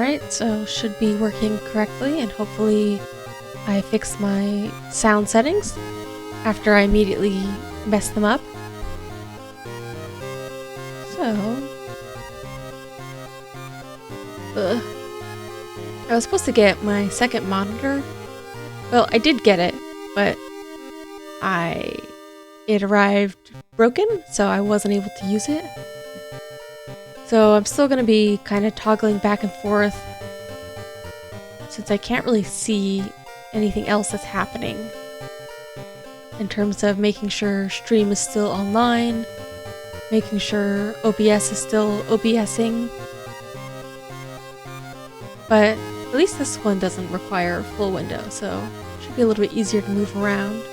Alright, so should be working correctly, and hopefully I fix my sound settings after I immediately mess them up. So... I was supposed to get my second monitor. Well, I did get it, but it arrived broken, so I wasn't able to use it. So I'm still gonna be kind of toggling back and forth since I can't really see anything else that's happening in terms of making sure stream is still online, making sure OBS is still OBSing. But at least this one doesn't require a full window, so it should be a little bit easier to move around.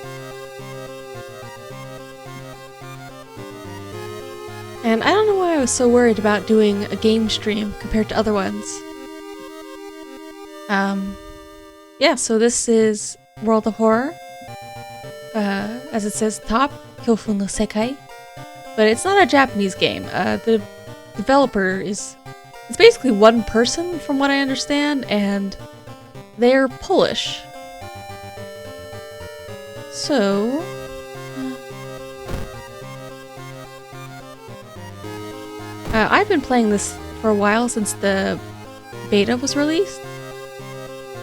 And I don't know why I was so worried about doing a game stream compared to other ones. Yeah, so this is World of Horror. As it says top, Kyofu no Sekai. But it's not a Japanese game. The developer is... It's basically one person from what I understand, and they're Polish. So... I've been playing this for a while since the beta was released.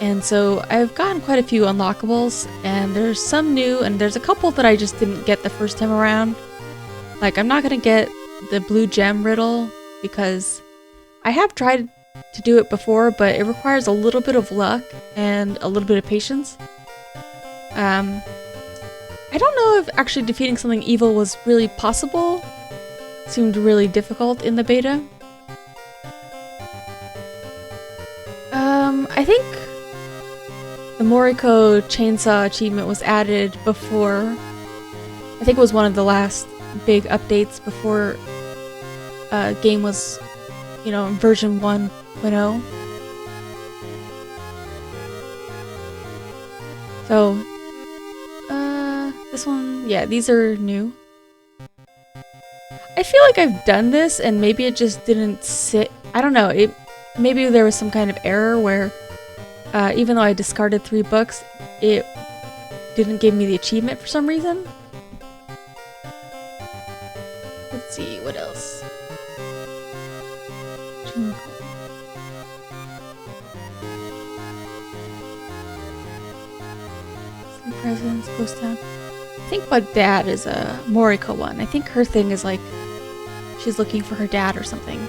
And so I've gotten quite a few unlockables, and there's some new, and there's a couple that I just didn't get the first time around. Like, I'm not gonna get the blue gem riddle, because I have tried to do it before, but it requires a little bit of luck and a little bit of patience. I don't know if actually defeating something evil was really possible. It seemed really difficult in the beta. I think the Moriko chainsaw achievement was added before. I think it was one of the last big updates before game was, you know, version 1.0. So, this one, yeah, these are new. I feel like I've done this and maybe it just didn't sit. I don't know, maybe there was some kind of error where even though I discarded 3 books, it didn't give me the achievement for some reason. Let's see, what else? Some presents, ghost town. I think my dad is a Moriko one. I think her thing is like she's looking for her dad or something.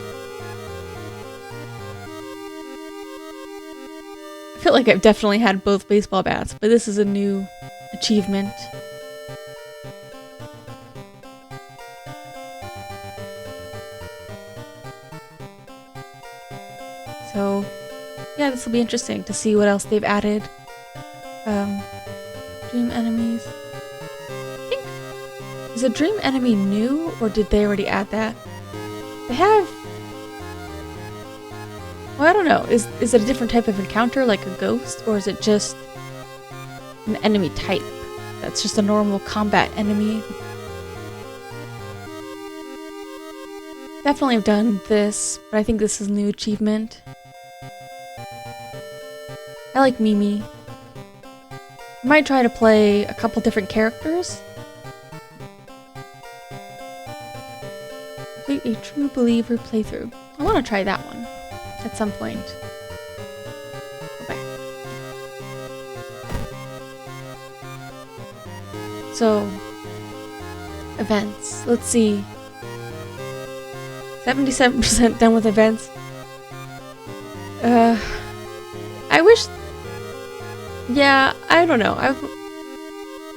I feel like I've definitely had both baseball bats, but this is a new achievement. So, yeah, this will be interesting to see what else they've added. Dream enemies. I think, is a dream enemy new, or did they already add that? They have... Well, I don't know. Is it a different type of encounter, like a ghost, or is it just an enemy type? That's just a normal combat enemy. Definitely have done this, but I think this is a new achievement. I like Mimi. I might try to play a couple different characters. Complete a True Believer playthrough. I want to try that one at some point. Okay. So, events. Let's see. 77% done with events. I wish... Yeah, I don't know.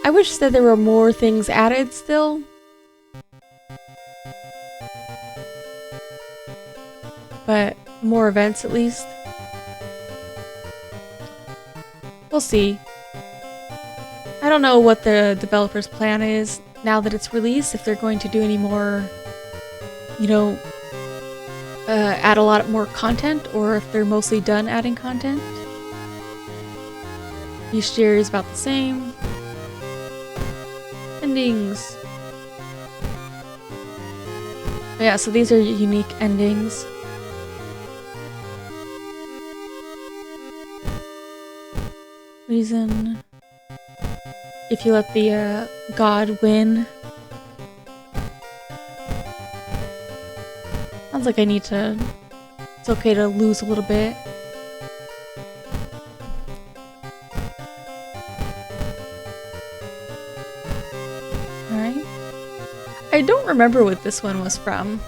I wish that there were more things added still. But more events at least. We'll see. I don't know what the developer's plan is now that it's released, if they're going to do any more, you know, add a lot more content, or if they're mostly done adding content. Each year is about the same. Endings. But yeah, so these are unique endings. reason, if you let the god win. Sounds like I need to... It's okay to lose a little bit. Alright. I don't remember what this one was from.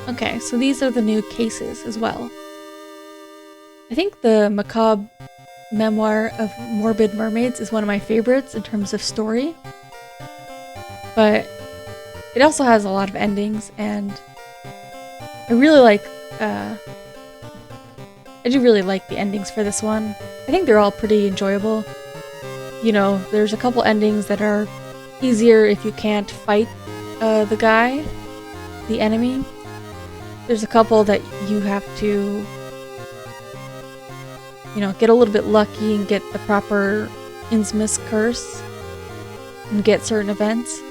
Okay, so these are the new cases as well. I think the macabre memoir of Morbid Mermaids is one of my favorites in terms of story. But it also has a lot of endings, and I really like, I do really like the endings for this one. I think they're all pretty enjoyable. You know, there's a couple endings that are easier if you can't fight the guy, the enemy. There's a couple that you have to, you know, get a little bit lucky and get the proper Innsmouth curse and get certain events.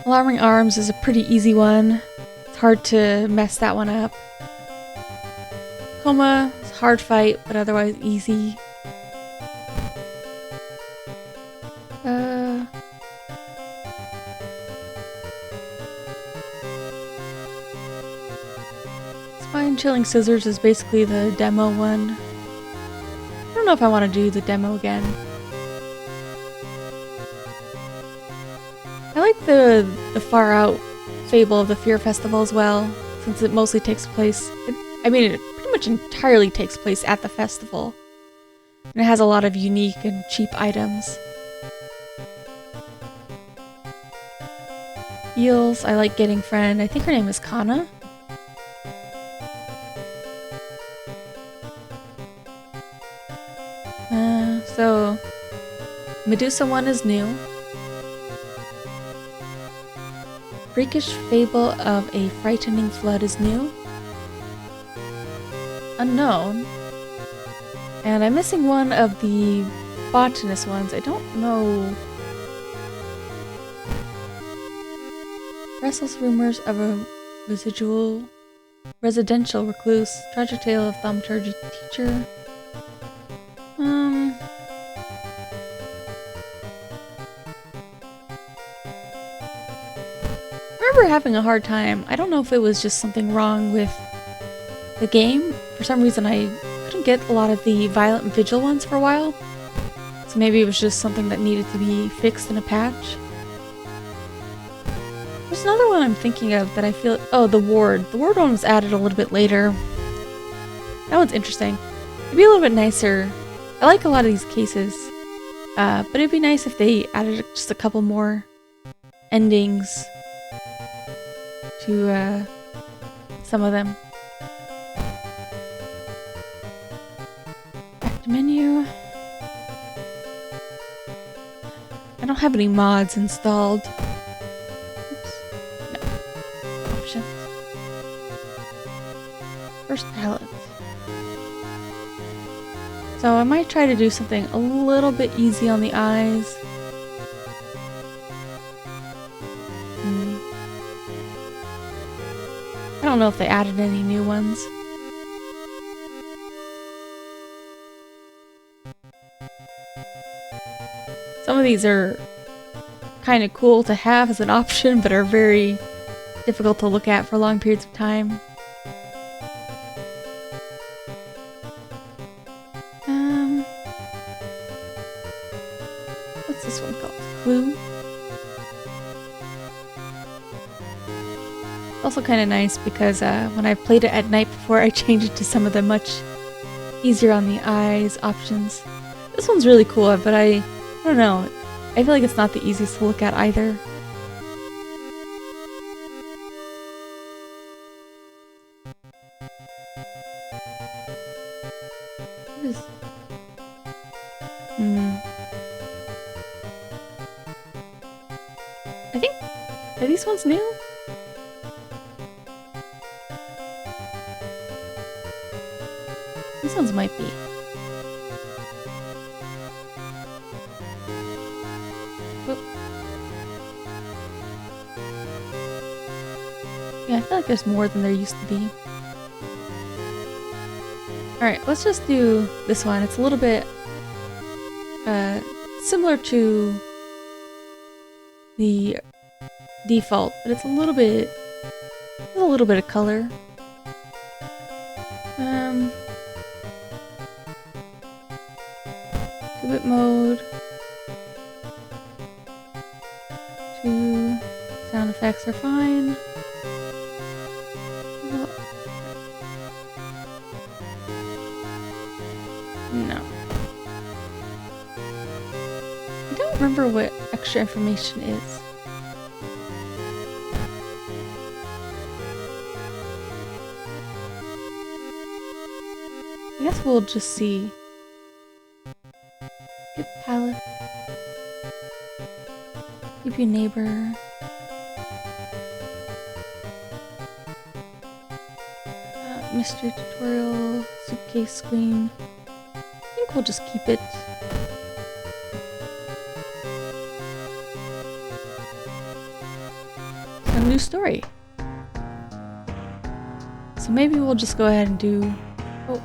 Alarming Arms is a pretty easy one. It's hard to mess that one up. Coma is a hard fight, but otherwise easy. Spine-Chilling Scissors is basically the demo one. I don't know if I want to do the demo again. I like the Far Out Fable of the Fear Festival as well, since it mostly takes place... I mean, it pretty much entirely takes place at the festival. And it has a lot of unique and cheap items. Eels, I like Getting Friend. I think her name is Kana. So, Medusa 1 is new. Freakish Fable of a Frightening Flood is new. Unknown. And I'm missing one of the botanist ones. I don't know. Restless Rumors of a Residential Recluse. Tragic Tale of Thaumaturgy Teacher. I remember having a hard time. I don't know if it was just something wrong with the game. For some reason I couldn't get a lot of the Violent Vigil ones for a while. So maybe it was just something that needed to be fixed in a patch. There's another one I'm thinking of that I feel... Oh, the Ward. The Ward one was added a little bit later. That one's interesting. It'd be a little bit nicer. I like a lot of these cases. But it'd be nice if they added just a couple more endings to some of them. Back to menu. I don't have any mods installed. Oops. No. Options. First palette. So I might try to do something a little bit easy on the eyes. I don't know if they added any new ones. Some of these are kind of cool to have as an option, but are very difficult to look at for long periods of time. What's this one called? Clue? Also kind of nice because when I played it at night before, I changed it to some of the much easier on the eyes options. This one's really cool, but I don't know. I feel like it's not the easiest to look at either. What is... I think... Are these ones new? These ones might be. Oop. Yeah, I feel like there's more than there used to be. Alright, let's just do this one. It's a little bit similar to the default, but it's a little bit of color. 2-bit mode. 2 sound effects are fine. No. I don't remember what extra information is. I guess we'll just see. Get palette. Keep your neighbor. Mystery tutorial. Suitcase screen. I think we'll just keep it. A new story. So maybe we'll just go ahead and do. Oh.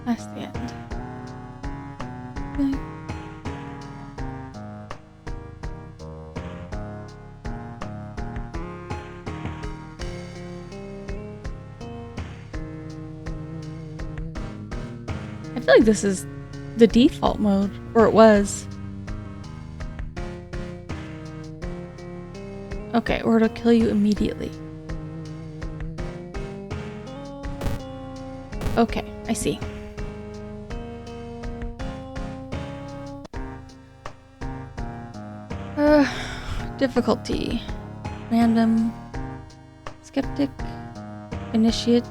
That's the end. Okay. I feel like this is the default mode, or it was. Okay, or it'll kill you immediately. Okay, I see. Difficulty. Random. Skeptic. Initiate.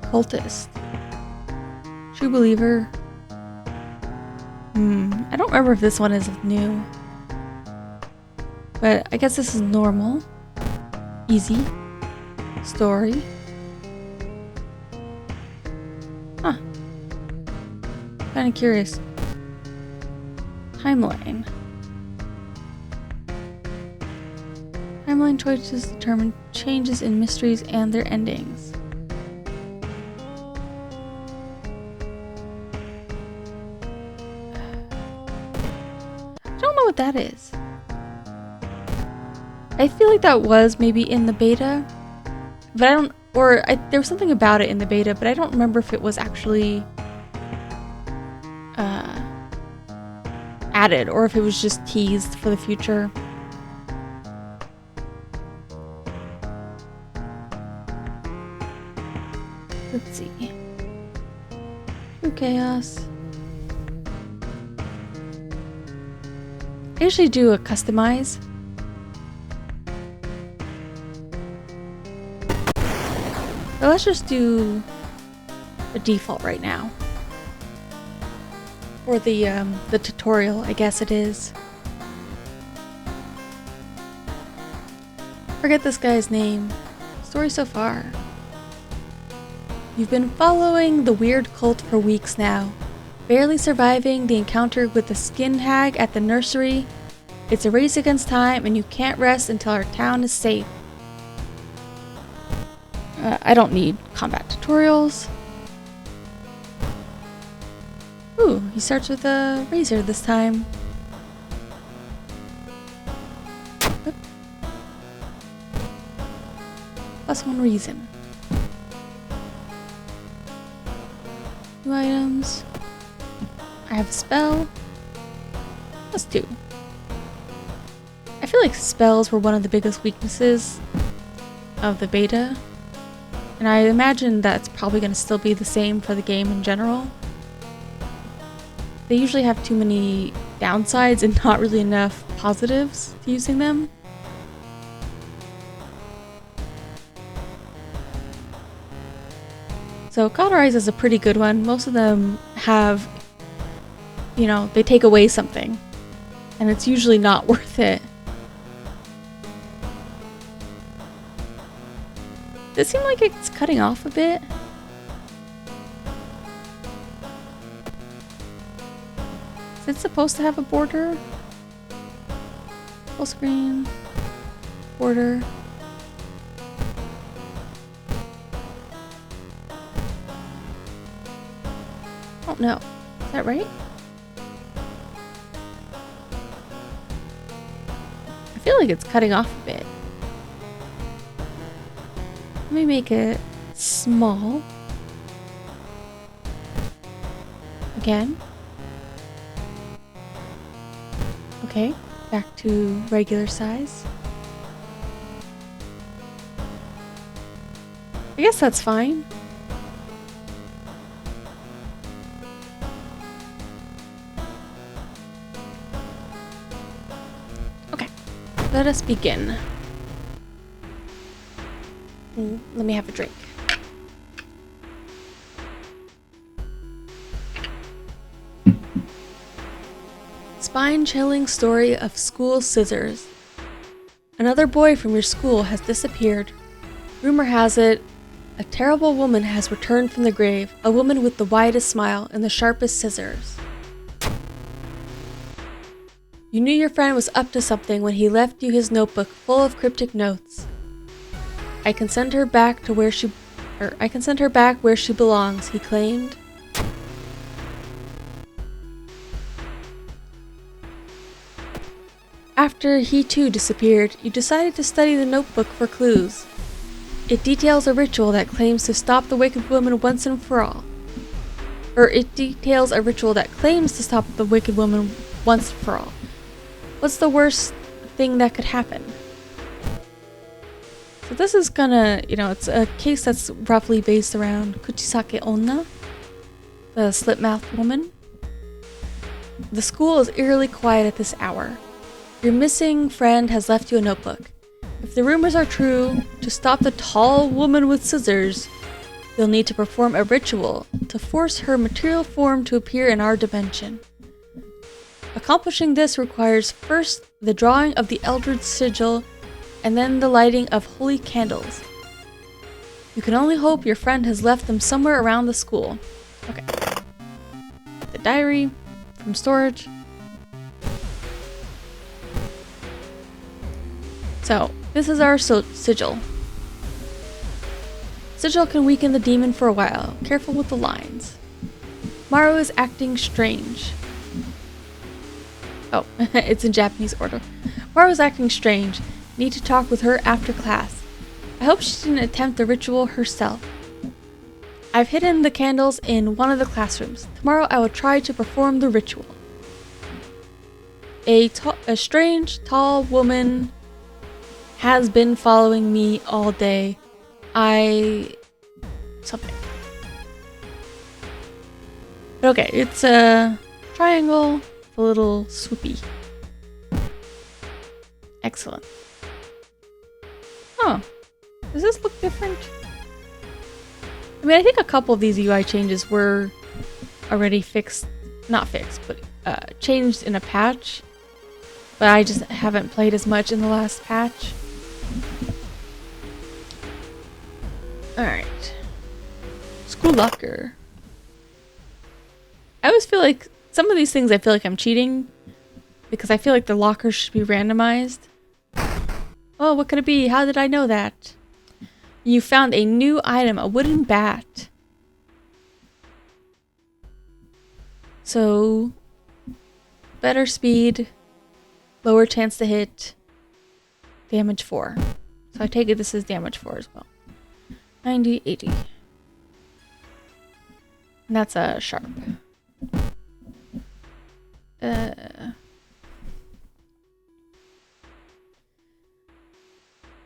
Cultist. True believer. I don't remember if this one is new. But I guess this is normal. Easy. Story. Huh. Kinda curious. Timeline. Timeline choices determine changes in mysteries and their endings. I don't know what that is. I feel like that was maybe in the beta, but I don't, or there was something about it in the beta, but I don't remember if it was actually added or if it was just teased for the future. Let's see. True chaos. I usually do a customize. But let's just do the default right now. Or the tutorial, I guess it is. Forget this guy's name. Story so far. You've been following the weird cult for weeks now. Barely surviving the encounter with the skin hag at the nursery. It's a race against time and you can't rest until our town is safe. I don't need combat tutorials. Ooh, he starts with a razor this time. Oop. +1 reason. New items. I have a spell. +2. I feel like spells were one of the biggest weaknesses of the beta. And I imagine that's probably going to still be the same for the game in general. They usually have too many downsides and not really enough positives to using them. So Cauterize is a pretty good one. Most of them have, you know, they take away something. And it's usually not worth it. Does it seem like it's cutting off a bit? Is it supposed to have a border? Full screen. Border. Oh no. Is that right? I feel like it's cutting off a bit. Let me make it small. Again. Okay, back to regular size. I guess that's fine. Okay, let us begin. Let me have a drink. Spine-chilling story of school scissors. Another boy from your school has disappeared. Rumor has it, a terrible woman has returned from the grave, a woman with the widest smile and the sharpest scissors. You knew your friend was up to something when he left you his notebook full of cryptic notes. I can send her back where she belongs, he claimed. After he too disappeared, you decided to study the notebook for clues. It details a ritual that claims to stop the wicked woman once and for all. It details a ritual that claims to stop the wicked woman once and for all. What's the worst thing that could happen? So this is gonna, it's a case that's roughly based around Kuchisake Onna, the slit-mouthed woman. The school is eerily quiet at this hour. Your missing friend has left you a notebook. If the rumors are true, to stop the tall woman with scissors, you'll need to perform a ritual to force her material form to appear in our dimension. Accomplishing this requires first the drawing of the Eldritch Sigil and then the lighting of holy candles. You can only hope your friend has left them somewhere around the school. Okay. The diary from storage. So, this is our sigil. Sigil can weaken the demon for a while. Careful with the lines. Maru is acting strange. Oh, it's in Japanese order. Maru is acting strange. Need to talk with her after class. I hope she didn't attempt the ritual herself. I've hidden the candles in one of the classrooms. Tomorrow I will try to perform the ritual. A strange, tall woman has been following me all day. Something. But okay, it's a triangle, a little swoopy. Excellent. Huh. Does this look different? I mean, I think a couple of these UI changes were already fixed. Not fixed, but changed in a patch. But I just haven't played as much in the last patch. Alright. School locker. I always feel like some of these things I feel like I'm cheating because I feel like the lockers should be randomized. Oh, what could it be? How did I know that? You found a new item, a wooden bat. So, better speed, lower chance to hit, damage 4. So I take it this is damage 4 as well. 90, 80. And that's a sharp.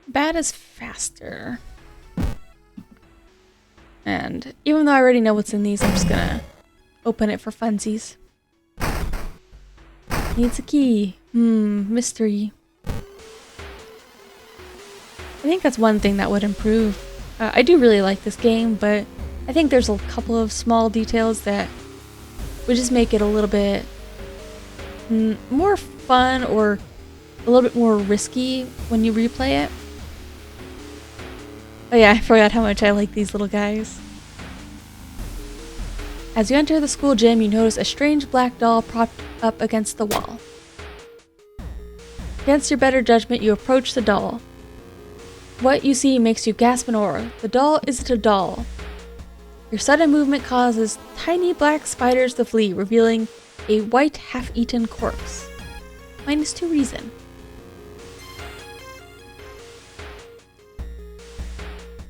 Bat is faster. And even though I already know what's in these, I'm just gonna open it for funsies. Needs a key. Mystery. I think that's one thing that would improve. I do really like this game, but I think there's a couple of small details that would just make it a little bit more fun or a little bit more risky when you replay it. Oh yeah, I forgot how much I like these little guys. As you enter the school gym, you notice a strange black doll propped up against the wall. Against your better judgment, you approach the doll. What you see makes you gasp in horror. The doll isn't a doll. Your sudden movement causes tiny black spiders to flee, revealing a white half-eaten corpse. -2 reason.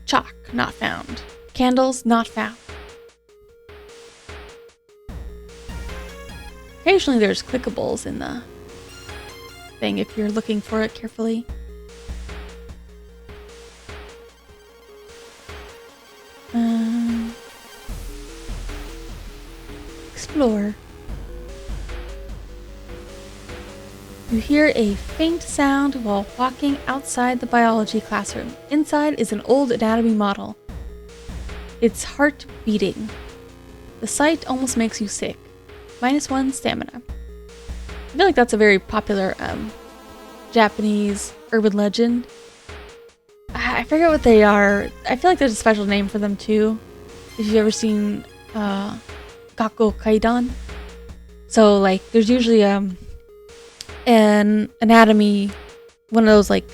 Chalk, not found. Candles, not found. Occasionally there's clickables in the thing if you're looking for it carefully. Explore. You hear a faint sound while walking outside the biology classroom. Inside is an old anatomy model. Its heart beating. The sight almost makes you sick. -1 stamina. I feel like that's a very popular Japanese urban legend. I forget what they are. I feel like there's a special name for them too. If you've ever seen Gakko Kaidan. So like there's usually an anatomy, one of those like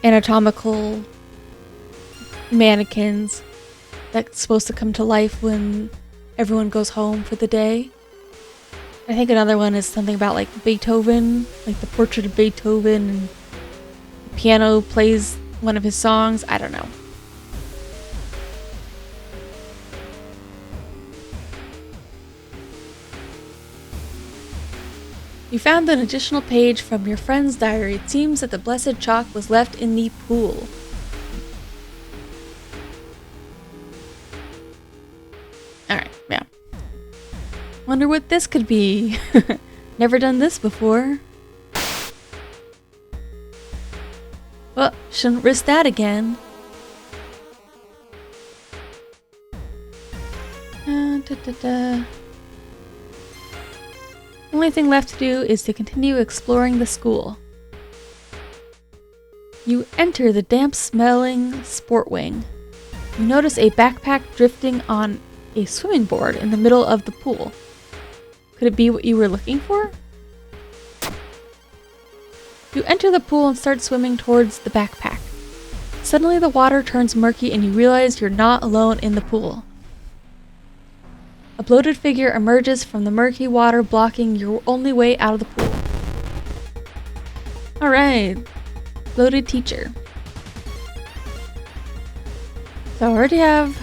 anatomical mannequins that's supposed to come to life when everyone goes home for the day. I think another one is something about like Beethoven, like the portrait of Beethoven, and the piano plays one of his songs. I don't know. You found an additional page from your friend's diary. It seems that the blessed chalk was left in the pool. Alright, yeah. Wonder what this could be. Never done this before. Well, shouldn't risk that again. Only thing left to do is to continue exploring the school. You enter the damp-smelling sport wing. You notice a backpack drifting on a swimming board in the middle of the pool. Could it be what you were looking for? You enter the pool and start swimming towards the backpack. Suddenly the water turns murky and you realize you're not alone in the pool. A bloated figure emerges from the murky water, blocking your only way out of the pool. Alright. Bloated teacher. So I already have...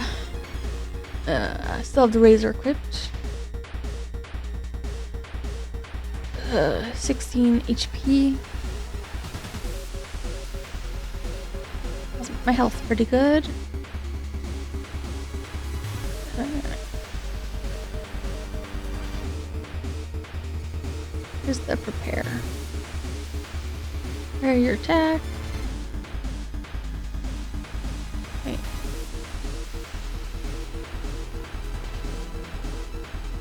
I still have the razor equipped. 16 HP. My health's pretty good. Here's the prepare. Prepare your attack. Okay.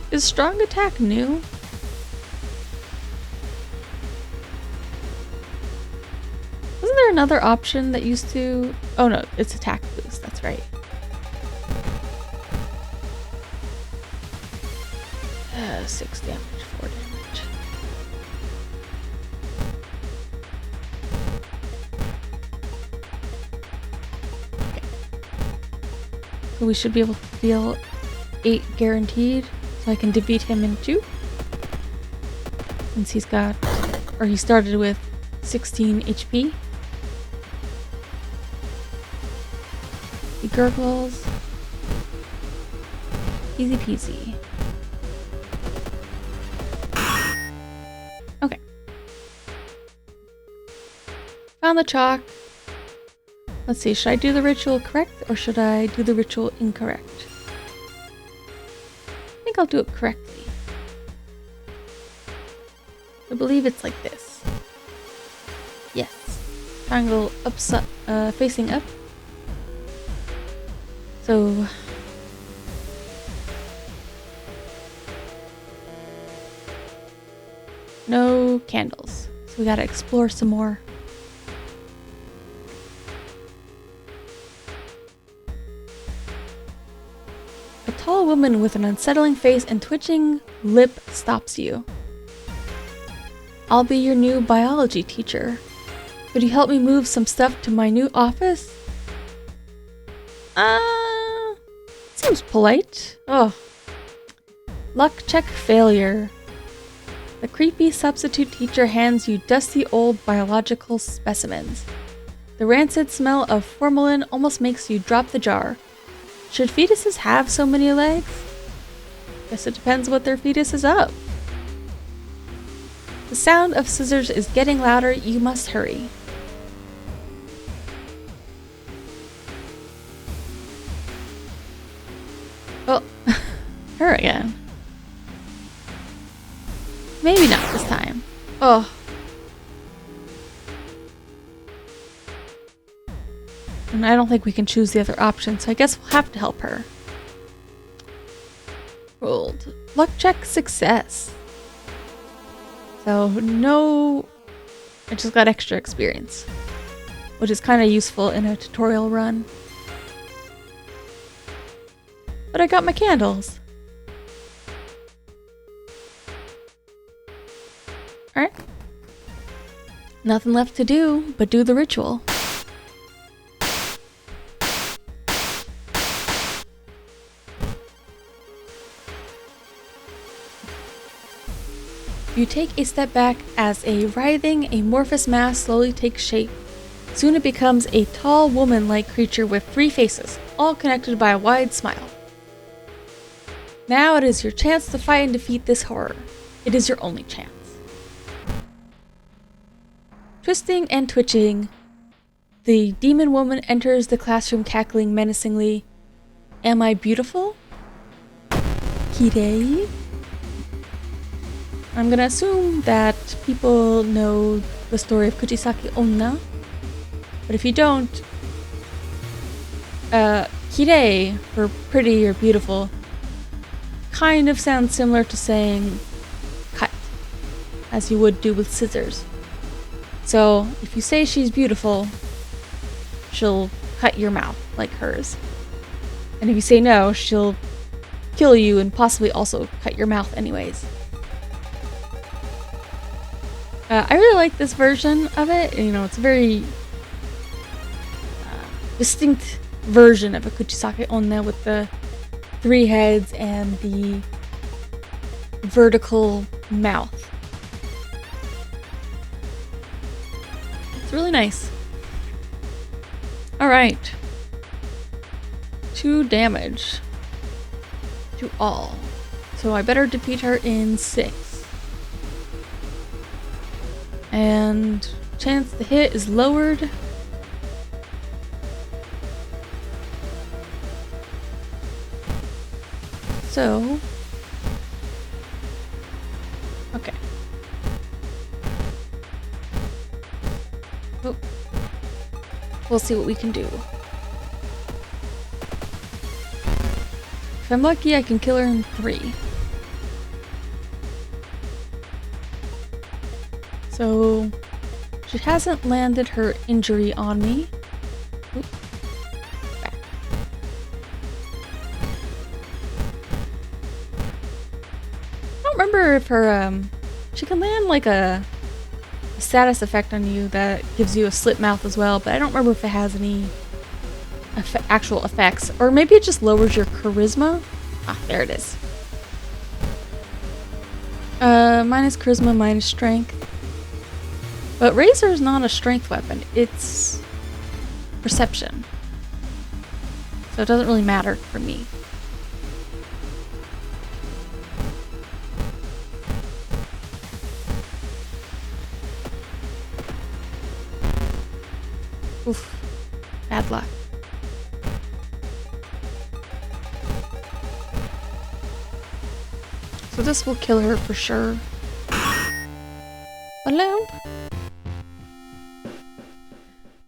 Is strong attack new? Wasn't there another option that used to... Oh no, it's attack boost, that's right. 6 damage, 4 damage. Okay. So we should be able to deal 8 guaranteed, so I can defeat him in 2. Since he's got... Or he started with 16 HP. He gurgles. Easy peasy. Okay. Found the chalk. Let's see, should I do the ritual correct or should I do the ritual incorrect? I think I'll do it correctly. I believe it's like this. Yes. Triangle facing up. So... No candles. So we gotta explore some more. A tall woman with an unsettling face and twitching lip stops you. I'll be your new biology teacher. Could you help me move some stuff to my new office? Seems polite. Oh. Luck check failure. The creepy substitute teacher hands you dusty old biological specimens. The rancid smell of formalin almost makes you drop the jar. Should fetuses have so many legs? Guess it depends what their fetus is of. The sound of scissors is getting louder. You must hurry. Oh, her again. Maybe not this time. Oh. And I don't think we can choose the other option, so I guess we'll have to help her. Rolled. Luck check success. So, no... I just got extra experience, which is kind of useful in a tutorial run. But I got my candles. Alright. Nothing left to do but do the ritual. You take a step back as a writhing, amorphous mass slowly takes shape. Soon it becomes a tall, woman-like creature with 3 faces, all connected by a wide smile. Now it is your chance to fight and defeat this horror. It is your only chance. Twisting and twitching, the demon woman enters the classroom cackling menacingly. Am I beautiful? Kirei? I'm gonna assume that people know the story of Kuchisake Onna, but if you don't, Kirei, for pretty or beautiful, kind of sounds similar to saying cut, as you would do with scissors. So, if you say she's beautiful, she'll cut your mouth like hers. And if you say no, she'll kill you and possibly also cut your mouth anyways. I really like this version of it. You know, it's a very distinct version of a Kuchisake Onna with the 3 heads and the vertical mouth. It's really nice. Alright. 2 damage to all. So I better defeat her in 6. And chance to hit is lowered. So, okay. Oh. We'll see what we can do. If I'm lucky, I can kill her in 3. So, she hasn't landed her injury on me. Oop. Back. I don't remember if her, she can land like a status effect on you that gives you a slit mouth as well, but I don't remember if it has any actual effects. Or maybe it just lowers your charisma. Ah, there it is. Minus charisma, minus strength. But Razor is not a strength weapon, it's perception. So it doesn't really matter for me. Oof. Bad luck. So this will kill her for sure. Balloon.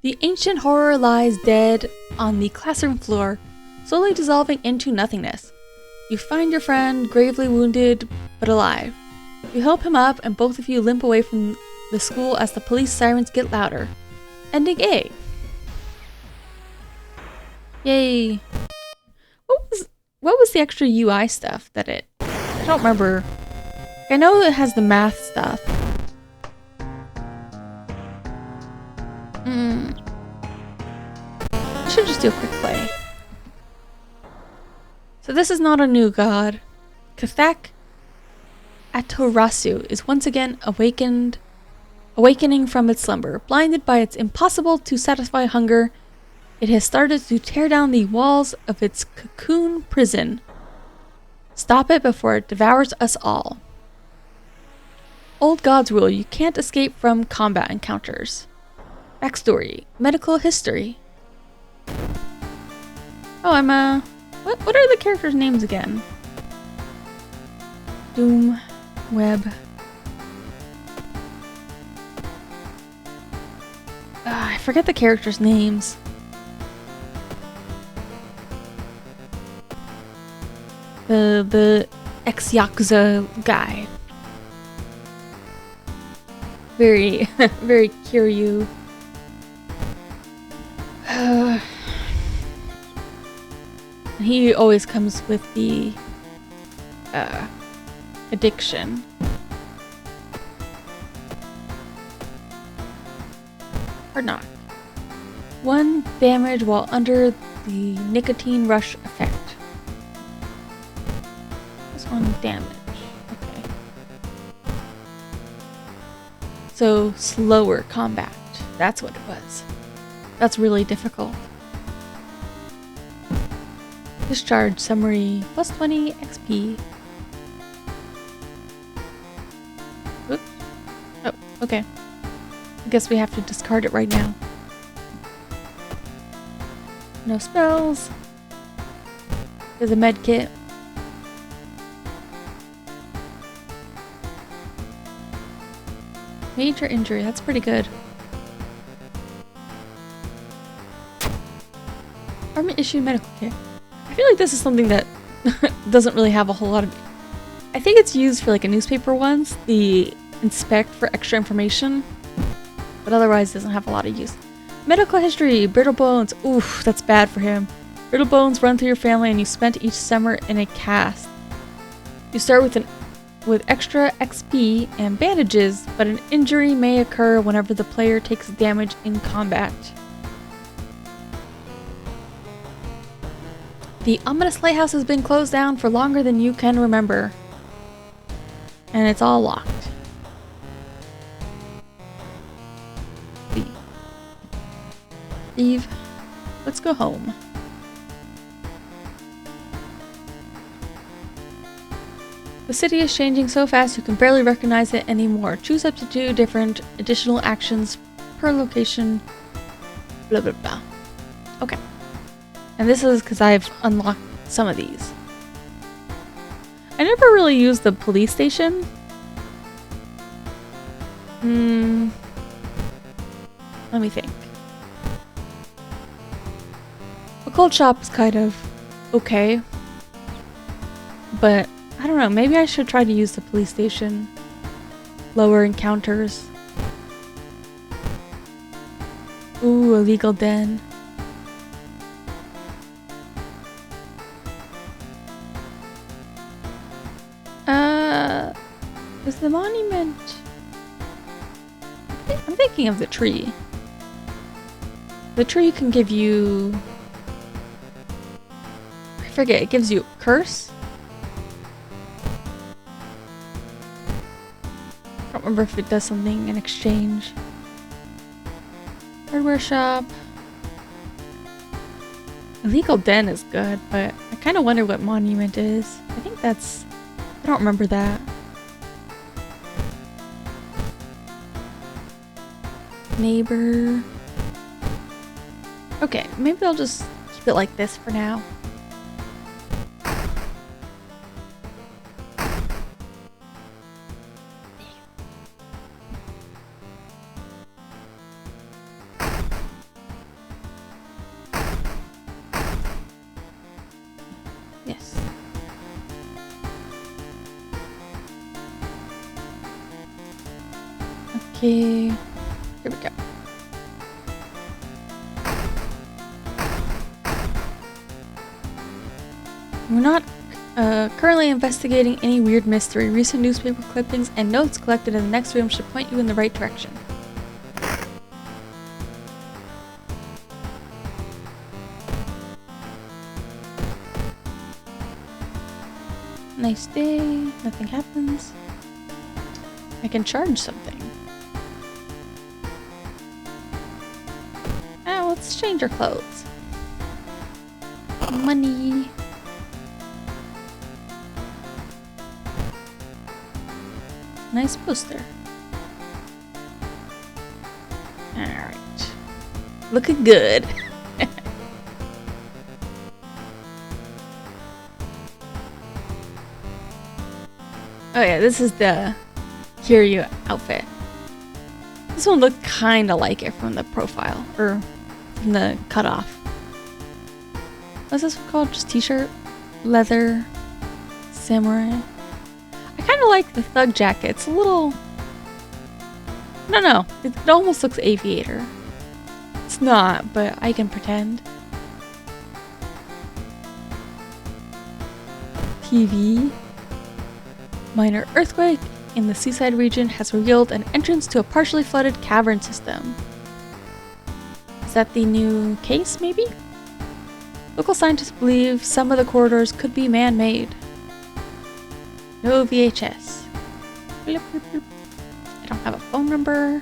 The ancient horror lies dead on the classroom floor, slowly dissolving into nothingness. You find your friend, gravely wounded, but alive. You help him up, and both of you limp away from the school as the police sirens get louder. Ending A. Yay. What was the extra UI stuff that it... I don't remember. I know it has the math stuff. should just do a quick play. So this is not a new god. Kathak Atorasu is once again awakening from its slumber. Blinded by its impossible to satisfy hunger, it has started to tear down the walls of its cocoon prison. Stop it before it devours us all. Old gods rule, you can't escape from combat encounters. Backstory, medical history. Oh, what are the characters' names again? Doom, Web. I forget the characters' names. The ex-Yakuza guy. Very, very Kiryu. He always comes with the addiction. Hard knock. 1 damage while under the nicotine rush effect. This 1 damage. Okay. So slower combat. That's what it was. That's really difficult. Discharge summary plus 20 XP. Oops. Oh, okay. I guess we have to discard it right now. No spells. There's a med kit. Major injury, that's pretty good. Army issued medical kit. I feel like this is something that doesn't really have a whole lot of... I think it's used for like a newspaper ones, the inspect for extra information, but otherwise doesn't have a lot of use. Medical history, brittle bones. Oof, that's bad for him. Brittle bones run through your family and you spent each summer in a cast. You start with extra XP and bandages, but an injury may occur whenever the player takes damage in combat. The ominous lighthouse has been closed down for longer than you can remember. And it's all locked. Leave. Let's go home. The city is changing so fast you can barely recognize it anymore. Choose up to 2 different additional actions per location. Blah blah blah. Okay. And this is because I've unlocked some of these. I never really used the police station. Let me think. The cold shop is kind of okay. But I don't know, maybe I should try to use the police station. Lower encounters. Ooh, a legal den. Is the monument... I'm thinking of the tree. The tree can give you... I forget, it gives you a curse? I don't remember if it does something in exchange. Hardware shop. Illegal den is good, but I kind of wonder what monument is. I think that's... I don't remember that. Neighbor. Okay, maybe I'll just keep it like this for now. Yes. Okay. Here we go. We're not currently investigating any weird mystery. Recent newspaper clippings and notes collected in the next room should point you in the right direction. Nice day. Nothing happens. I can charge something. Oh, let's change our clothes. Money. Nice poster. Alright. Looking good. Oh yeah, this is the Kiryu outfit. This one looked kinda like it from the profile, or from the cutoff. What's this one called? Just t-shirt? Leather? Samurai? I kinda like the thug jacket. It's a little... I don't know. It almost looks aviator. It's not, but I can pretend. TV. Minor earthquake in the seaside region has revealed an entrance to a partially flooded cavern system. Is that the new case, maybe? Local scientists believe some of the corridors could be man-made. No VHS. Bloop, bloop, bloop. I don't have a phone number.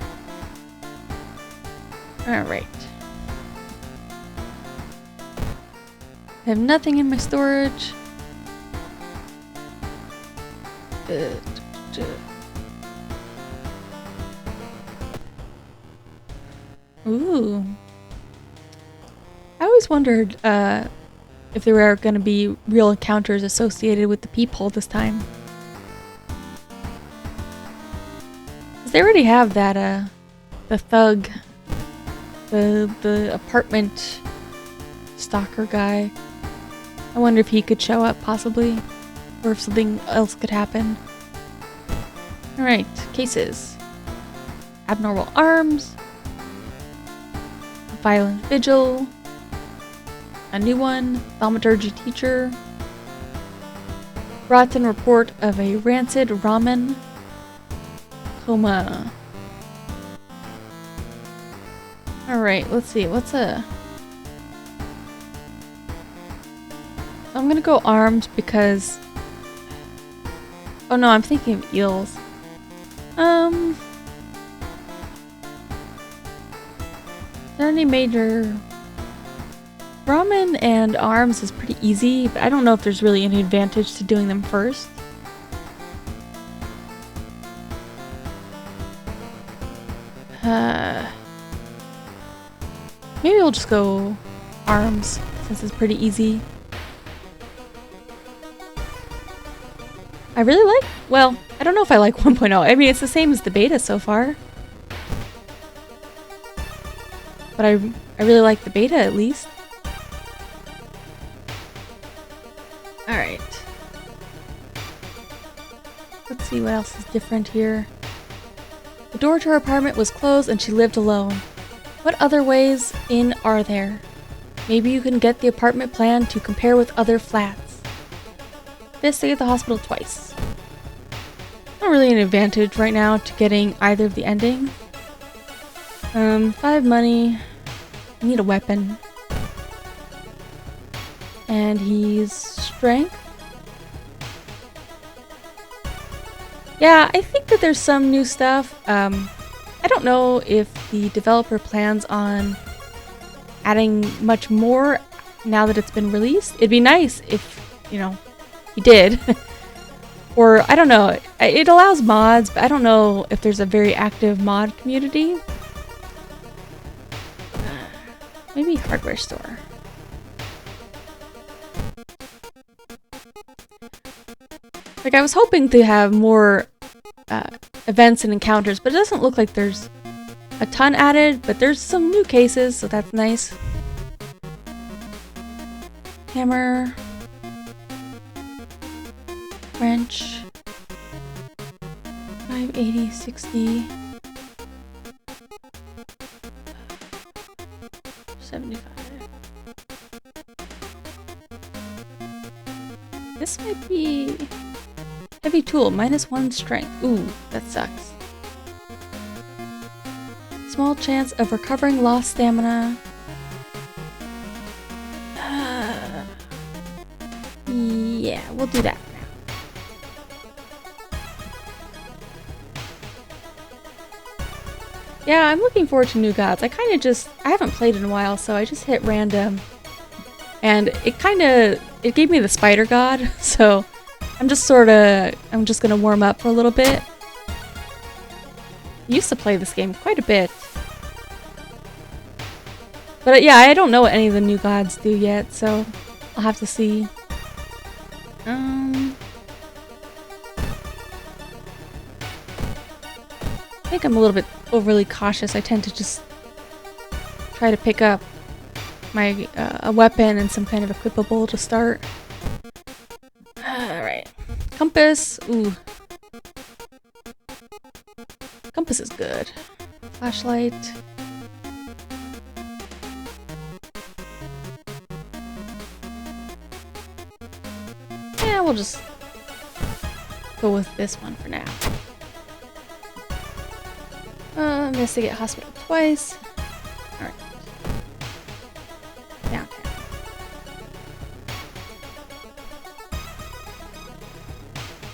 Alright. I have nothing in my storage. Ooh. I always wondered if there were going to be real encounters associated with the peephole this time. 'Cause they already have that, the thug, the apartment stalker guy. I wonder if he could show up, possibly. Or if something else could happen. Alright, cases. Abnormal arms. A violent vigil. A new one. Thaumaturgy teacher. Rotten report of a rancid ramen. Coma. Alright, let's see. What's a... I'm gonna go armed because... Oh no, I'm thinking of eels. Is there any major... Ramen and arms is pretty easy, but I don't know if there's really any advantage to doing them first. Maybe we'll just go arms, since it's pretty easy. I really like... Well, I don't know if I like 1.0. I mean, it's the same as the beta so far. But I really like the beta, at least. Alright. Let's see what else is different here. The door to her apartment was closed and she lived alone. What other ways in are there? Maybe you can get the apartment plan to compare with other flats. Stay at the hospital twice. Not really an advantage right now to getting either of the endings. 5 money. I need a weapon. And he's strength. Yeah, I think that there's some new stuff. I don't know if the developer plans on adding much more now that it's been released. It'd be nice if, you know, he did. Or, I don't know, it allows mods, but I don't know if there's a very active mod community. Maybe hardware store. Like, I was hoping to have more events and encounters, but it doesn't look like there's a ton added, but there's some new cases, so that's nice. Hammer. Wrench. 580, 60. 75. This might be... Heavy tool, -1 strength. Ooh, that sucks. Small chance of recovering lost stamina. Yeah, we'll do that now. Yeah, I'm looking forward to New Gods. I haven't played in a while, so I just hit random. And it gave me the Spider God, so I'm just gonna warm up for a little bit. I used to play this game quite a bit. But yeah, I don't know what any of the New Gods do yet, so I'll have to see. I think I'm a little bit overly cautious. I tend to just try to pick up my a weapon and some kind of equipable to start. Alright. Compass. Ooh. Compass is good. Flashlight. Yeah, we'll just go with this one for now. Investigate hospital twice. Alright. Downtown.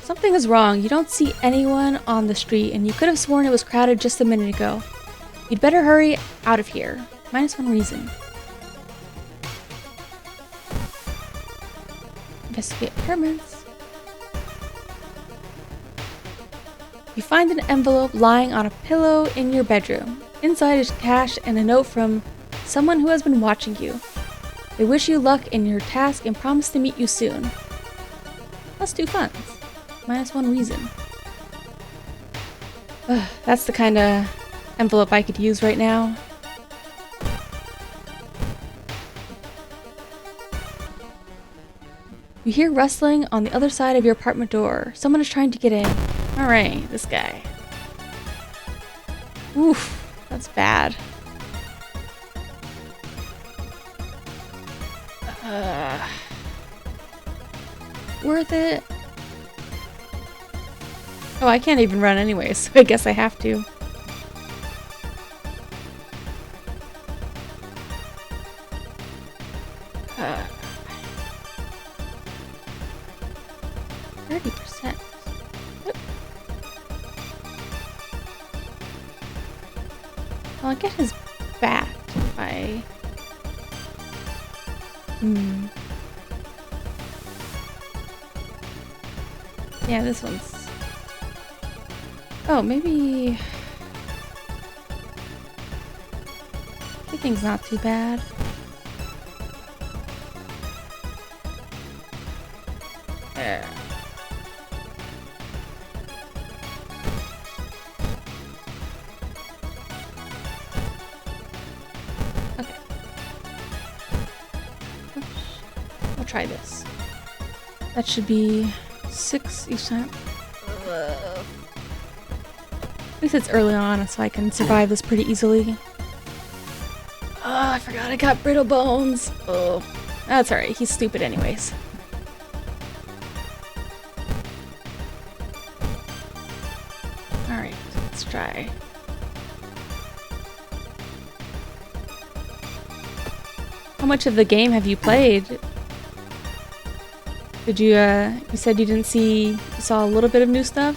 Something is wrong. You don't see anyone on the street, and you could have sworn it was crowded just a minute ago. You'd better hurry out of here. -1 reason. Investigate impairments. You find an envelope lying on a pillow in your bedroom. Inside is cash and a note from someone who has been watching you. They wish you luck in your task and promise to meet you soon. +2 funds. -1 reason. Ugh, that's the kind of envelope I could use right now. You hear rustling on the other side of your apartment door. Someone is trying to get in. Alright, this guy. Oof, that's bad. Worth it? Oh, I can't even run anyway, so I guess I have to. Uh, 30%. Well, I get his bat if I... Yeah, this one's... Oh, maybe... Everything's not too bad. There. Okay. Oops. I'll try this. That should be 6 each time. At least it's early on, so I can survive this pretty easily. Oh, I forgot I got brittle bones. Oh, that's alright. He's stupid anyways. Alright, let's try. How much of the game have you played? Did you, you said you saw a little bit of new stuff?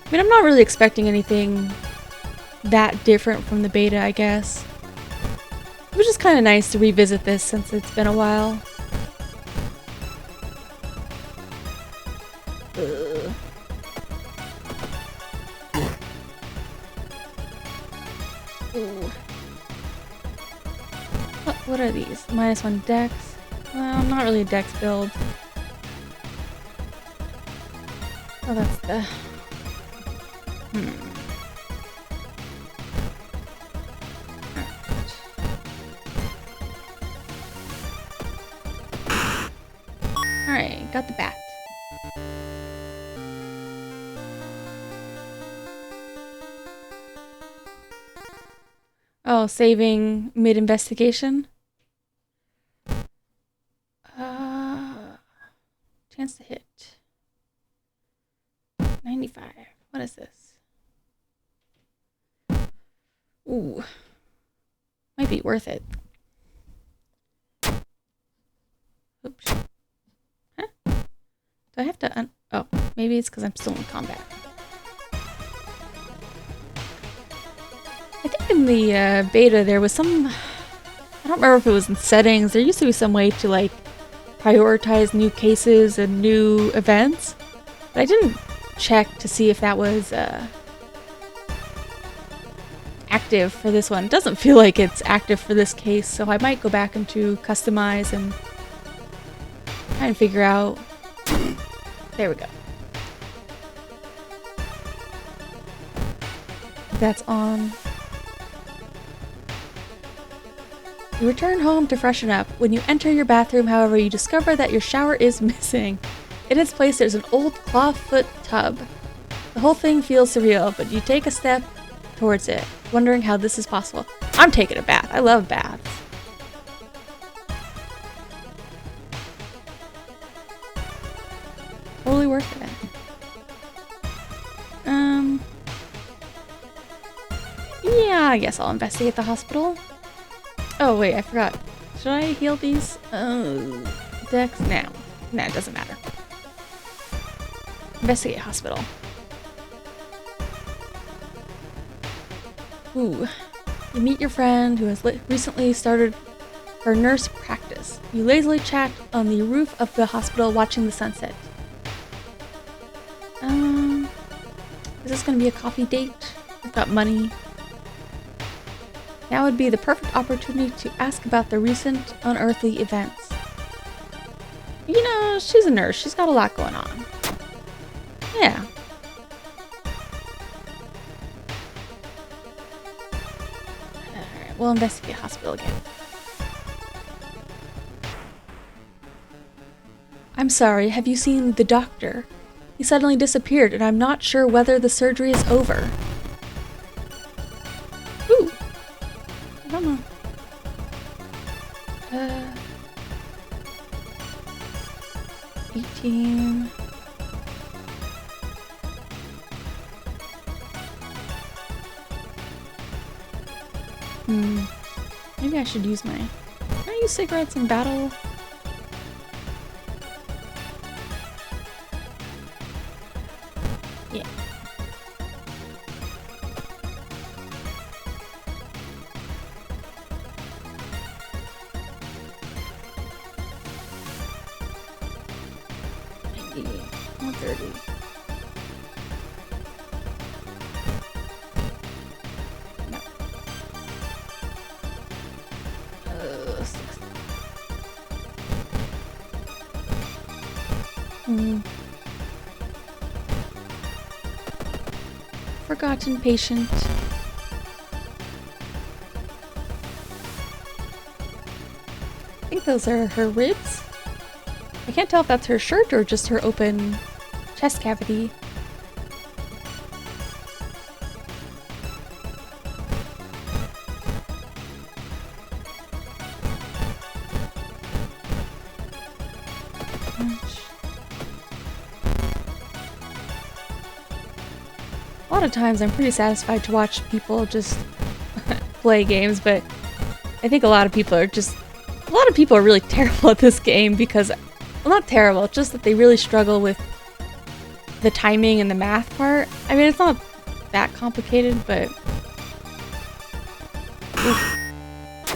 I mean, I'm not really expecting anything that different from the beta, I guess. It was just kind of nice to revisit this since it's been a while. Ooh. What are these? -1 dex? Well, not really a dex build. Oh, that's the... Alright, got the bat. Oh, saving mid-investigation? Chance to hit. 95. What is this? Ooh. Might be worth it. Oops. Huh? Do I have to oh, maybe it's because I'm still in combat. in the beta, there was some... I don't remember if it was in settings. There used to be some way to, like, prioritize new cases and new events. But I didn't check to see if that was active for this one. It doesn't feel like it's active for this case, so I might go back into customize and try and figure out... There we go. That's on. You return home to freshen up. When you enter your bathroom, however, you discover that your shower is missing. In its place, there's an old clawfoot tub. The whole thing feels surreal, but you take a step towards it, wondering how this is possible. I'm taking a bath. I love baths. Totally worth it. Yeah, I guess I'll investigate the hospital. Oh wait, I forgot. Should I heal these? Dex? Nah, it doesn't matter. Investigate hospital. Ooh. You meet your friend who has recently started her nurse practice. You lazily chat on the roof of the hospital watching the sunset. Is this gonna be a coffee date? I've got money. Now would be the perfect opportunity to ask about the recent unearthly events. You know, she's a nurse. She's got a lot going on. Yeah. Alright, we'll investigate hospital again. I'm sorry, have you seen the doctor? He suddenly disappeared, and I'm not sure whether the surgery is over. Ooh. I don't know. 18. Maybe I should use my... Can I use cigarettes in battle? Yeah. $90, $130. Forgotten patient. I think those are her ribs. I can't tell if that's her shirt or just her open chest cavity. A lot of times I'm pretty satisfied to watch people just play games, but I think a lot of people are really terrible at this game because, well, not terrible, just that they really struggle with the timing and the math part. I mean, it's not that complicated, but oof. I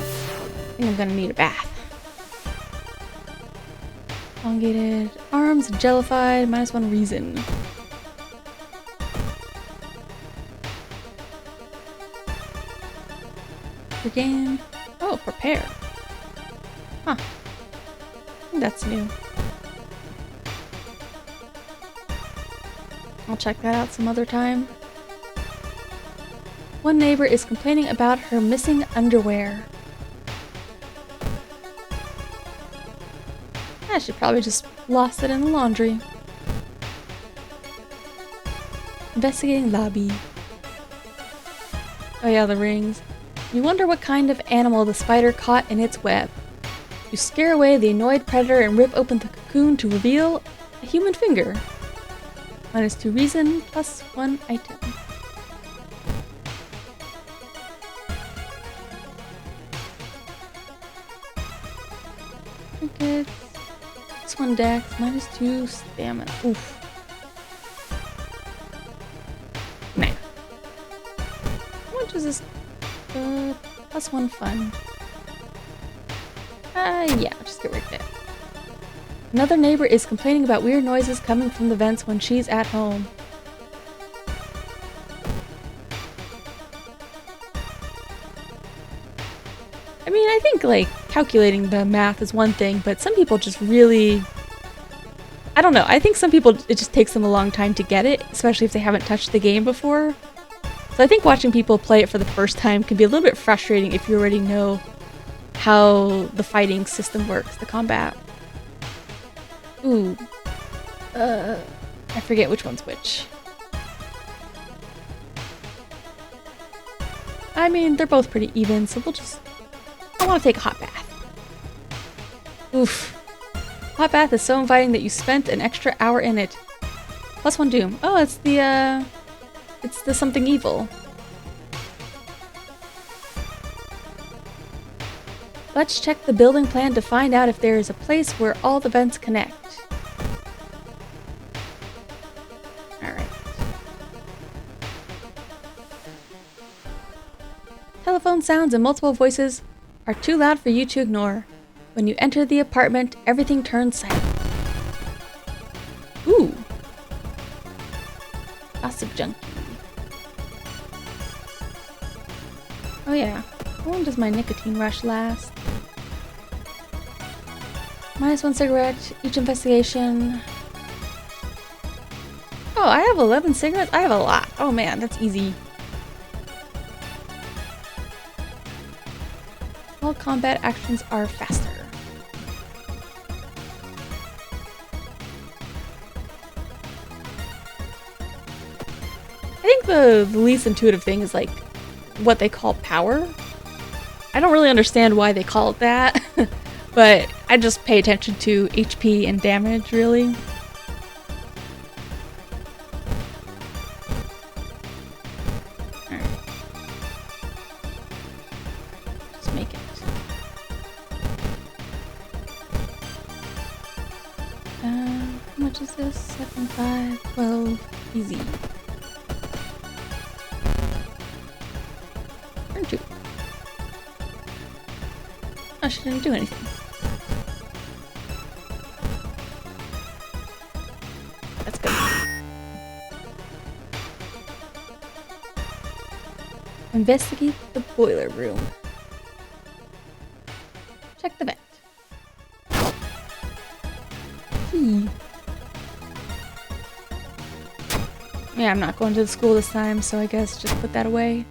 think I'm gonna need a bath. Elongated arms, jellified, -1 reason. Regain. Oh, prepare. Huh. That's new. I'll check that out some other time. One neighbor is complaining about her missing underwear. She probably just lost it in the laundry. Investigating lobby. Oh yeah, the rings. You wonder what kind of animal the spider caught in its web. You scare away the annoyed predator and rip open the cocoon to reveal a human finger. -2 reason, +1 item. Trinkets. +1 dex, -2 stamina. Oof. Nah. How much is this Plus 1 fun. Yeah, just get rid of it. Another neighbor is complaining about weird noises coming from the vents when she's at home. I mean, I think, like, calculating the math is one thing, but some people just really... I don't know, I think some people, it just takes them a long time to get it, especially if they haven't touched the game before. So I think watching people play it for the first time can be a little bit frustrating if you already know how the fighting system works, the combat. Ooh. I forget which one's which. I mean, they're both pretty even, so we'll just... I want to take a hot bath. Oof. Hot bath is so inviting that you spent an extra hour in it. Plus 1 doom. Oh, it's the something evil. Let's check the building plan to find out if there is a place where all the vents connect. Alright. Telephone sounds and multiple voices are too loud for you to ignore. When you enter the apartment, everything turns silent. Ooh. Gossip junkie. Oh yeah. How long does my nicotine rush last? -1 cigarette, each investigation. Oh, I have 11 cigarettes? I have a lot. Oh man, that's easy. All combat actions are faster. I think the least intuitive thing is like what they call power. I don't really understand why they call it that, but I just pay attention to HP and damage, really. Alright. Just make it. How much is this? 7, 5, 12, easy. Turn 2. Oh, she didn't do anything. That's good. Investigate the boiler room. Check the vent. Yeah, I'm not going to the school this time, so I guess just put that away.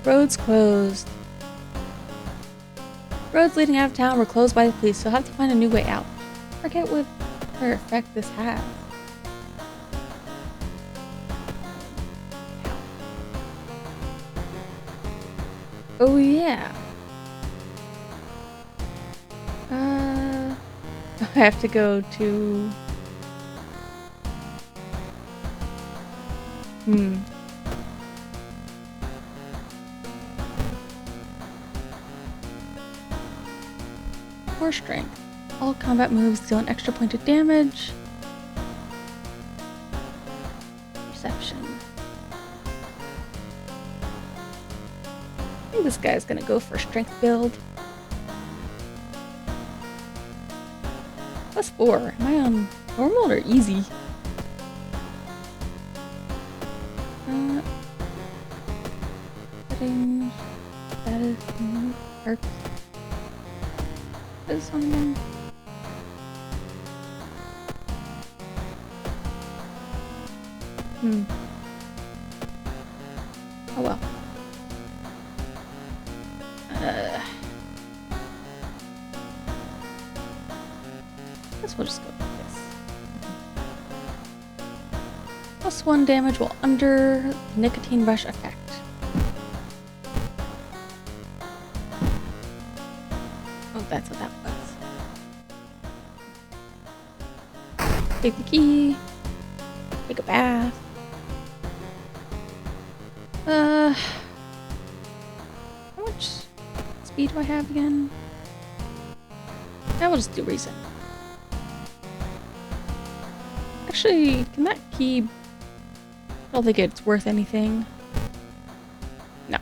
Roads closed. Roads leading out of town were closed by the police, so I'll have to find a new way out. Forget what effect this has. Oh yeah. I have to go to... Core strength. All combat moves deal an extra point of damage. Perception. I think this guy's gonna go for strength build. +4. Am I on normal or easy? Settings. Status. Perks. This one again. Oh well. Guess we'll just go with this. +1 damage while under nicotine rush effect. Oh, that's what that was. Take the key. Take a bath. How much speed do I have again? I will just do reason. Actually, can that key... I don't think it's worth anything. No.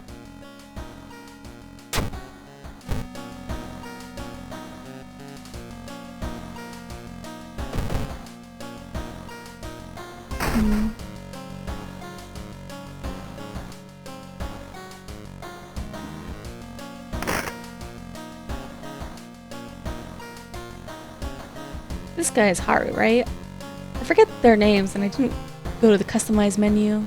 This guy is Haru, right? I forget their names and I didn't go to the customize menu.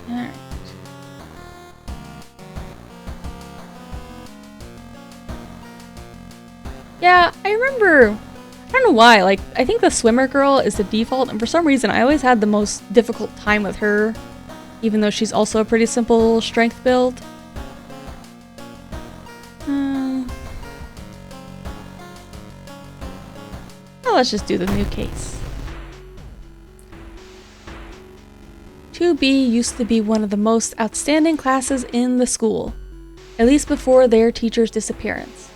Alright. Yeah, I remember, I don't know why, like, I think the swimmer girl is the default, and for some reason I always had the most difficult time with her, even though she's also a pretty simple strength build. Well, let's just do the new case. 2B used to be one of the most outstanding classes in the school, at least before their teacher's disappearance.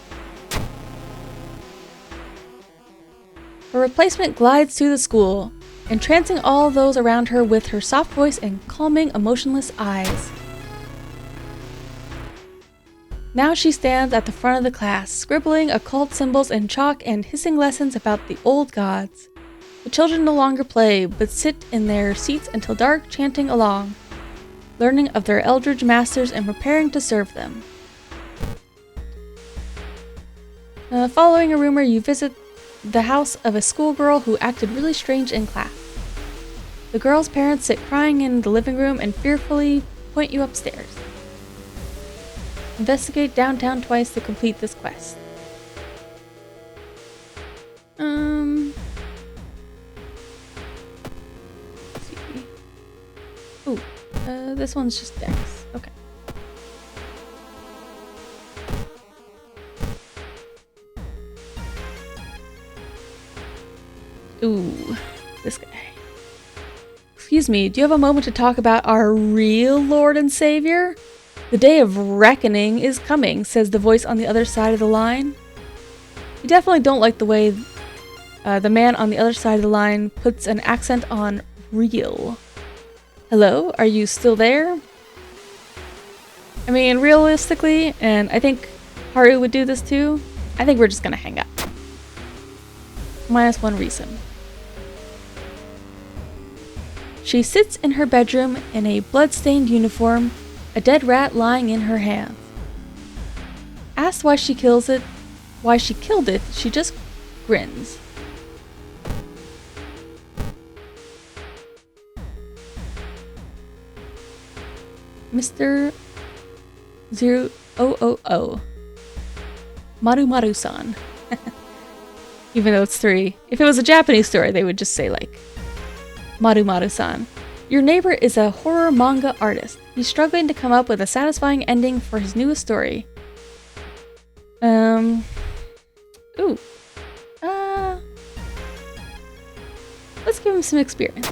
Her replacement glides through the school, entrancing all those around her with her soft voice and calming, emotionless eyes. Now she stands at the front of the class, scribbling occult symbols in chalk and hissing lessons about the old gods. The children no longer play, but sit in their seats until dark, chanting along, learning of their eldritch masters and preparing to serve them. Following a rumor, you visit the house of a schoolgirl who acted really strange in class. The girl's parents sit crying in the living room and fearfully point you upstairs. Investigate downtown twice to complete this quest. Let's see. Ooh, this one's just Dex. Okay. Ooh, this guy. Excuse me, do you have a moment to talk about our real Lord and Savior? The day of reckoning is coming, says the voice on the other side of the line. You definitely don't like the way the man on the other side of the line puts an accent on real. Hello, are you still there? I mean, realistically, and I think Haru would do this too, I think we're just gonna hang up. -1 reason. She sits in her bedroom in a blood-stained uniform, a dead rat lying in her hands. Asked why she killed it, she just grins. Mr. 0000. Maru-san. Even though it's 3. If it was a Japanese story, they would just say like, Maru-san. Your neighbor is a horror manga artist. He's struggling to come up with a satisfying ending for his newest story. Ooh. Let's give him some experience.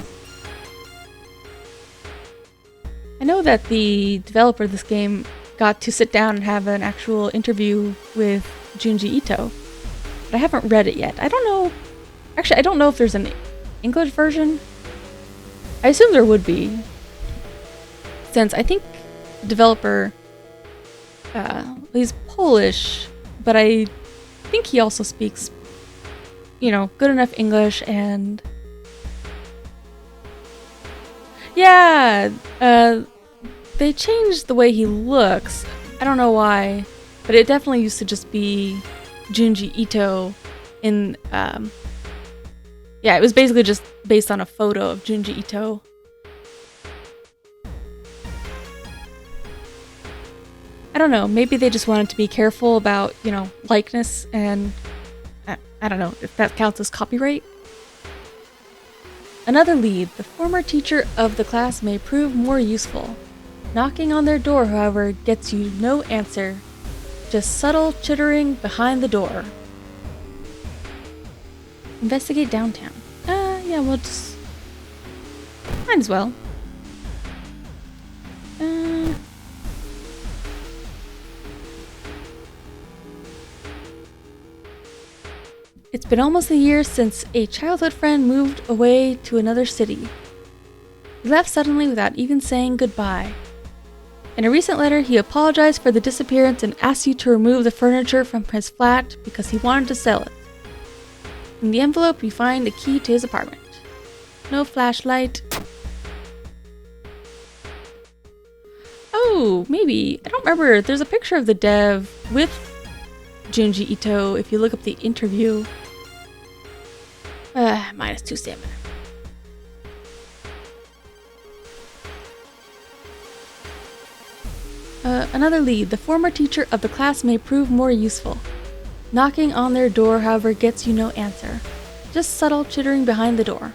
I know that the developer of this game got to sit down and have an actual interview with Junji Ito, but I haven't read it yet. I don't know. Actually, I don't know if there's an English version. I assume there would be, since I think the developer, he's Polish, but I think he also speaks, you know, good enough English, and yeah, they changed the way he looks. I don't know why, but it definitely used to just be Junji Ito in, yeah, it was basically just based on a photo of Junji Ito. I don't know, maybe they just wanted to be careful about, you know, likeness, and I don't know if that counts as copyright. Another lead. The former teacher of the class may prove more useful. Knocking on their door, however, gets you no answer. Just subtle chittering behind the door. Investigate downtown. Yeah, we'll just... might as well. been almost a year since a childhood friend moved away to another city. He left suddenly without even saying goodbye. In a recent letter, he apologized for the disappearance and asked you to remove the furniture from his flat because he wanted to sell it. In the envelope, you find the key to his apartment. No flashlight. Oh, maybe. I don't remember. There's a picture of the dev with Junji Ito if you look up the interview. -2 stamina. Another lead. The former teacher of the class may prove more useful. Knocking on their door, however, gets you no answer. Just subtle chittering behind the door.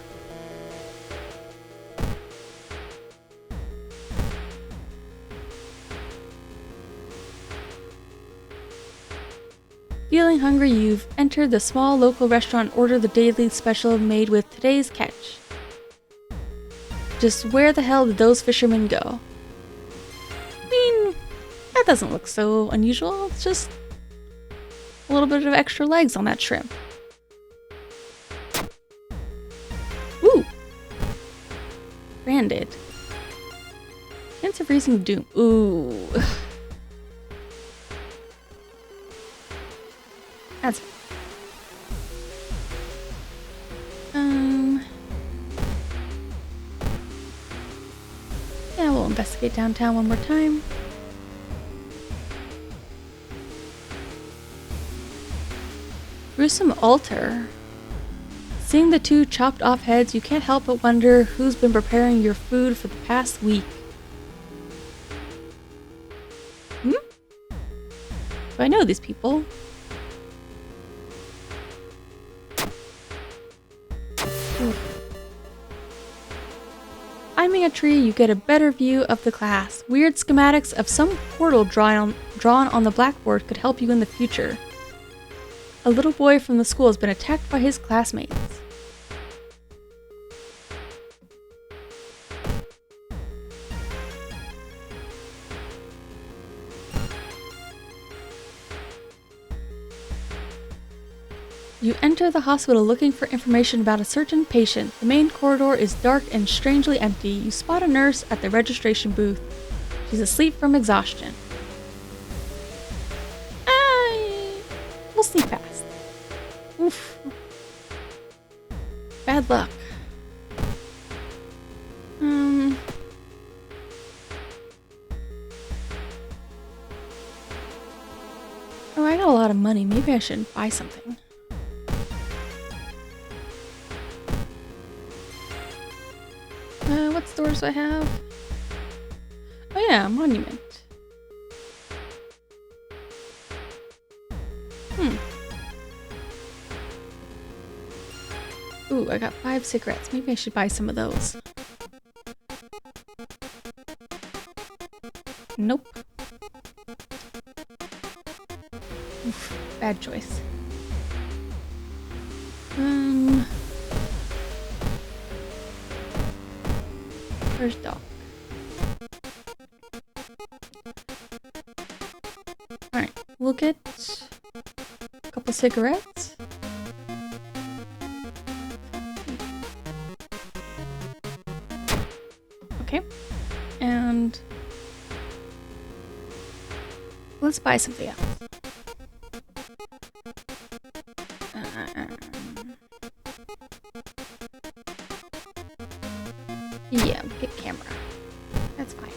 Feeling hungry, you've entered the small local restaurant and ordered the daily special made with today's catch. Just where the hell did those fishermen go? I mean, that doesn't look so unusual. It's just a little bit of extra legs on that shrimp. Ooh! Branded. Hints of Reason of Doom. Ooh. That's yeah, we'll investigate downtown one more time. Gruesome altar. Seeing the two chopped off heads, you can't help but wonder who's been preparing your food for the past week. Do I know these people? Climbing a tree, you get a better view of the class. Weird schematics of some portal drawn on the blackboard could help you in the future. A little boy from the school has been attacked by his classmates. You enter the hospital looking for information about a certain patient. The main corridor is dark and strangely empty. You spot a nurse at the registration booth. She's asleep from exhaustion. We'll sneak past. Oof. Bad luck. Oh, I got a lot of money. Maybe I should buy something. What stores do I have? Oh yeah, Monument. Ooh, I got 5 cigarettes. Maybe I should buy some of those. Nope. Oof, bad choice. Where's dog? Alright, we'll get a couple cigarettes. Okay, and let's buy something else. Yeah, we'll get camera. That's fine.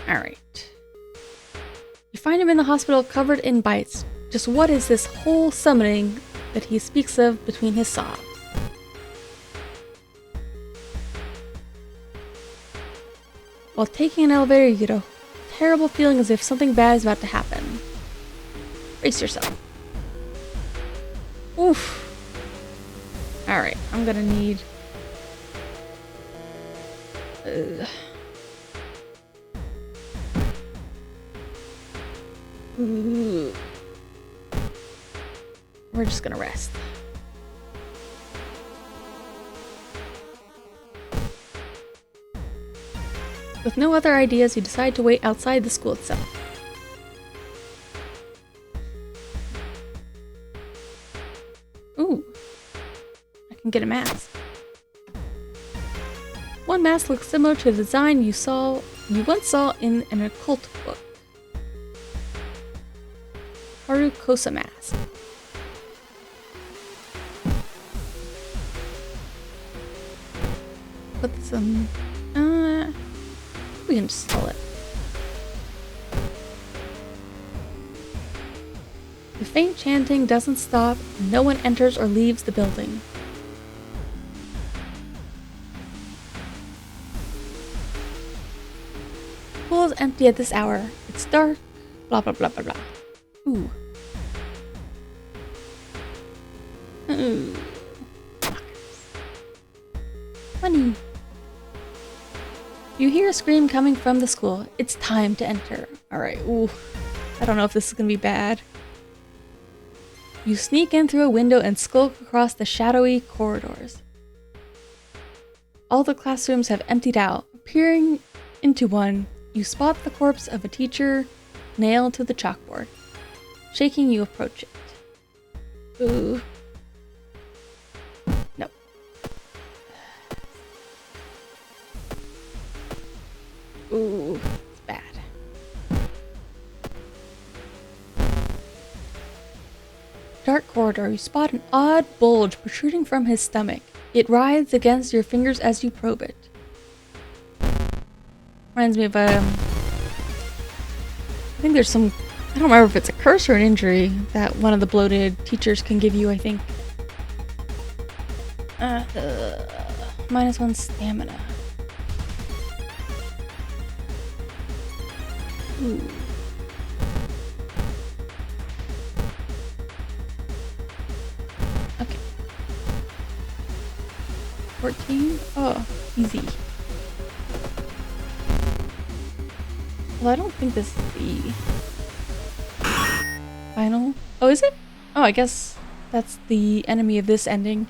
Alright. You find him in the hospital covered in bites. Just what is this whole summoning that he speaks of between his sobs? While taking an elevator, you get a terrible feeling as if something bad is about to happen. Brace yourself. Oof. Alright, I'm gonna need... Ooh. We're just gonna rest. With no other ideas, you decide to wait outside the school itself. can get a mask. One mask looks similar to the design you once saw in an occult book. Harukosa mask. Put some. We can just sell it. The faint chanting doesn't stop, and no one enters or leaves the building. The pool is empty at this hour. It's dark. Blah blah blah blah blah. Ooh. Ooh. Funny. You hear a scream coming from the school. It's time to enter. Alright, ooh. I don't know if this is gonna be bad. You sneak in through a window and skulk across the shadowy corridors. All the classrooms have emptied out. Peering into one, you spot the corpse of a teacher nailed to the chalkboard. Shaking, you approach it. Ooh. No. Ooh, it's bad. Dark corridor, you spot an odd bulge protruding from his stomach. It writhes against your fingers as you probe it. Reminds me of I think there's some, I don't remember if it's a curse or an injury that one of the bloated teachers can give you, I think. -1 stamina. Ooh. Okay. 14? Oh, easy. Well, I don't think this is the final. Oh, is it? Oh, I guess that's the enemy of this ending.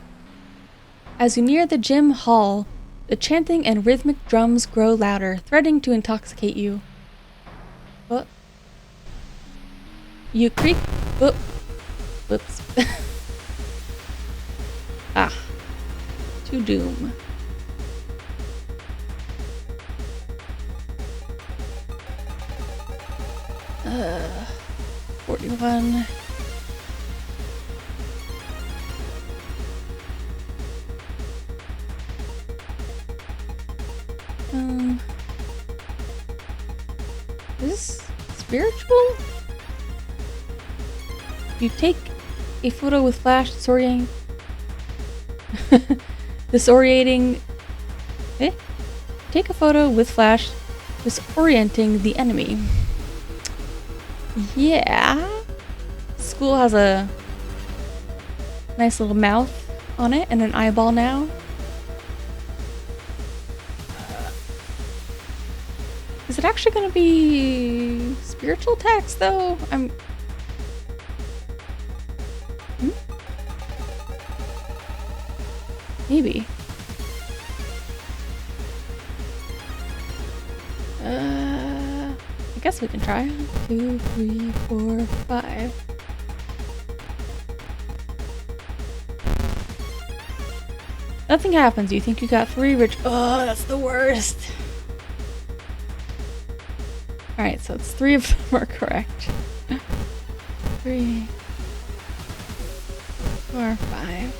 As you near the gym hall, the chanting and rhythmic drums grow louder, threatening to intoxicate you. What? You creak. Whoop. Whoops. Ah. To doom. 41. Is this spiritual? You take a photo with flash disorienting. Take a photo with flash disorienting the enemy. Yeah. School has a nice little mouth on it and an eyeball now. Is it actually going to be spiritual text though? Maybe. I guess we can try. 2, 3, 4, 5. Nothing happens. You think you got 3 rich. Oh, that's the worst. Alright, so it's 3 of them are correct. 3, 4, 5.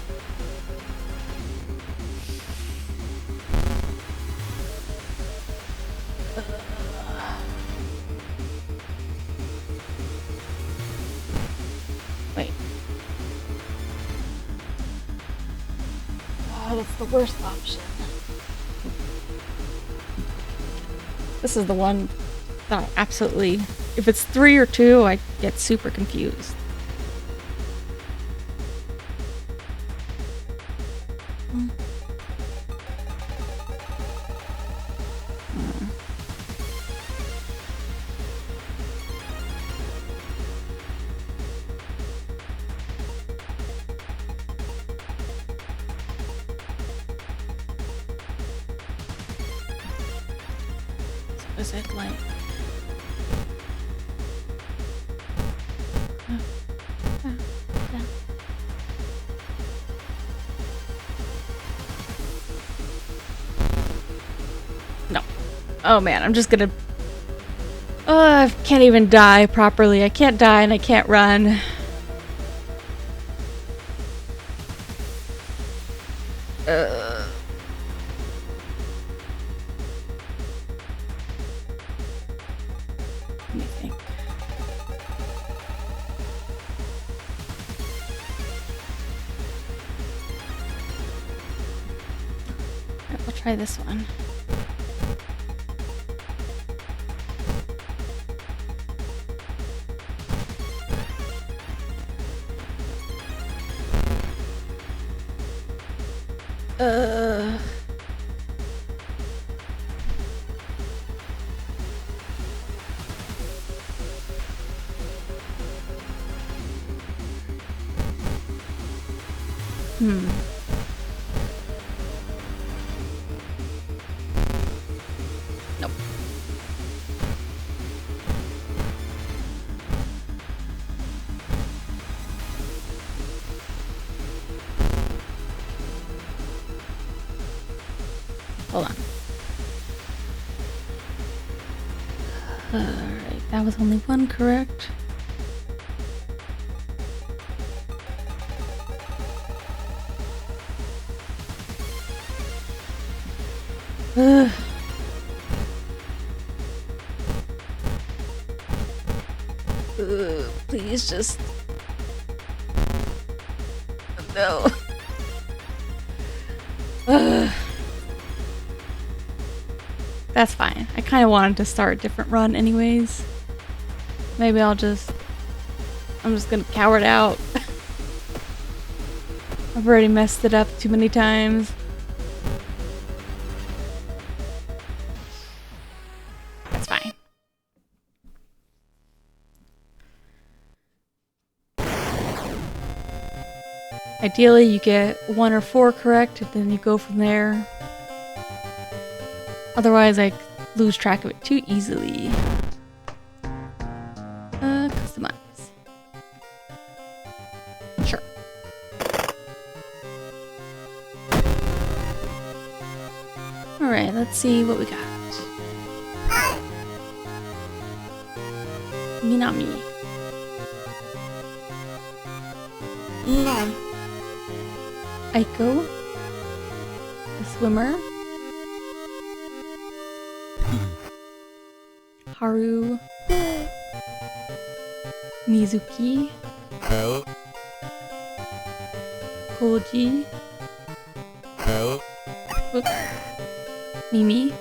Wait. Oh, that's the worst option. This is the one that I absolutely... If it's 3 or 2, I get super confused. Is it like... Oh man, I'm just gonna... I can't even die properly. I can't die and I can't run. Let me think. Alright, we'll try this one. Nope. Hold on. Alright, that was only one correct. Please just... No. That's fine. I kind of wanted to start a different run anyways. Maybe I'm just gonna cower it out. I've already messed it up too many times. That's fine. Ideally, you get 1 or 4 correct, and then you go from there. Otherwise, I lose track of it too easily. Customize. Sure. Alright, let's see what we got. Minami. Aiko. The swimmer. Haru. Mizuki. Koji. Oops. Mimi.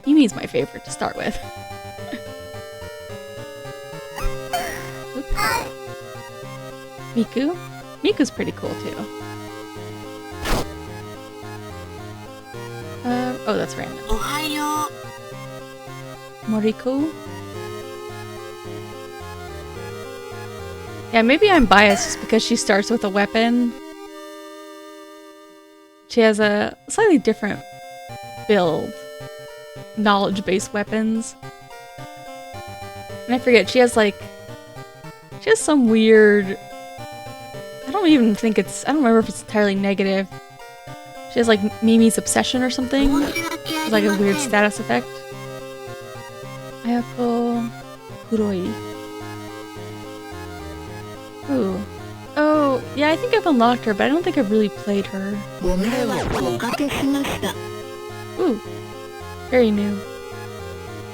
Mimi's my favorite to start with. Miku. Miku's pretty cool too. Oh, that's random. Moriko. Yeah, maybe I'm biased just because she starts with a weapon. She has a slightly different build. Knowledge-based weapons. And I forget, she has some weird... I don't remember if it's entirely negative. She has like Mimi's obsession or something. It's like a weird status effect. Ayako Kuroi. Ooh. Oh, yeah, I think I've unlocked her, but I don't think I've really played her. Ooh. Very new.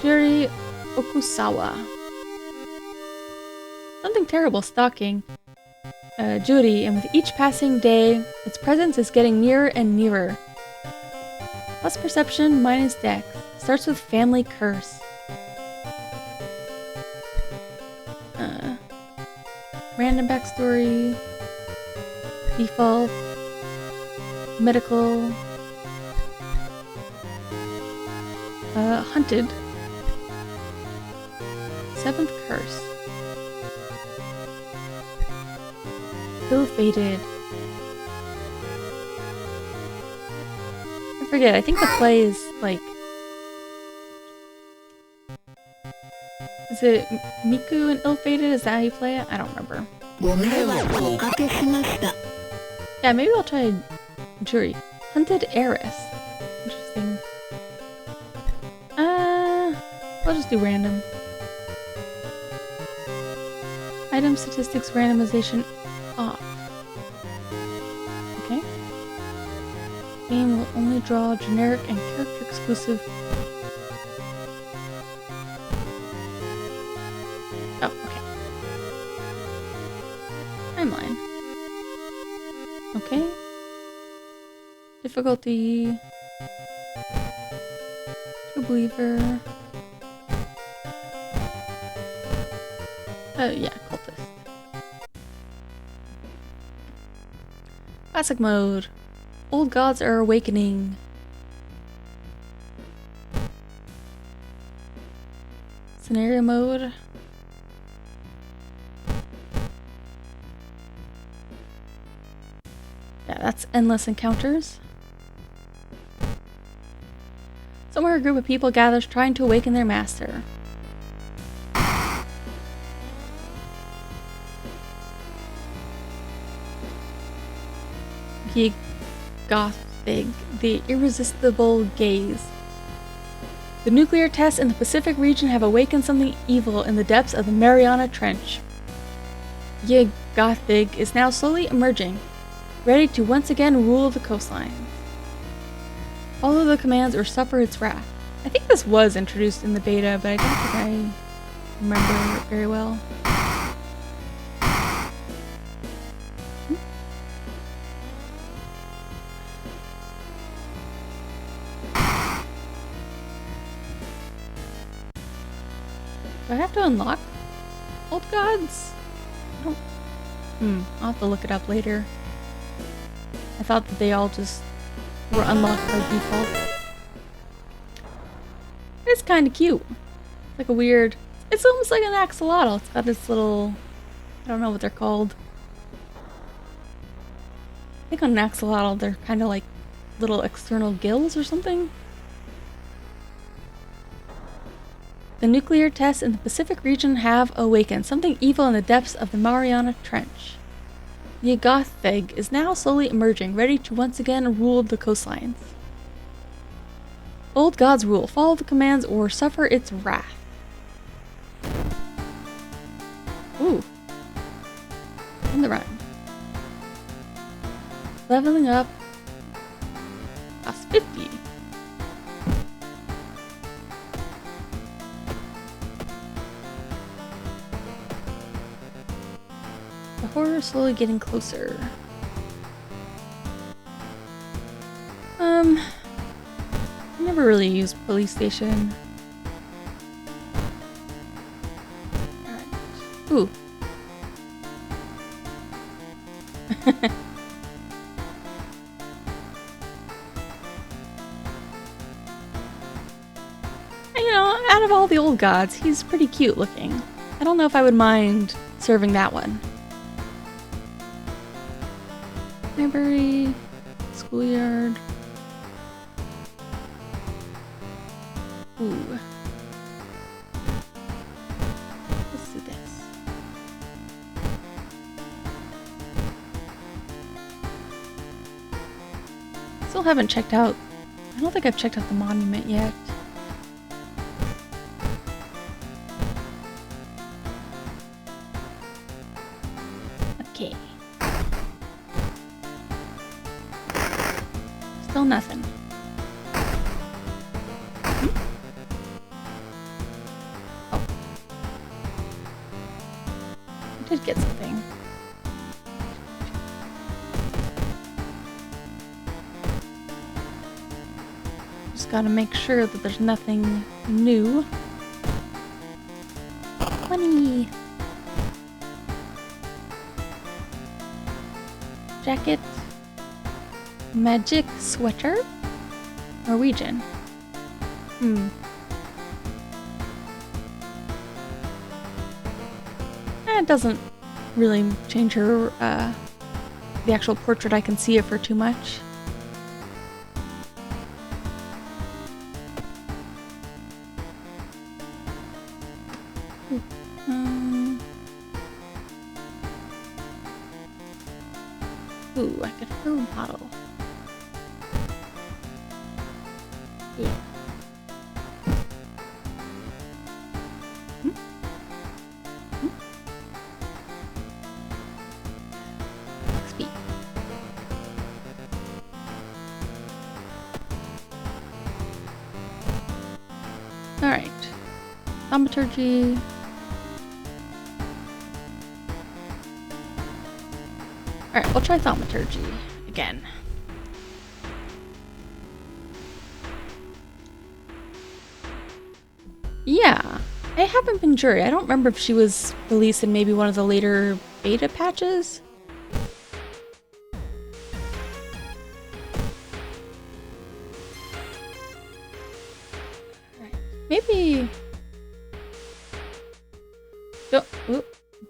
Juri Okusawa. Something terrible stalking Juri, and with each passing day, its presence is getting nearer and nearer. Plus perception, minus dex. Starts with family curse. Random backstory. Default. Medical. Hunted. 7th curse. Ill-fated. I forget, I think the play is like... Is it Miku and Ill-fated? Is that how you play it? I don't remember. Yeah, maybe I'll try Juri. Hunted heiress. Interesting. I'll just do random. Item statistics randomization off. Okay. Game will only draw generic and character exclusive. Oh, okay. Timeline. Okay. Difficulty. True believer. Yeah, cultist. Classic mode. Old gods are awakening. Scenario mode. Yeah, that's endless encounters. Somewhere a group of people gathers trying to awaken their master. Ye Gothig, the irresistible gaze. The nuclear tests in the Pacific region have awakened something evil in the depths of the Mariana Trench. Ye Gothig is now slowly emerging, ready to once again rule the coastlines. Follow the commands or suffer its wrath. I think this was introduced in the beta, but I don't think I remember it very well. Do I have to unlock old gods? I don't... I'll have to look it up later. I thought that they all just were unlocked by default. It's kind of cute. It's like a weird... It's almost like an axolotl. It's got this little... I don't know what they're called. I think on an axolotl they're kind of like little external gills or something. The nuclear tests in the Pacific region have awakened something evil in the depths of the Mariana Trench. The Gotheg is now slowly emerging, ready to once again rule the coastlines. Old gods rule. Follow the commands or suffer its wrath. Ooh. In the run. Leveling up. That's 50. The horror is slowly getting closer. I never really used police station. Alright. Ooh. You know, out of all the old gods, he's pretty cute looking. I don't know if I would mind serving that one. Library, schoolyard. Ooh. Let's do this. Still haven't checked out. I don't think I've checked out the monument yet. Okay. Still nothing. Oh. I did get something. Just gotta make sure that there's nothing new. Money! Jacket. Magic sweater? Norwegian. It doesn't really change her, the actual portrait. I can see it for too much. Ooh, I could fill a bottle. Yeah. Thaumaturgy. Alright, we'll try thaumaturgy again. Yeah, I haven't been sure. I don't remember if she was released in maybe one of the later beta patches. Alright, maybe...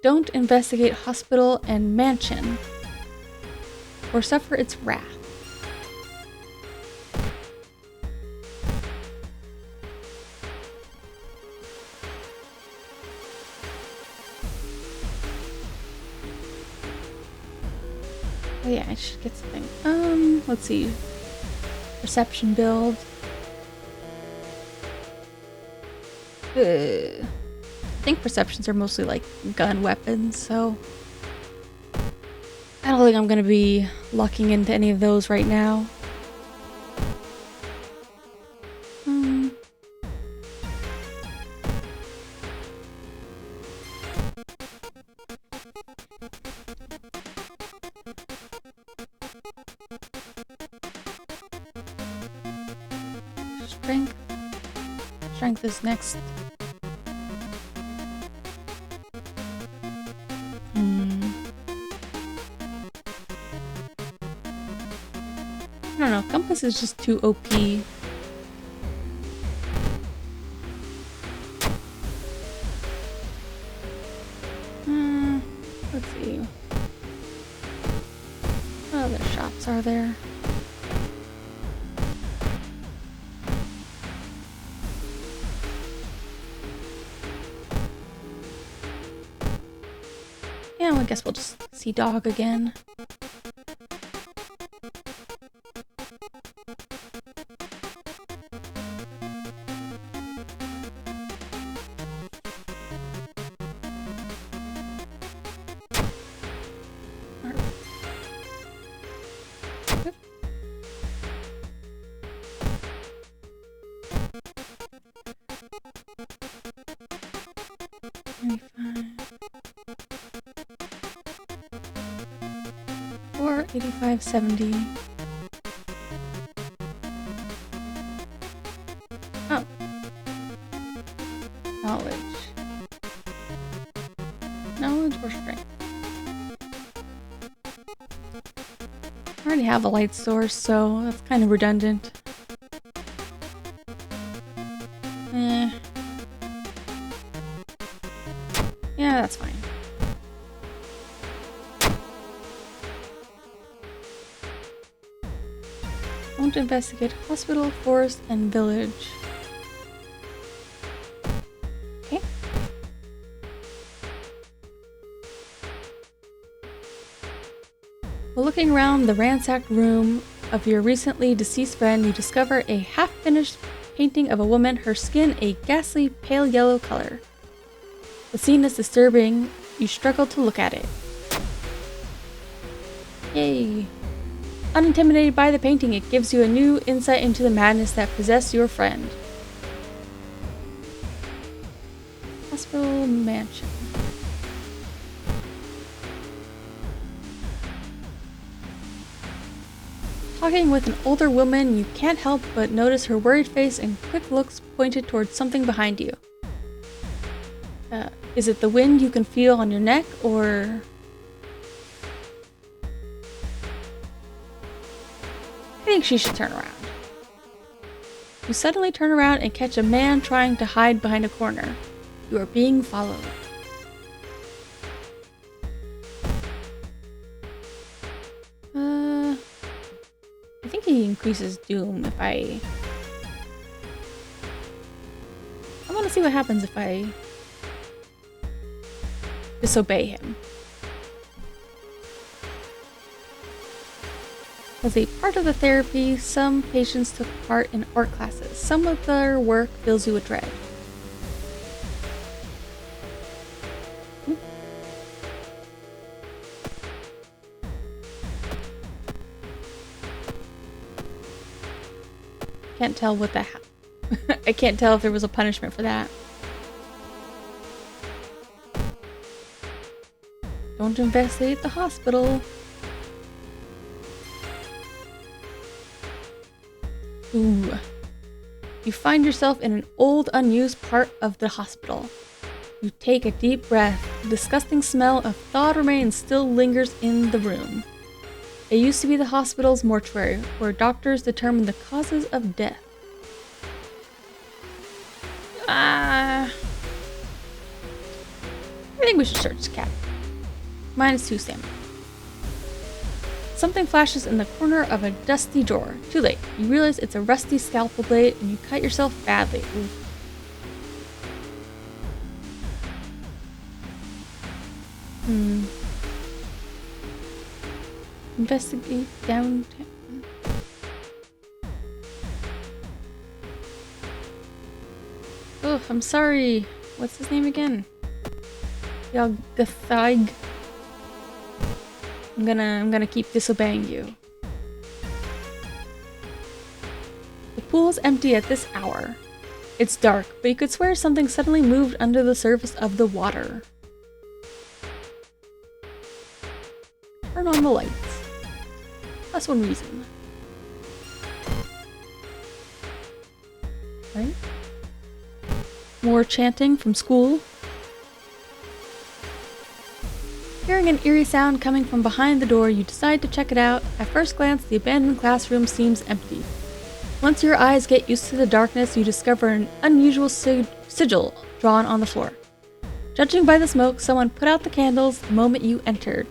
Don't investigate hospital and mansion or suffer its wrath. Oh yeah, I should get something. Let's see. Perception build. I think perceptions are mostly like gun weapons, so I don't think I'm gonna be locking into any of those right now. Strength. Strength is next. I don't know, Compass is just too OP. Let's see. What other shops are there? Yeah, well, I guess we'll just see Dog again. Or 8570. Oh. Knowledge. Knowledge or strength? I already have a light source, so that's kind of redundant. Yeah, that's fine. Won't investigate hospital, forest, and village. Okay. While looking around the ransacked room of your recently deceased friend, you discover a half-finished painting of a woman, her skin a ghastly pale yellow color. The scene is disturbing. You struggle to look at it. Yay. Unintimidated by the painting, it gives you a new insight into the madness that possessed your friend. Hospital mansion. Talking with an older woman, you can't help but notice her worried face and quick looks pointed towards something behind you. Is it the wind you can feel on your neck, or... I think she should turn around. You suddenly turn around and catch a man trying to hide behind a corner. You are being followed. I think he increases doom if I want to see what happens if I disobey him. As a part of the therapy, some patients took part in art classes. Some of their work fills you with dread. Can't tell what the I can't tell if there was a punishment for that. Time to investigate the hospital. Ooh. You find yourself in an old, unused part of the hospital. You take a deep breath. The disgusting smell of thawed remains still lingers in the room. It used to be the hospital's mortuary, where doctors determine the causes of death. I think we should search the cabin. -2 stamina. Something flashes in the corner of a dusty drawer. Too late. You realize it's a rusty scalpel blade and you cut yourself badly. Oof. Investigate downtown. Oh, I'm sorry. What's his name again? Yalgathig. I'm gonna keep disobeying you. The pool's empty at this hour. It's dark, but you could swear something suddenly moved under the surface of the water. Turn on the lights. That's one reason. Right? More chanting from school. Hearing an eerie sound coming from behind the door, you decide to check it out. At first glance, the abandoned classroom seems empty. Once your eyes get used to the darkness, you discover an unusual sigil drawn on the floor. Judging by the smoke, someone put out the candles the moment you entered.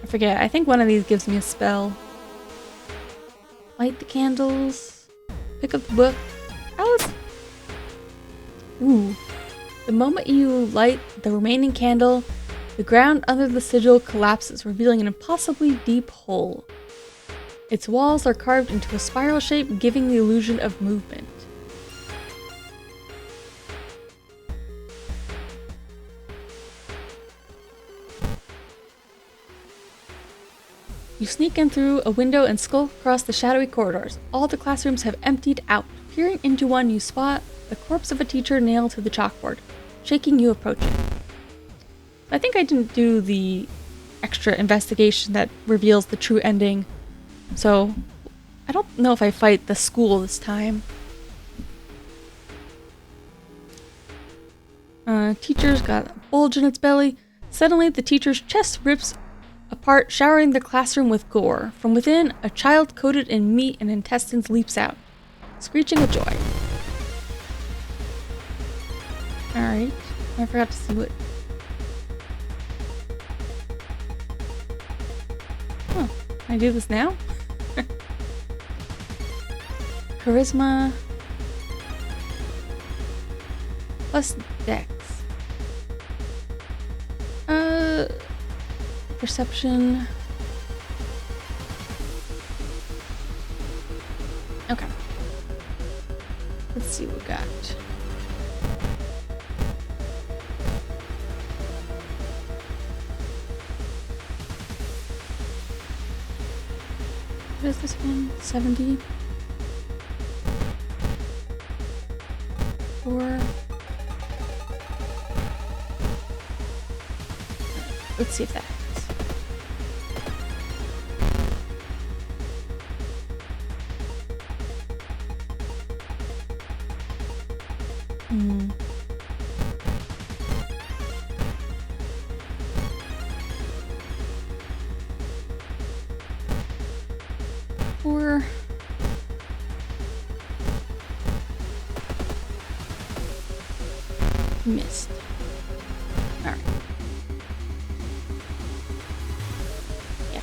I forget, I think one of these gives me a spell. Light the candles. Pick up the book. Alice? Ooh. The moment you light the remaining candle, the ground under the sigil collapses, revealing an impossibly deep hole. Its walls are carved into a spiral shape, giving the illusion of movement. You sneak in through a window and skulk across the shadowy corridors. All the classrooms have emptied out. Peering into one, you spot the corpse of a teacher nailed to the chalkboard, shaking you approaching. I think I didn't do the extra investigation that reveals the true ending, so I don't know if I fight the school this time. Teacher's got a bulge in its belly. Suddenly, the teacher's chest rips apart, showering the classroom with gore. From within, a child coated in meat and intestines leaps out, screeching with joy. Alright, I forgot to see what... Oh, can I do this now? Charisma... plus Dex. Perception... Okay. Let's see what we got. What is this one? 70? 4. Let's see if that happens. Or missed. All right. Yeah.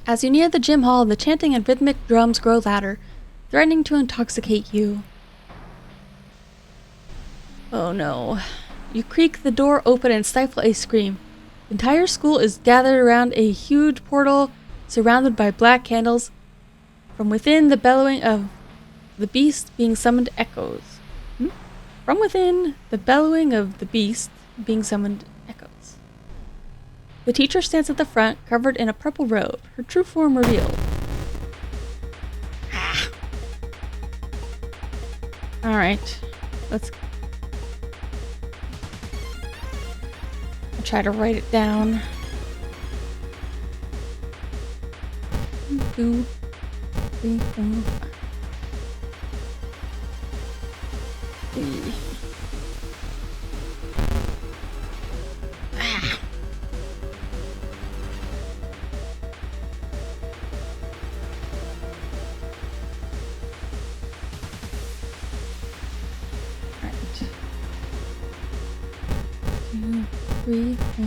As you near the gym hall, the chanting and rhythmic drums grow louder, threatening to intoxicate you. Oh no. You creak the door open and stifle a scream. The entire school is gathered around a huge portal surrounded by black candles. From within, the bellowing of the beast being summoned echoes. From within, the bellowing of the beast being summoned echoes. The teacher stands at the front, covered in a purple robe, her true form revealed. Alright. Let's... I'll try to write it down. 1, 2, 3, 4, 5. Three, four.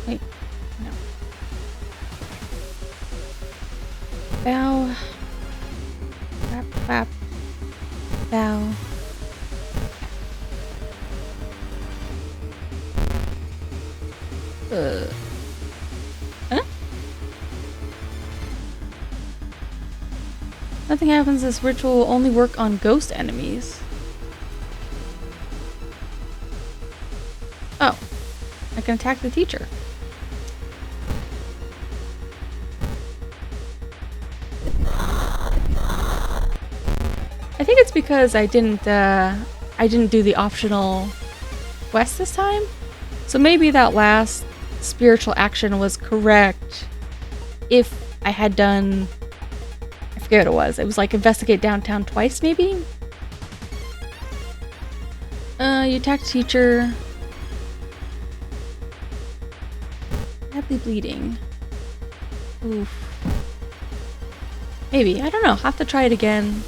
Wait, no. Bow. Clap, clap. Bow. Huh? Nothing happens. This ritual will only work on ghost enemies. Oh. I can attack the teacher. I think it's because I didn't do the optional quest this time. So maybe that last spiritual action was correct if I had done... I forget what it was. It was like investigate downtown twice, maybe? You attack teacher. Badly bleeding. Oof. Maybe. I don't know. Have to try it again.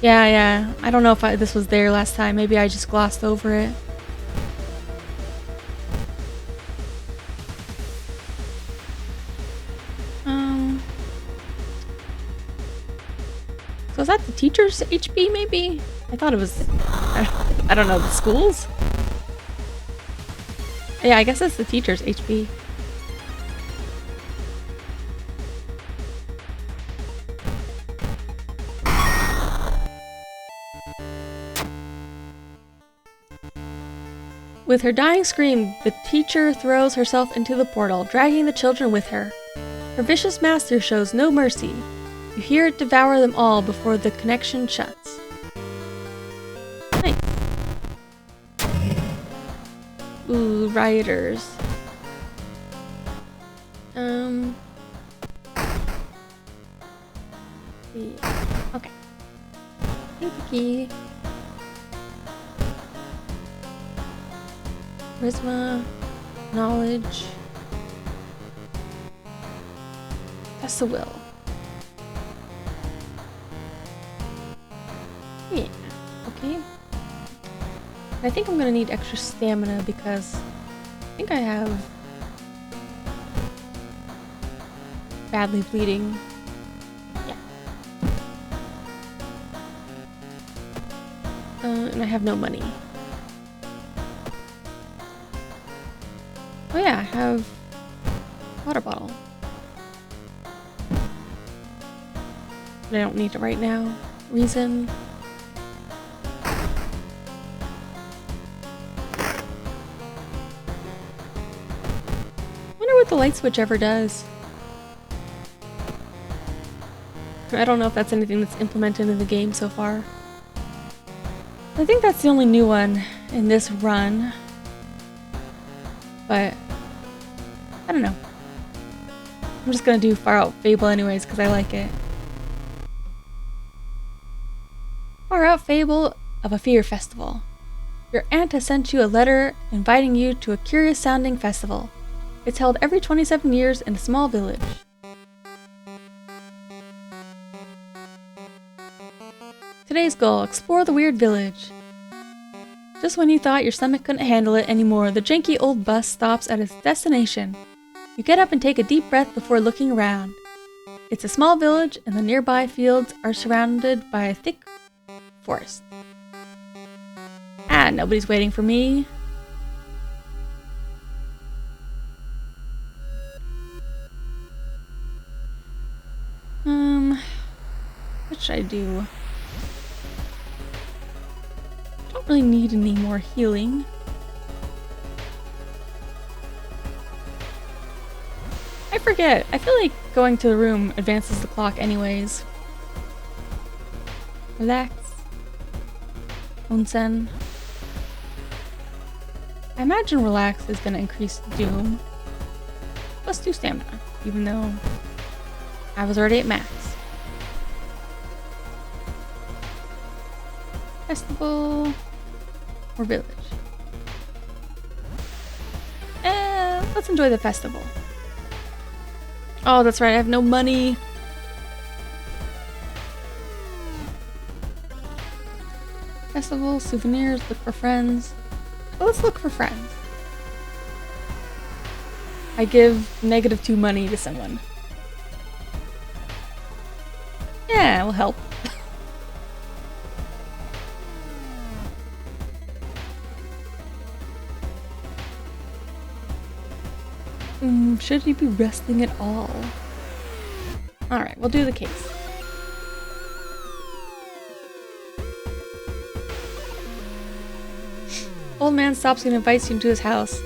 Yeah. I don't know if this was there last time. Maybe I just glossed over it. So is that the teacher's HP, maybe? I thought it was... I don't know, the school's? Yeah, I guess it's the teacher's HP. With her dying scream, the teacher throws herself into the portal, dragging the children with her. Her vicious master shows no mercy. You hear it devour them all before the connection shuts. Nice. Ooh, rioters. Okay. Take the key. Charisma, knowledge. That's the will. Yeah, okay. I think I'm gonna need extra stamina because I think I have badly bleeding. Yeah. And I have no money. Oh yeah, I have a water bottle. But I don't need it right now. Reason. Wonder what the light switch ever does. I don't know if that's anything that's implemented in the game so far. I think that's the only new one in this run. But I don't know. I'm just gonna do Far Out Fable anyways because I like it. Far Out Fable of a Fear Festival. Your aunt has sent you a letter inviting you to a curious sounding festival. It's held every 27 years in a small village. Today's goal, explore the weird village. Just when you thought your stomach couldn't handle it anymore, the janky old bus stops at its destination. You get up and take a deep breath before looking around. It's a small village, and the nearby fields are surrounded by a thick forest. Ah, nobody's waiting for me. What should I do? Don't really need any more healing. I forget. I feel like going to the room advances the clock anyways. Relax. Onsen. I imagine relax is gonna increase doom. Let's do stamina, even though I was already at max. Festival or village? Let's enjoy the festival. Oh, that's right, I have no money. Festival, souvenirs, look for friends. Well, let's look for friends. I give -2 money to someone. Yeah, it will help. Should he be resting at all? Alright, we'll do the case. Old man stops and invites you into his house.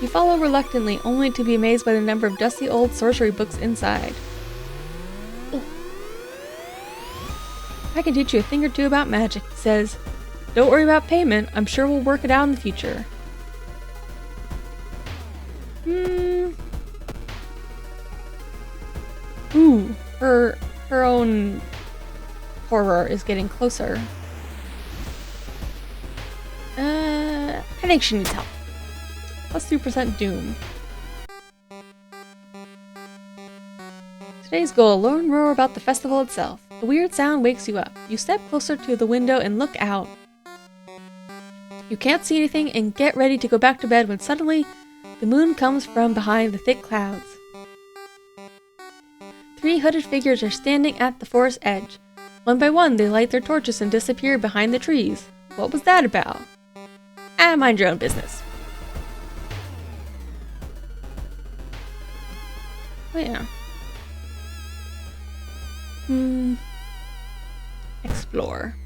You follow reluctantly, only to be amazed by the number of dusty old sorcery books inside. I can teach you a thing or two about magic, he says. Don't worry about payment, I'm sure we'll work it out in the future. Ooh, her own horror is getting closer. I think she needs help. Plus 2% doom. Today's goal, learn more about the festival itself. A weird sound wakes you up. You step closer to the window and look out. You can't see anything and get ready to go back to bed when suddenly the moon comes from behind the thick clouds. 3 hooded figures are standing at the forest edge. One by one, they light their torches and disappear behind the trees. What was that about? Ah, mind your own business. Oh yeah. Explore.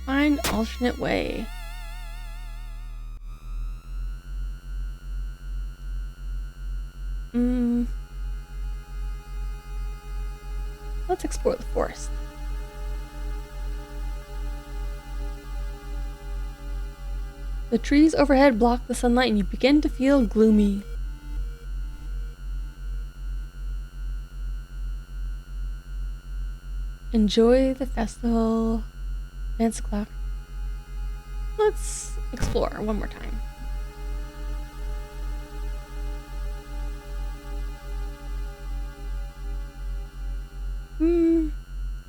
Find alternate way. Let's explore the forest. The trees overhead block the sunlight and you begin to feel gloomy. Enjoy the festival. Dance the clock. Let's explore one more time.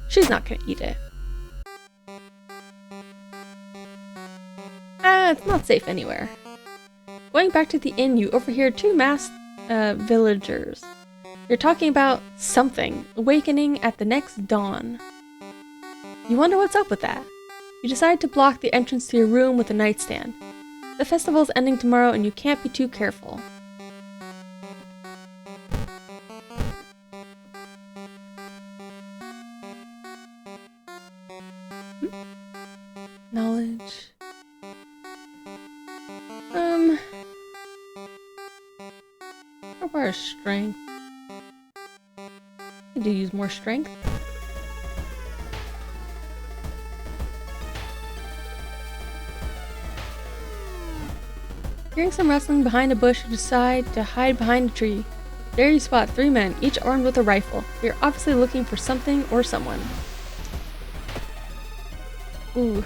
She's not gonna eat it. It's not safe anywhere. Going back to the inn, you overhear 2 masked villagers. You're talking about something awakening at the next dawn. You wonder what's up with that. You decide to block the entrance to your room with a nightstand. The festival's ending tomorrow and you can't be too careful. Knowledge. Requires strength. I do use more strength. Hearing some rustling behind a bush, you decide to hide behind a tree. There you spot 3 men, each armed with a rifle. You're obviously looking for something or someone. Ooh.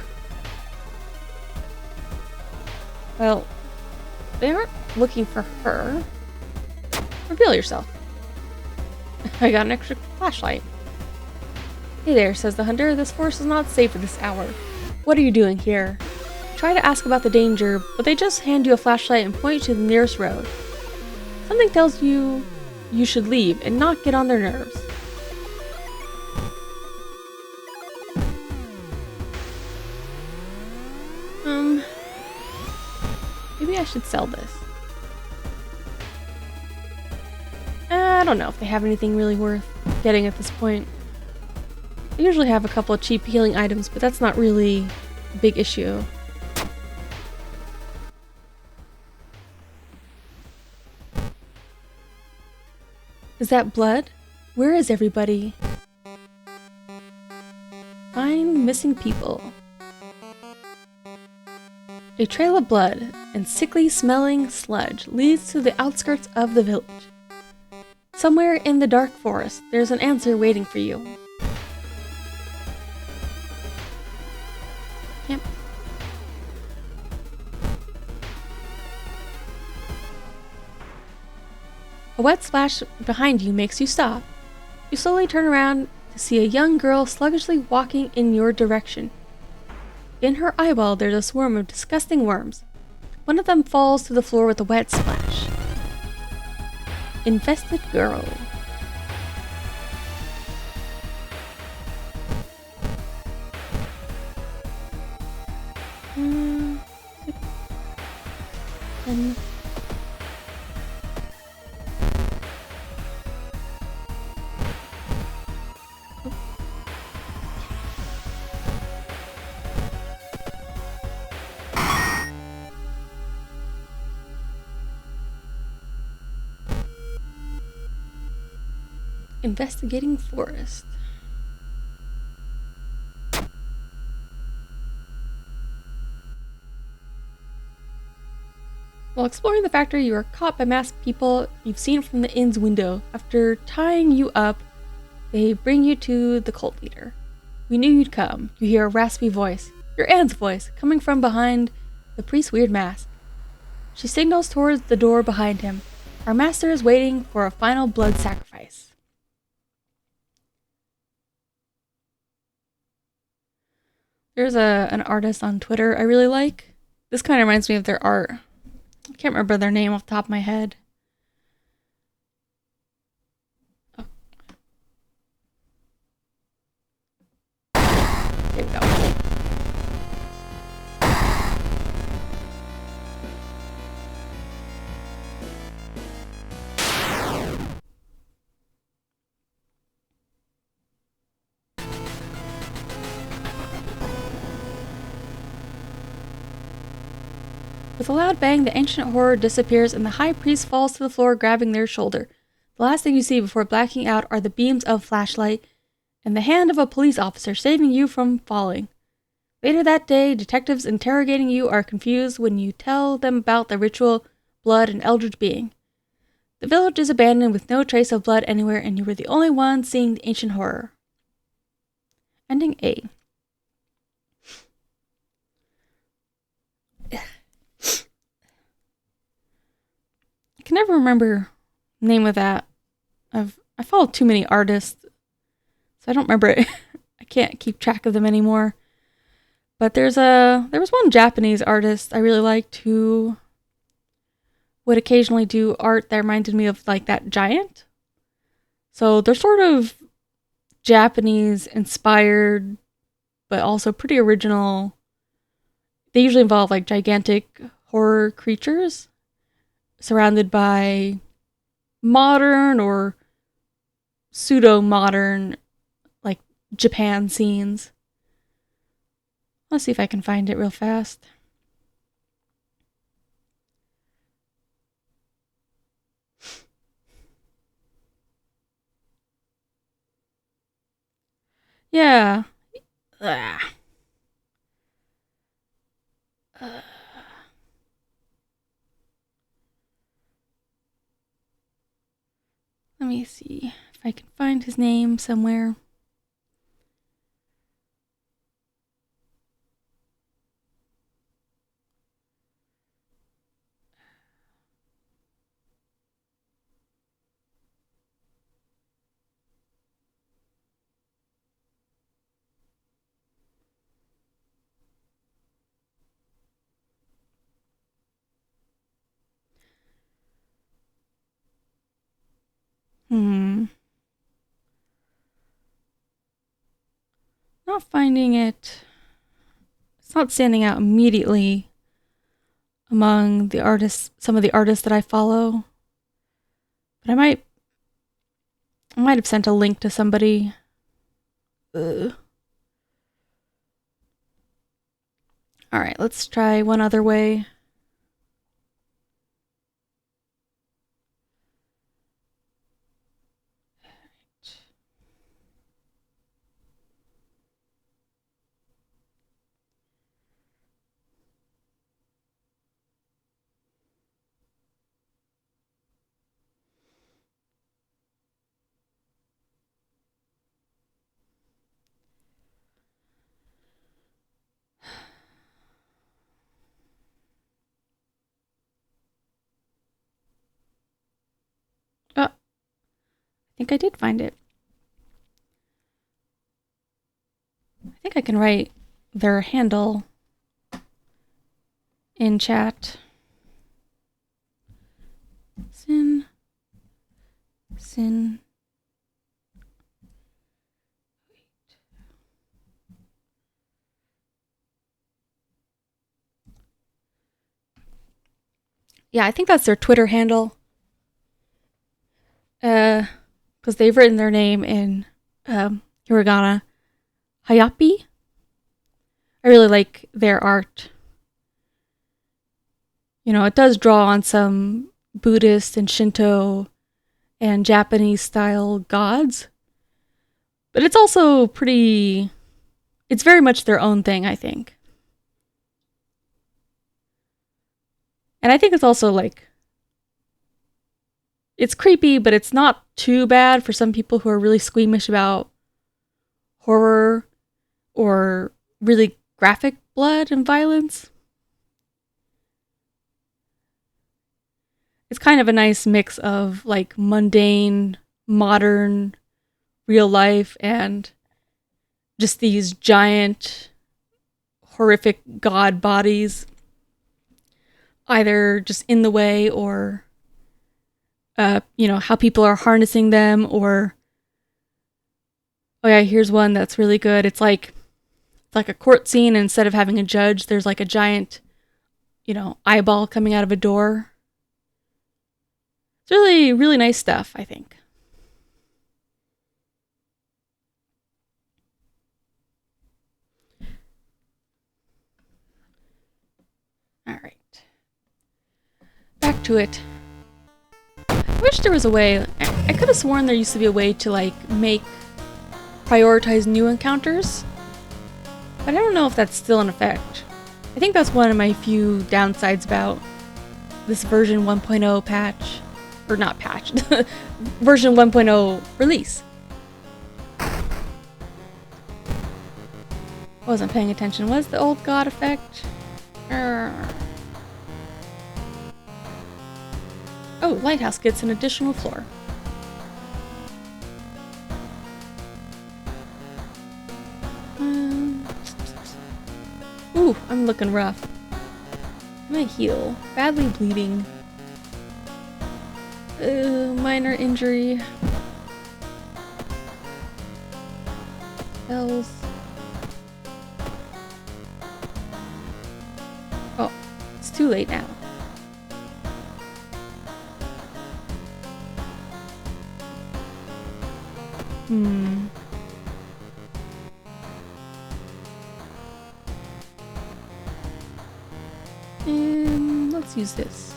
Well, they aren't looking for her. Reveal yourself. I got an extra flashlight. Hey there, says the hunter. This forest is not safe at this hour. What are you doing here? Try to ask about the danger, but they just hand you a flashlight and point you to the nearest road. Something tells you you should leave and not get on their nerves. Maybe I should sell this. I don't know if they have anything really worth getting at this point. I usually have a couple of cheap healing items, but that's not really a big issue. Is that blood? Where is everybody? Find missing people. A trail of blood and sickly smelling sludge leads to the outskirts of the village. Somewhere in the dark forest, there's an answer waiting for you. Yep. A wet splash behind you makes you stop. You slowly turn around to see a young girl sluggishly walking in your direction. In her eyeball, there's a swarm of disgusting worms. One of them falls to the floor with a wet splash. Infested girl. Investigating forest. While exploring the factory, you are caught by masked people you've seen from the inn's window. After tying you up, they bring you to the cult leader. We knew you'd come. You hear a raspy voice, your aunt's voice, coming from behind the priest's weird mask. She signals towards the door behind him. Our master is waiting for a final blood sacrifice. There's an artist on Twitter I really like. This kind of reminds me of their art. I can't remember their name off the top of my head. Oh. There we go. With a loud bang, the ancient horror disappears and the high priest falls to the floor, grabbing their shoulder. The last thing you see before blacking out are the beams of flashlight and the hand of a police officer saving you from falling. Later that day, detectives interrogating you are confused when you tell them about the ritual, blood, and eldritch being. The village is abandoned with no trace of blood anywhere, and you were the only one seeing the ancient horror. Ending A. I can never remember the name of that. I follow too many artists, so I don't remember it. I can't keep track of them anymore. But there was one Japanese artist I really liked who would occasionally do art that reminded me of like that giant. So they're sort of Japanese inspired, but also pretty original. They usually involve like gigantic horror creatures surrounded by modern or pseudo-modern like Japan scenes. Let's see if I can find it real fast. Yeah. Ah. Let me see if I can find his name somewhere. Hmm. Not finding it. It's not standing out immediately among the artists, some of the artists that I follow. But I might have sent a link to somebody. Ugh. All right, let's try one other way. Oh, I think I did find it. I think I can write their handle in chat. Sin. Yeah, I think that's their Twitter handle. Because they've written their name in hiragana. Hayapi. I really like their art. You know, it does draw on some Buddhist and Shinto and Japanese style gods, but it's also pretty. It's very much their own thing, I think. And I think it's also like, it's creepy, but it's not too bad for some people who are really squeamish about horror or really graphic blood and violence. It's kind of a nice mix of like mundane, modern, real life, and just these giant, horrific god bodies, either just in the way or, how people are harnessing them, or, oh yeah, here's one that's really good. It's like a court scene, and instead of having a judge, there's like a giant, eyeball coming out of a door. It's really, really nice stuff, I think. All right. Back to it. I wish there was a way. I could have sworn there used to be a way to like prioritize new encounters, but I don't know if that's still in effect. I think that's one of my few downsides about this version 1.0 patch, or not patch, version 1.0 release. Wasn't paying attention. What's the old god effect? Oh, lighthouse gets an additional floor. Ooh, I'm looking rough. My heel. Badly bleeding. Minor injury. Spells. Oh, it's too late now. Let's use this.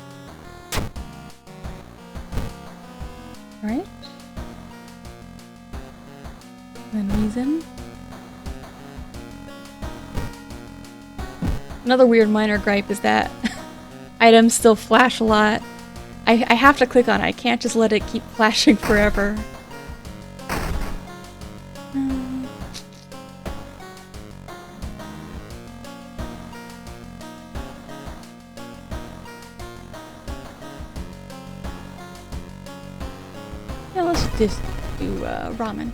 Alright. Then reason. Another weird minor gripe is that items still flash a lot. I have to click on it. I can't just let it keep flashing forever. Yeah, let's just do ramen.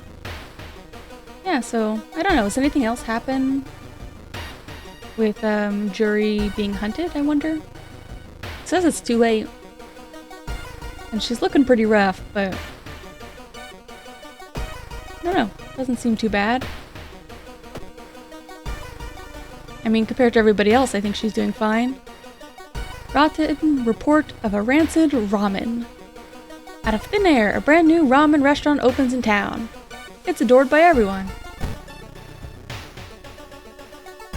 Yeah, so I don't know. Does anything else happen with Jury being hunted, I wonder? It says it's too late. And she's looking pretty rough, but don't know. Doesn't seem too bad. I mean, compared to everybody else, I think she's doing fine. Rotten report of a rancid ramen. Out of thin air, a brand new ramen restaurant opens in town. It's adored by everyone.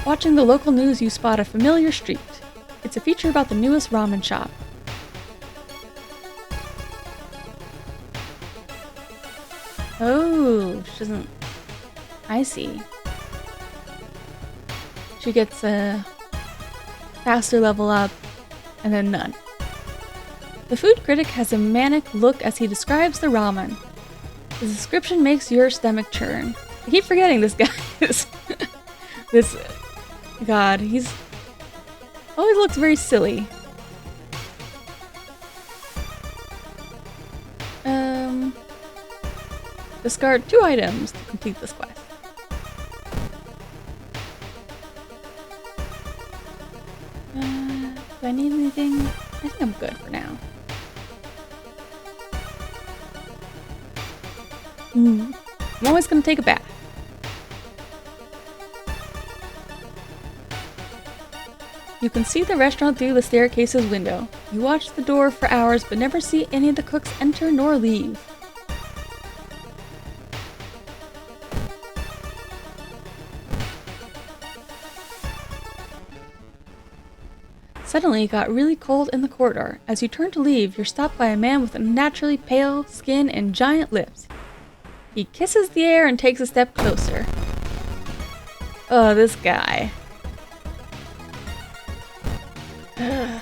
Watching the local news, you spot a familiar street. It's a feature about the newest ramen shop. Oh, she doesn't... I see. She gets a faster level up, and then none. The food critic has a manic look as he describes the ramen. His description makes your stomach churn. I keep forgetting this guy is... this... God, he's... always looks very silly. Discard 2 items to complete this quest. Do I need anything? I think I'm good for now. I'm always gonna take a bath. You can see the restaurant through the staircase's window. You watch the door for hours but never see any of the cooks enter nor leave. Suddenly, it got really cold in the corridor. As you turn to leave, you're stopped by a man with unnaturally pale skin and giant lips. He kisses the air and takes a step closer. Oh, this guy. Ugh.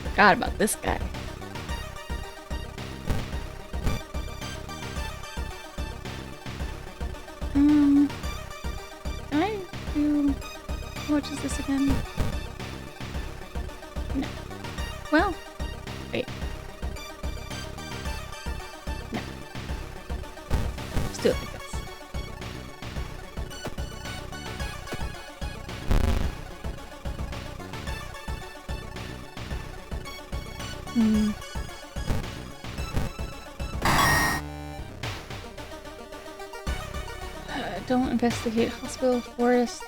Forgot about this guy. Can I do... How much is this again? No. Well, wait. No. Let's do it like this. Don't investigate hospital, forest.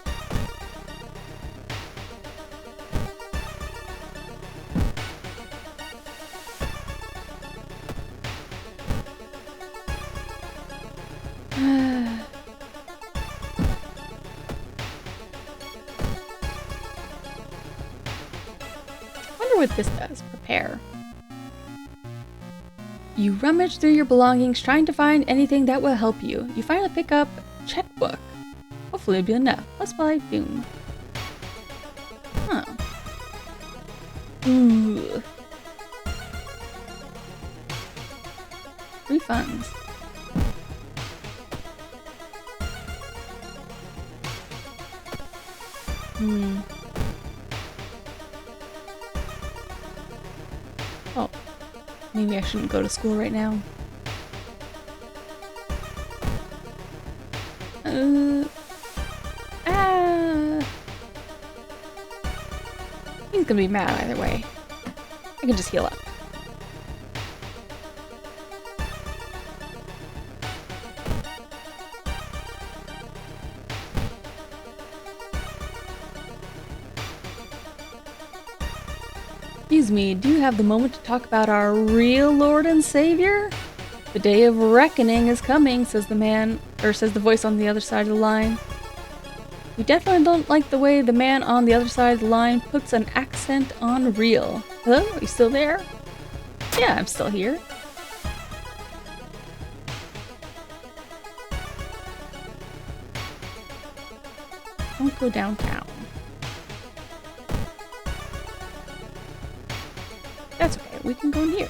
Wonder what this does. Prepare. You rummage through your belongings trying to find anything that will help you. You finally pick up a checkbook. Hopefully it'll be enough. Plus 5 doom. Huh. Ooh. Refunds. Oh. Maybe I shouldn't go to school right now. He's gonna be mad either way. I can just heal up. Excuse me, do you have the moment to talk about our real Lord and Savior? The day of reckoning is coming, says the man, or says the voice on the other side of the line. We definitely don't like the way the man on the other side of the line puts an accent on real. Hello? Are you still there? Yeah, I'm still here. Don't go downtown. That's okay, we can go in here.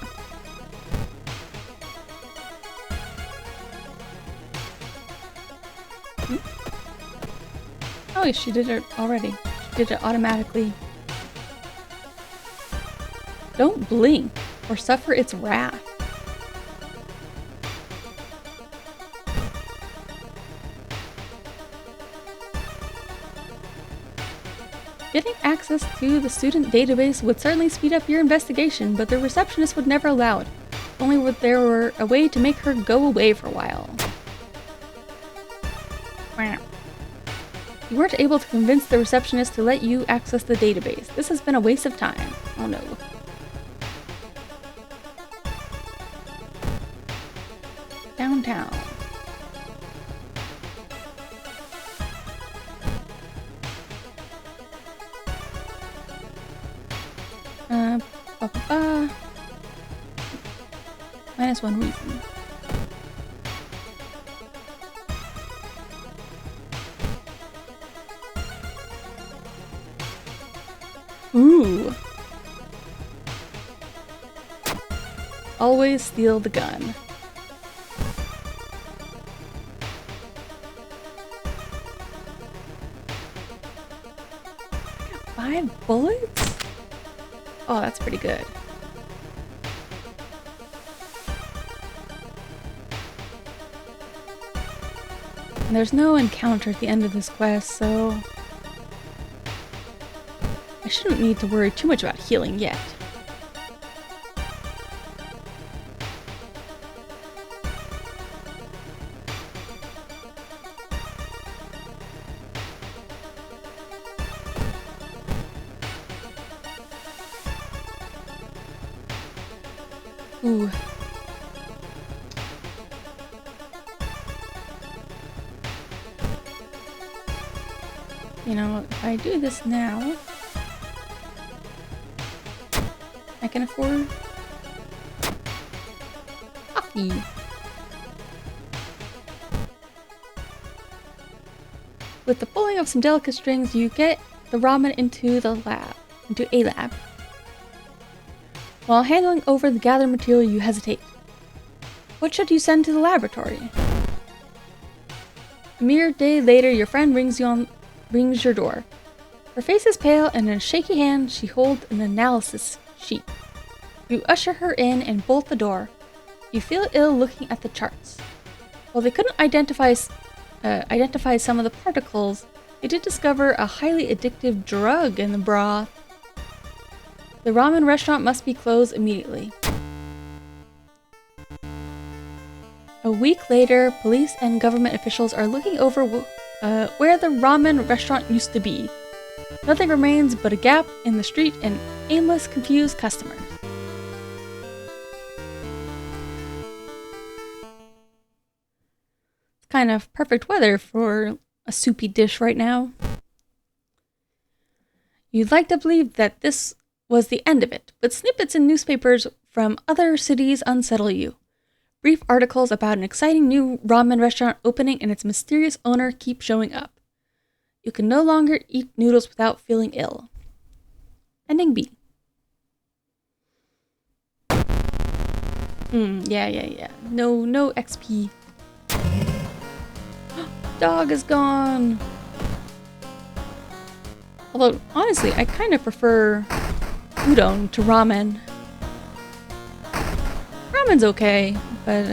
Oh, she did it already. She did it automatically. Don't blink or suffer its wrath. Getting access to the student database would certainly speed up your investigation, but the receptionist would never allow it. Only if there were a way to make her go away for a while. You weren't able to convince the receptionist to let you access the database. This has been a waste of time. Oh no. Downtown. -1 reason. Ooh. Always steal the gun. I got 5 bullets? Oh, that's pretty good. And there's no encounter at the end of this quest, so I shouldn't need to worry too much about healing yet. Ooh. You know, if I do this now, I can afford hockey. With the pulling of some delicate strings, you get the ramen into a lab. While handing over the gathered material, you hesitate. What should you send to the laboratory? A mere day later, your friend rings your door. Her face is pale, and in a shaky hand, she holds an analysis sheet. You usher her in and bolt the door. You feel ill looking at the charts. While they couldn't identify some of the particles, they did discover a highly addictive drug in the broth. The ramen restaurant must be closed immediately. A week later, police and government officials are looking over where the ramen restaurant used to be. Nothing remains but a gap in the street and aimless, confused customers. It's kind of perfect weather for a soupy dish right now. You'd like to believe that this was the end of it, but snippets in newspapers from other cities unsettle you. Brief articles about an exciting new ramen restaurant opening and its mysterious owner keep showing up. You can no longer eat noodles without feeling ill. Ending B. Yeah. No XP. Dog is gone. Although, honestly, I kind of prefer udon to ramen. Ramen's okay, but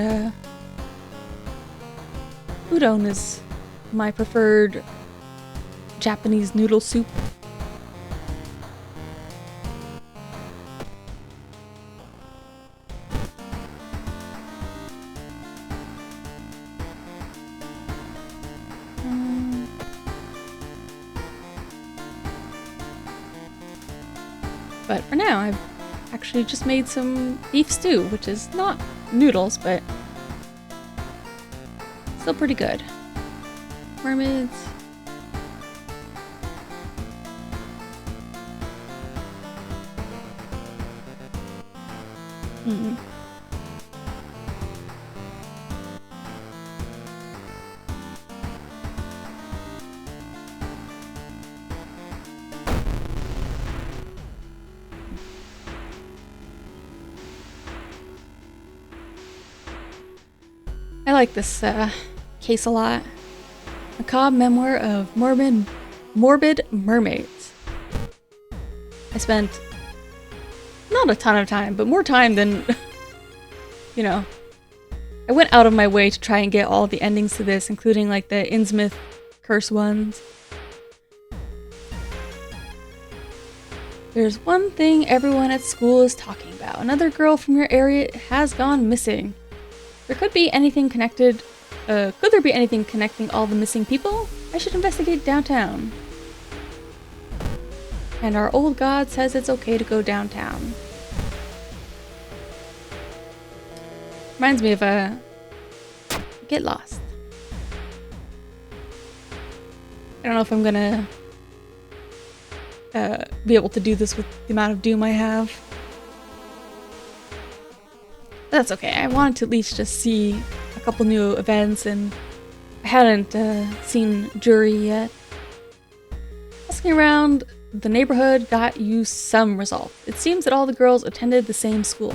udon is my preferred Japanese noodle soup. But for now, I've actually just made some beef stew, which is not noodles, but still pretty good. Mermaids. I like this case a lot. Macabre memoir of morbid mermaids. I spent not a ton of time, but more time than, you know. I went out of my way to try and get all the endings to this, including like the Innsmouth curse ones. There's one thing everyone at school is talking about. Another girl from your area has gone missing. There could be anything connected. Could there be anything connecting all the missing people? I should investigate downtown. And our old god says it's okay to go downtown. Reminds me of Get Lost. I don't know if I'm gonna be able to do this with the amount of Doom I have. That's okay. I wanted to at least just see a couple new events, and I hadn't seen Jury yet. Asking around the neighborhood got you some result. It seems that all the girls attended the same school.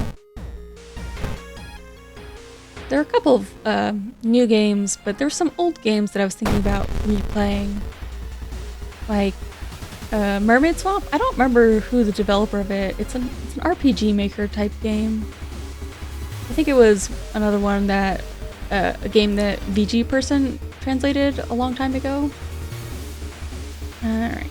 There are a couple of new games, but there were some old games that I was thinking about replaying. Like Mermaid Swamp? I don't remember who the developer of it. It's an RPG Maker type game. I think it was another one that a game that VG person translated a long time ago. Alright.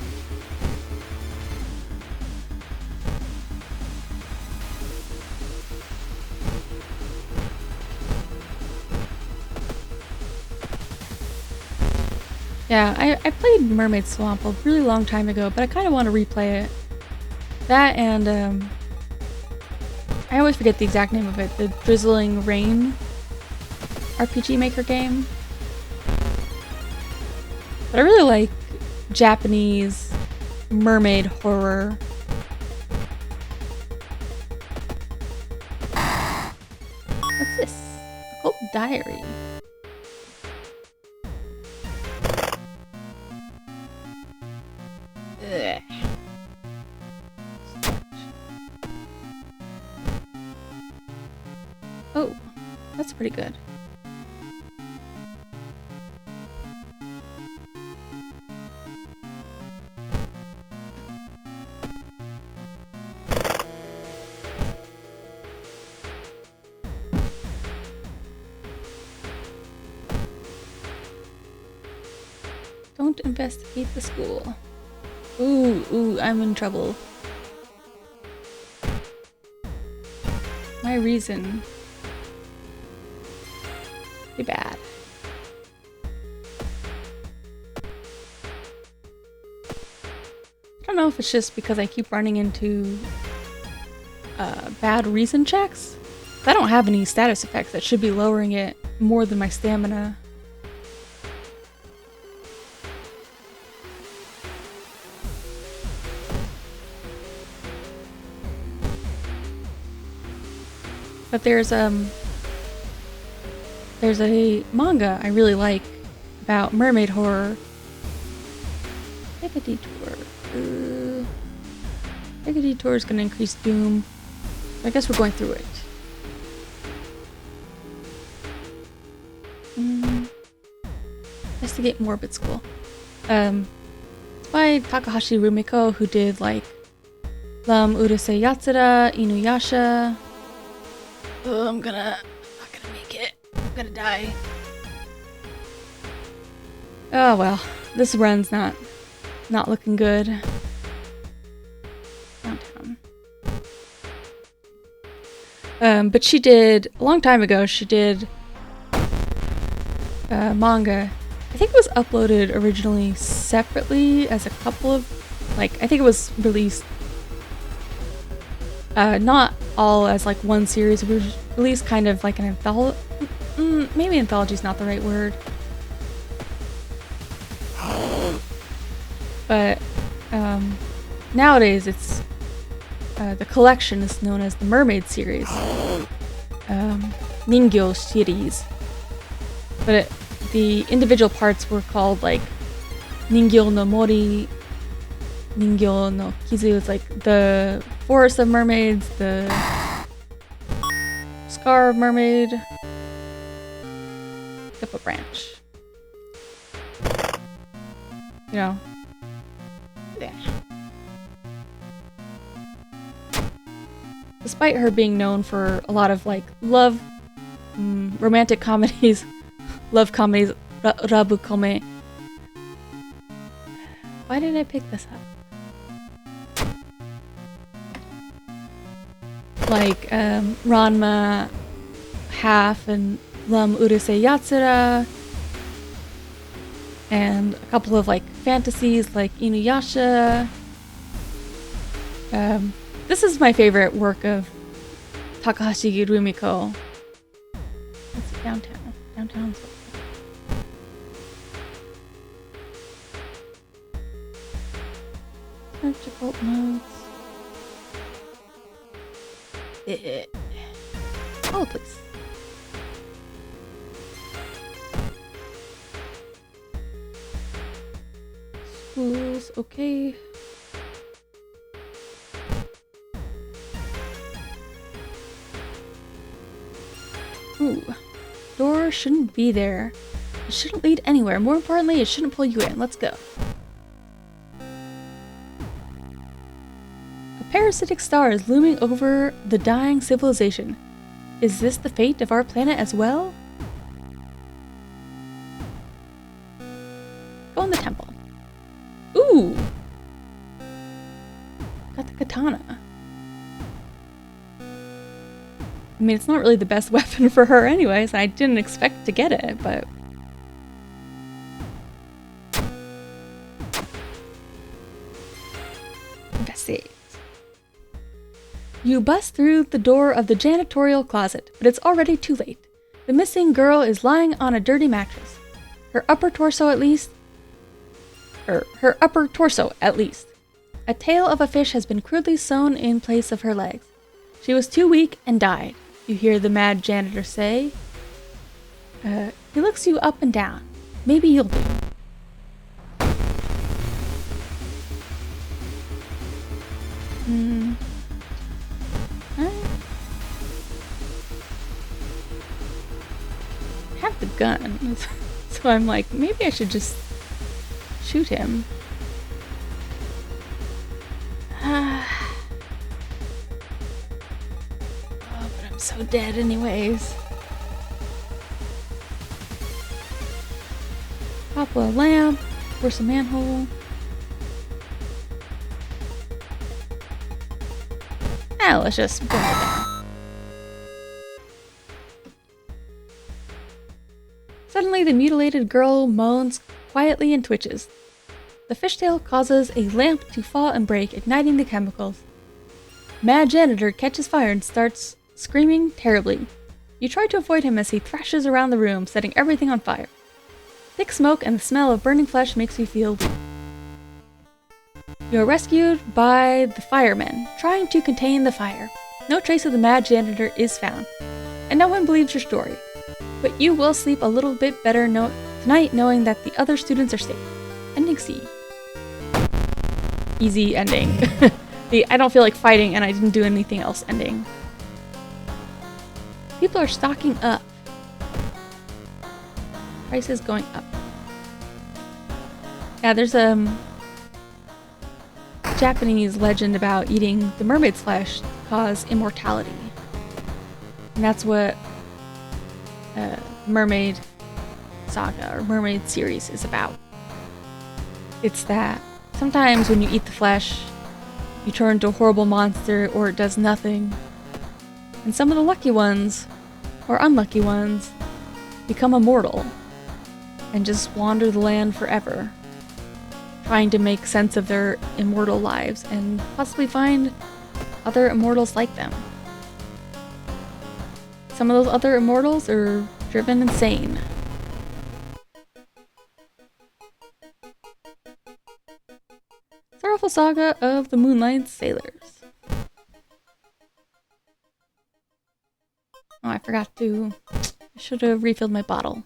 Yeah, I played Mermaid Swamp a really long time ago, but I kind of want to replay it. That and, I always forget the exact name of it, the Drizzling Rain RPG Maker game. But I really like Japanese mermaid horror. What's this? Occult Diary. Ugh. Oh, that's pretty good. Don't investigate the school. Ooh, I'm in trouble. My reason. Be bad. I don't know if it's just because I keep running into bad reason checks. I don't have any status effects that should be lowering it more than my stamina. But there's a manga I really like about mermaid horror. Take a detour. Take a detour is gonna increase doom. I guess we're going through it. Investigate Morbid School. It's by Takahashi Rumiko, who did like Urusei Yatsura, Inuyasha. Oh, I'm not gonna make it. I'm gonna die. Oh well, this run's not looking good. Downtown. But she did a long time ago. She did manga. I think it was uploaded originally separately as a couple of, like, I think it was released. Not all as like one series, it was released kind of like an anthology. Maybe anthology is not the right word. But nowadays it's the collection is known as the Mermaid series, Ningyo series. But the individual parts were called like Ningyo no Mori, Ningyo no Kizu. It's like the Forest of Mermaids, the Scar of Mermaid, Up a Branch. You know. Yeah. Despite her being known for a lot of like love, romantic comedies, love comedies, rabukome. Why did I pick this up? like Ranma half and Lum Urusei Yatsura, and a couple of like fantasies like Inuyasha. This is my favorite work of Takahashi Rumiko. Let's see, downtown. Downtown's Surgical notes. Oh, please. Schools, okay. Ooh. Door shouldn't be there. It shouldn't lead anywhere. More importantly, it shouldn't pull you in. Let's go. A parasitic star is looming over the dying civilization. Is this the fate of our planet as well? Go in the temple. Ooh! Got the katana. I mean, it's not really the best weapon for her anyways. I didn't expect to get it, but... Investigate. You bust through the door of the janitorial closet, but it's already too late. The missing girl is lying on a dirty mattress. Her upper torso at least. A tail of a fish has been crudely sewn in place of her legs. She was too weak and died, you hear the mad janitor say. He looks you up and down. Maybe you'll do. I have the gun, so I'm like, maybe I should just shoot him. Oh, but I'm so dead anyways. Pop a lamp, force a manhole. Ah, let's just burn it down. Suddenly, the mutilated girl moans quietly and twitches. The fishtail causes a lamp to fall and break, igniting the chemicals. Mad Janitor catches fire and starts screaming terribly. You try to avoid him as he thrashes around the room, setting everything on fire. Thick smoke and the smell of burning flesh makes you feel weak. You are rescued by the firemen, trying to contain the fire. No trace of the Mad Janitor is found, and no one believes your story. But you will sleep a little bit better tonight knowing that the other students are safe. Ending C. Easy ending. I don't feel like fighting and I didn't do anything else ending. People are stocking up. Prices going up. Yeah, there's a Japanese legend about eating the mermaid's flesh to cause immortality. And that's what Mermaid Saga or Mermaid series is about. It's that sometimes when you eat the flesh, you turn into a horrible monster or it does nothing. And some of the lucky ones, or unlucky ones, become immortal and just wander the land forever, trying to make sense of their immortal lives and possibly find other immortals like them. Some of those other immortals are driven insane. Sorrowful Saga of the Moonlight Sailors. Oh, I forgot to... I should have refilled my bottle.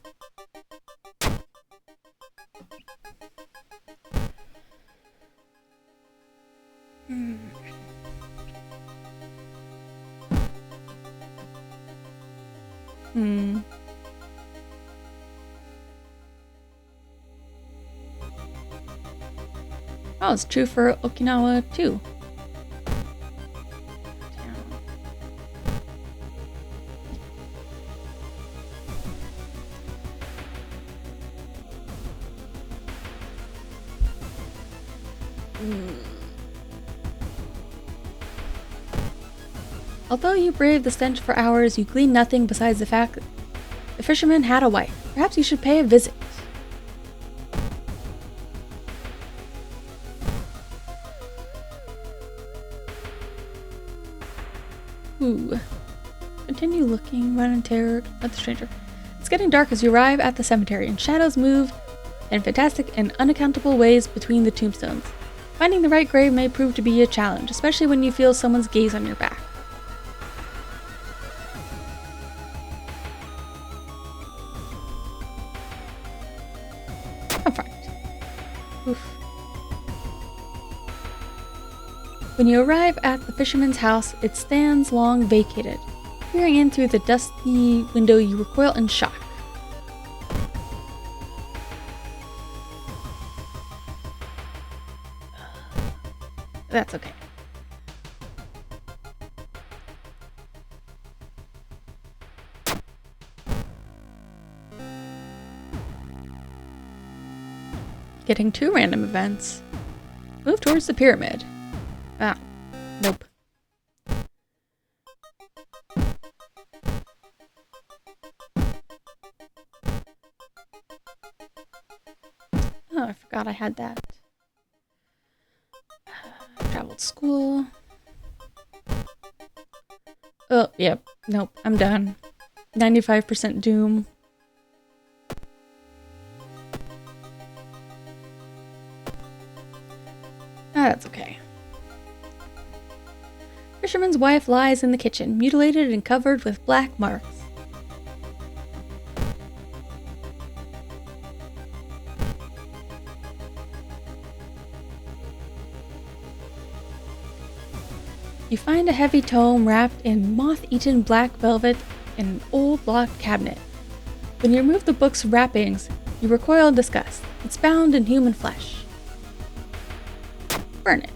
Oh, it's true for Okinawa too. Although you braved the stench for hours, you gleaned nothing besides the fact that the fisherman had a wife. Perhaps you should pay a visit. Ooh. Continue looking, run in terror at the stranger. It's getting dark as you arrive at the cemetery, and shadows move in fantastic and unaccountable ways between the tombstones. Finding the right grave may prove to be a challenge, especially when you feel someone's gaze on your back. I'm fine. Oof. When you arrive at the fisherman's house, it stands long vacated. Peering in through the dusty window, you recoil in shock. That's okay. Getting 2 random events. Move towards the pyramid. Ah, nope. Oh, I forgot I had that. Traveled school. Oh, yep. Nope, I'm done. 95% doom. That's okay. Fisherman's wife lies in the kitchen, mutilated and covered with black marks. You find a heavy tome wrapped in moth-eaten black velvet in an old locked cabinet. When you remove the book's wrappings, you recoil in disgust. It's bound in human flesh. Burn it.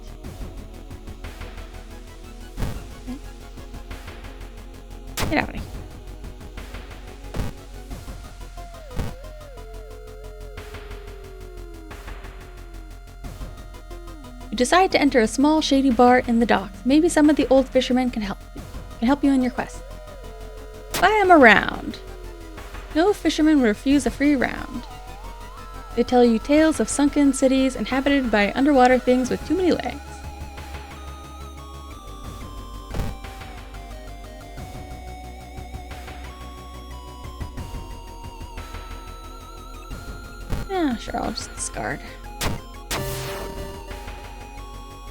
Get out of here. You decide to enter a small shady bar in the docks. Maybe some of the old fishermen can help you in your quest. Buy 'em around. No fisherman will refuse a free round. They tell you tales of sunken cities inhabited by underwater things with too many legs. Yeah, sure, I'll just discard.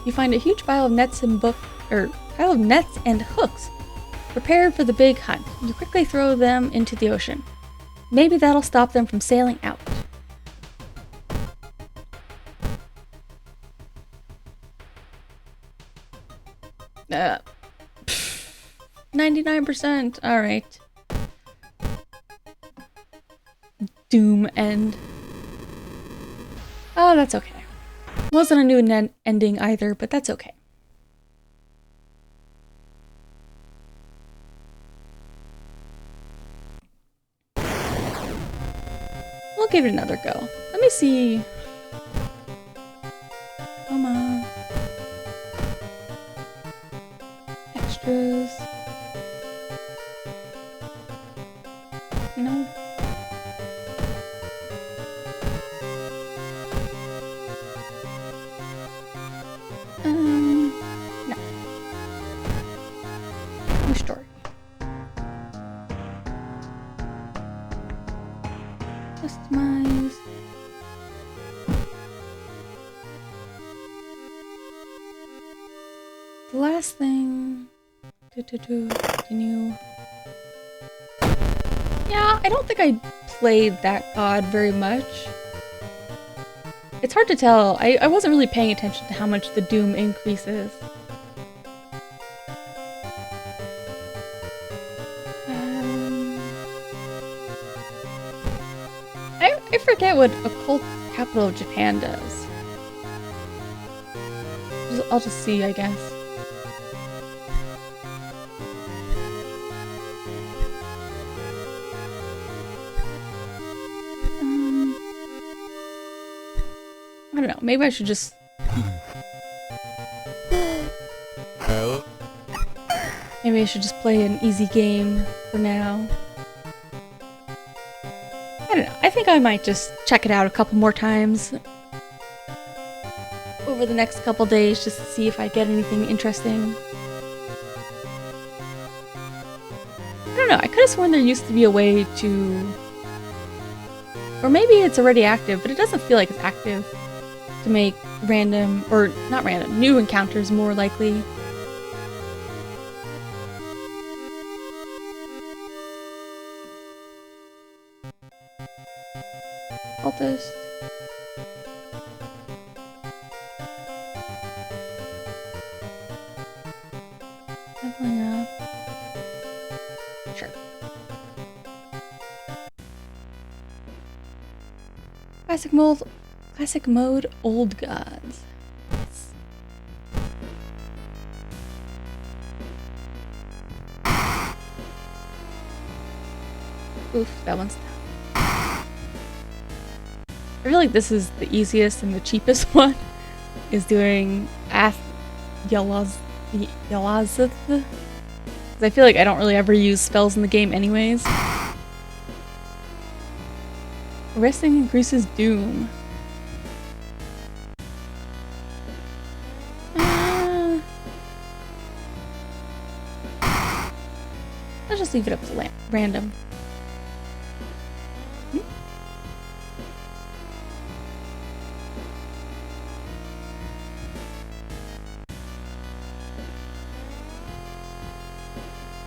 You find a huge pile of nets and hooks prepared for the big hunt. You quickly throw them into the ocean. Maybe that'll stop them from sailing out. 99%. Alright. Doom end. Oh, that's okay. Wasn't a new ending either, but that's okay. We'll give it another go. Let me see. Come on. Extras. No. No. New story. Customize. The last thing. Continue. Yeah, I don't think I played that god very much. It's hard to tell. I wasn't really paying attention to how much the doom increases. I forget what occult capital of Japan does. I'll just see, I guess. I don't know, maybe I should just... Maybe I should just play an easy game for now. I don't know. I think I might just check it out a couple more times over the next couple days just to see if I get anything interesting. I don't know. I could have sworn there used to be a way to... Or maybe it's already active, but it doesn't feel like it's active to make random, or not random, new encounters more likely. Cultist. Leveling up. Sure. Classic mode, old gods. Yes. Oof, that one's down. I feel like this is the easiest and the cheapest one, is doing Yalazith. Because I feel like I don't really ever use spells in the game anyways. Resting increases doom. Let's just leave it up to random.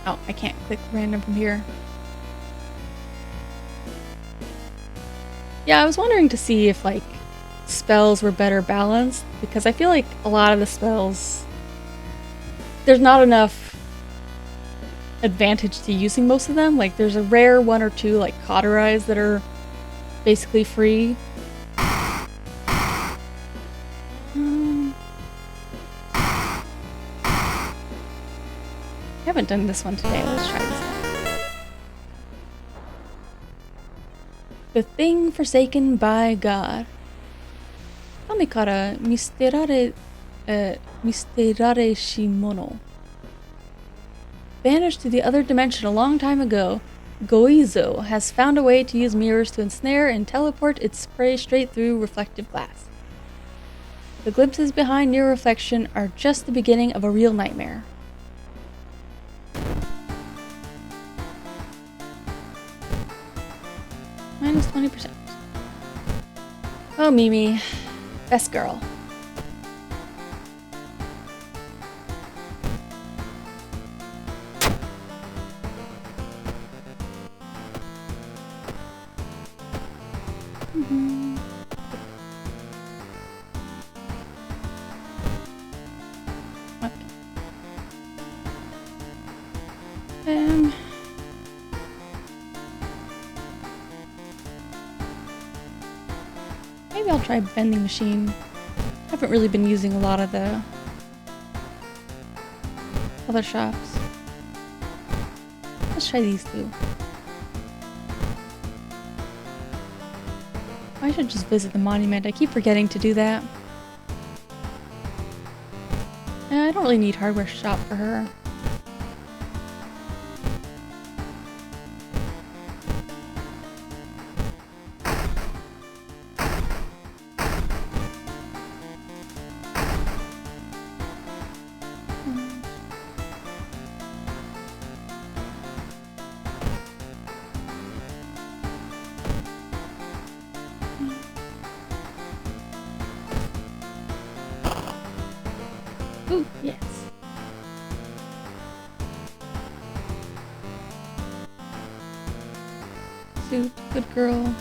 Oh, I can't click random from here. Yeah, I was wondering to see if, like, spells were better balanced, because I feel like a lot of the spells, there's not enough advantage to using most of them. Like, there's a rare one or two, like, cauterize that are basically free. I haven't done this one today. Let's try this one. The thing forsaken by God. Kamikara misterare shimono. Banished to the other dimension a long time ago, Goizo has found a way to use mirrors to ensnare and teleport its prey straight through reflective glass. The glimpses behind near reflection are just the beginning of a real nightmare. Minus 20%. Oh, Mimi. Best girl. Okay. Maybe I'll try vending machine. Haven't really been using a lot of the other shops. Let's try these two. I should just visit the monument. I keep forgetting to do that. I don't really need hardware shop for her. Ooh, yes. Suit, good girl.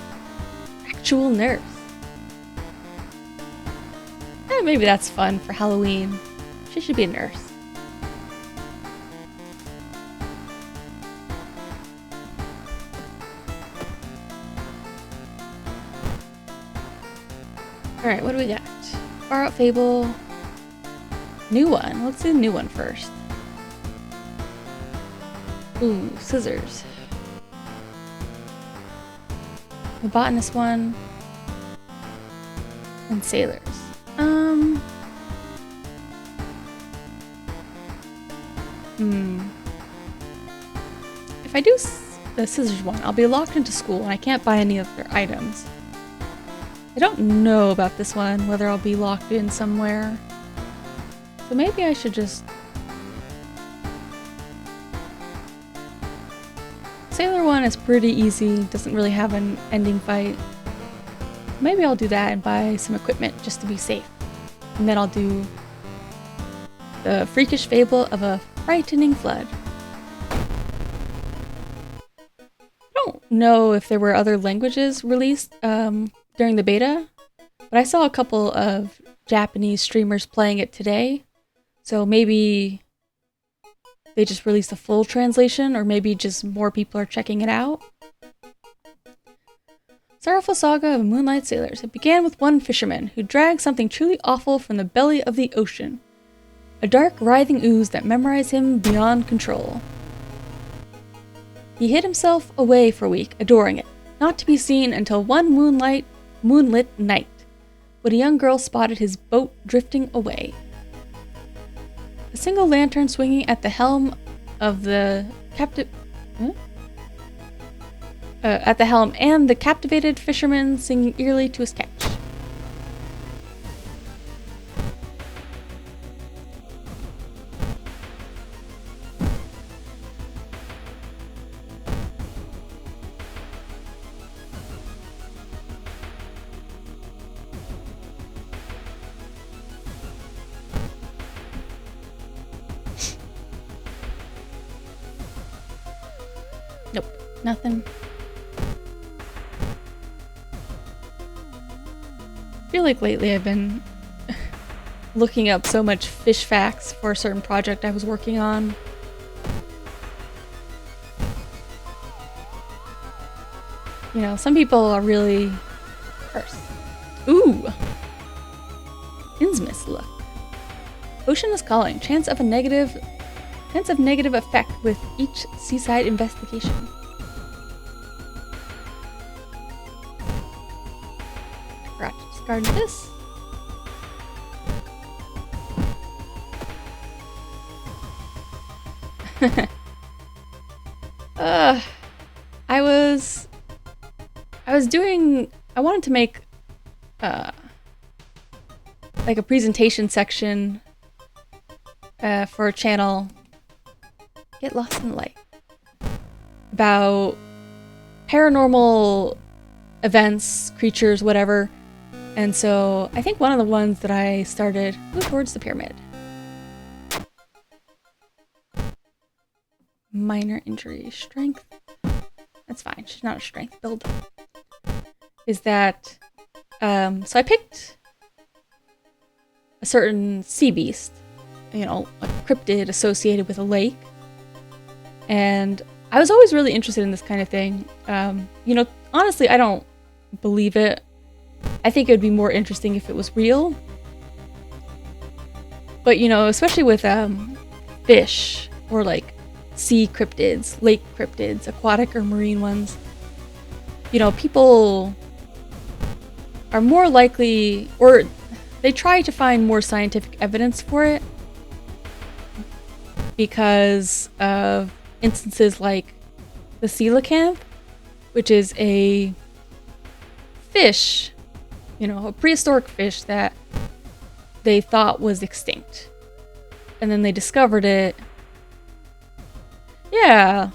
Actual nurse. Maybe that's fun for Halloween. She should be a nurse. Alright, what do we got? Far Out Fable. New one. Let's do the new one first. Ooh, scissors. The botanist one. And sailors. if I do the scissors one, I'll be locked into school and I can't buy any other items. I don't know about this one, whether I'll be locked in somewhere. So maybe I should just... Sailor one is pretty easy, doesn't really have an ending fight. Maybe I'll do that and buy some equipment just to be safe. And then I'll do the freakish fable of a frightening flood. I don't know if there were other languages released during the beta, but I saw a couple of Japanese streamers playing it today. So maybe they just released a full translation, or maybe just more people are checking it out. Sorrowful Saga of Moonlight Sailors. It began with one fisherman who dragged something truly awful from the belly of the ocean. A dark, writhing ooze that memorized him beyond control. He hid himself away for a week, adoring it, not to be seen until one moonlit night, when a young girl spotted his boat drifting away. A single lantern swinging at the helm of the and the captivated fisherman singing eerily to his catch. Nope, nothing. I feel like lately I've been looking up so much fish facts for a certain project I was working on. You know, some people are really cursed. Ooh! Innsmouth look. Ocean is calling. Chance of negative effect with each seaside investigation. Forgot to discard this. I wanted to make like a presentation section for a channel. Get lost in the light. About paranormal events, creatures, whatever. And so I think one of the ones that I started moved towards the pyramid. Minor injury. Strength. That's fine. She's not a strength build. Is that so I picked a certain sea beast, you know, a cryptid associated with a lake. And I was always really interested in this kind of thing. You know, honestly, I don't believe it. I think it would be more interesting if it was real. But, you know, especially with fish or like sea cryptids, lake cryptids, aquatic or marine ones, you know, people are more likely, or they try to find more scientific evidence for it because of instances like the coelacanth, which is a fish, you know, a prehistoric fish that they thought was extinct. And then they discovered it. Yeah.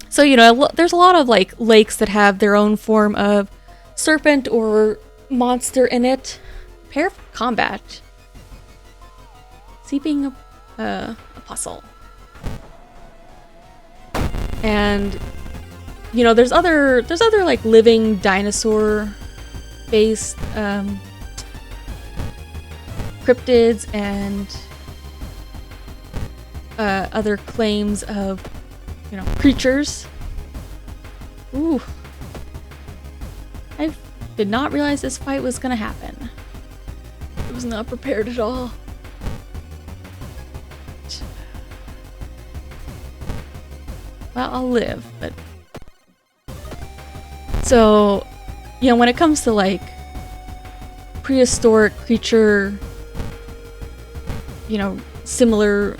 So, you know, there's a lot of like lakes that have their own form of serpent or monster in it. Prepare for combat. Seeping apostle. And you know, there's other like living dinosaur based cryptids and other claims of, you know, creatures. Ooh. I did not realize this fight was gonna happen. I was not prepared at all. Well, I'll live, but... So, you know, when it comes to, like, prehistoric creature, you know, similar...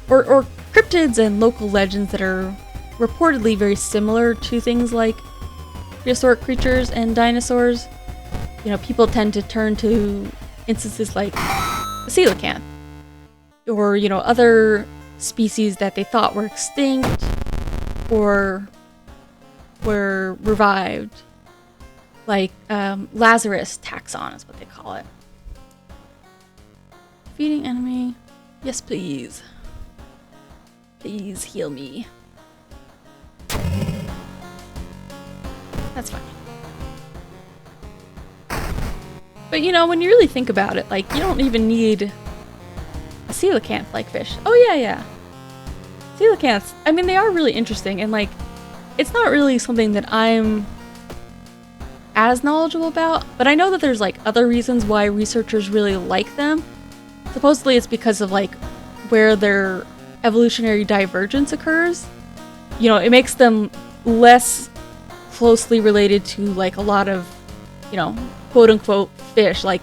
Or cryptids and local legends that are reportedly very similar to things like prehistoric creatures and dinosaurs. You know, people tend to turn to instances like the coelacanth, or, you know, other species that they thought were extinct or were revived, like Lazarus taxon is what they call it. Feeding enemy. Yes, please. Please heal me. That's fine. But you know, when you really think about it, like, you don't even need a coelacanth-like fish. Oh yeah. Coelacanths, I mean, they are really interesting, and like, it's not really something that I'm as knowledgeable about, but I know that there's like other reasons why researchers really like them. Supposedly it's because of like where their evolutionary divergence occurs. You know, it makes them less closely related to like a lot of, you know, quote unquote fish. Like,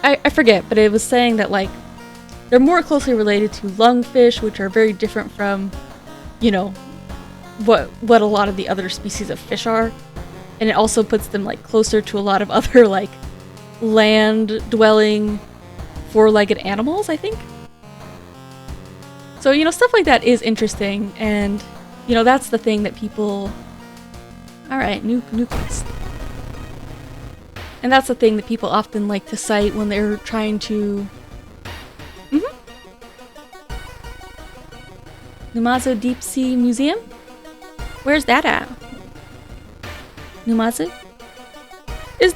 I forget, but it was saying that like they're more closely related to lungfish, which are very different from, you know, what a lot of the other species of fish are. And it also puts them like closer to a lot of other like land dwelling four-legged animals, I think. So, you know, stuff like that is interesting, and, you know, that's the thing that people... Alright, new quest. And that's the thing that people often like to cite when they're trying to... Numazu Deep Sea Museum? Where's that at? Numazu? Is...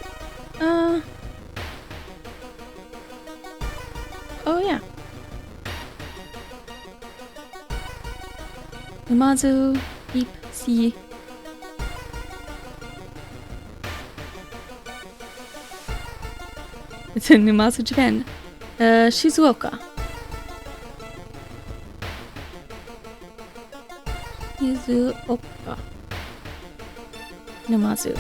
Oh yeah. Numazu Deep Sea. It's in Numazu, Japan. Shizuoka. Shizuoka. Numazu.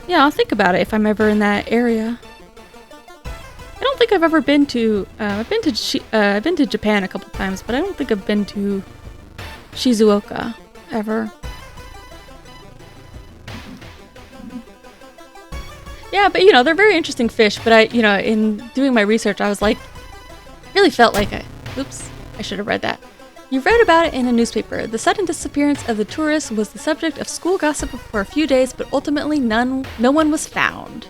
Yeah, I'll think about it if I'm ever in that area. I don't think I've ever been to... I've been to Japan a couple times, but I don't think I've been to Shizuoka ever. Yeah, but you know, they're very interesting fish. But you know, in doing my research, I was like, really felt like oops, I should have read that. You read about it in a newspaper. The sudden disappearance of the tourist was the subject of school gossip for a few days, but ultimately no one was found.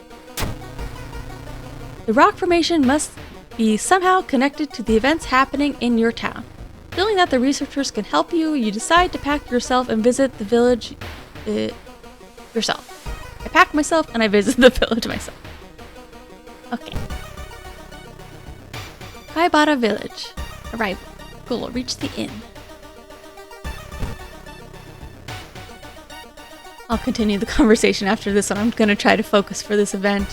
The rock formation must be somehow connected to the events happening in your town. Feeling that the researchers can help you, you decide to pack yourself and visit the village yourself. I pack myself and I visit the village myself. Okay. Kaibara Village. Arrival. Cool, reach the inn. I'll continue the conversation after this one. I'm going to try to focus for this event.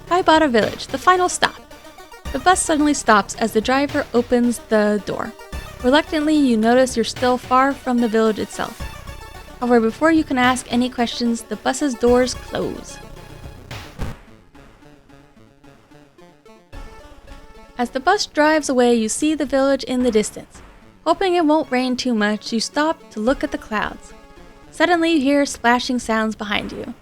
Kaibara Village, the final stop. The bus suddenly stops as the driver opens the door. Reluctantly, you notice you're still far from the village itself. However, before you can ask any questions, the bus's doors close. As the bus drives away, you see the village in the distance. Hoping it won't rain too much, you stop to look at the clouds. Suddenly, you hear splashing sounds behind you.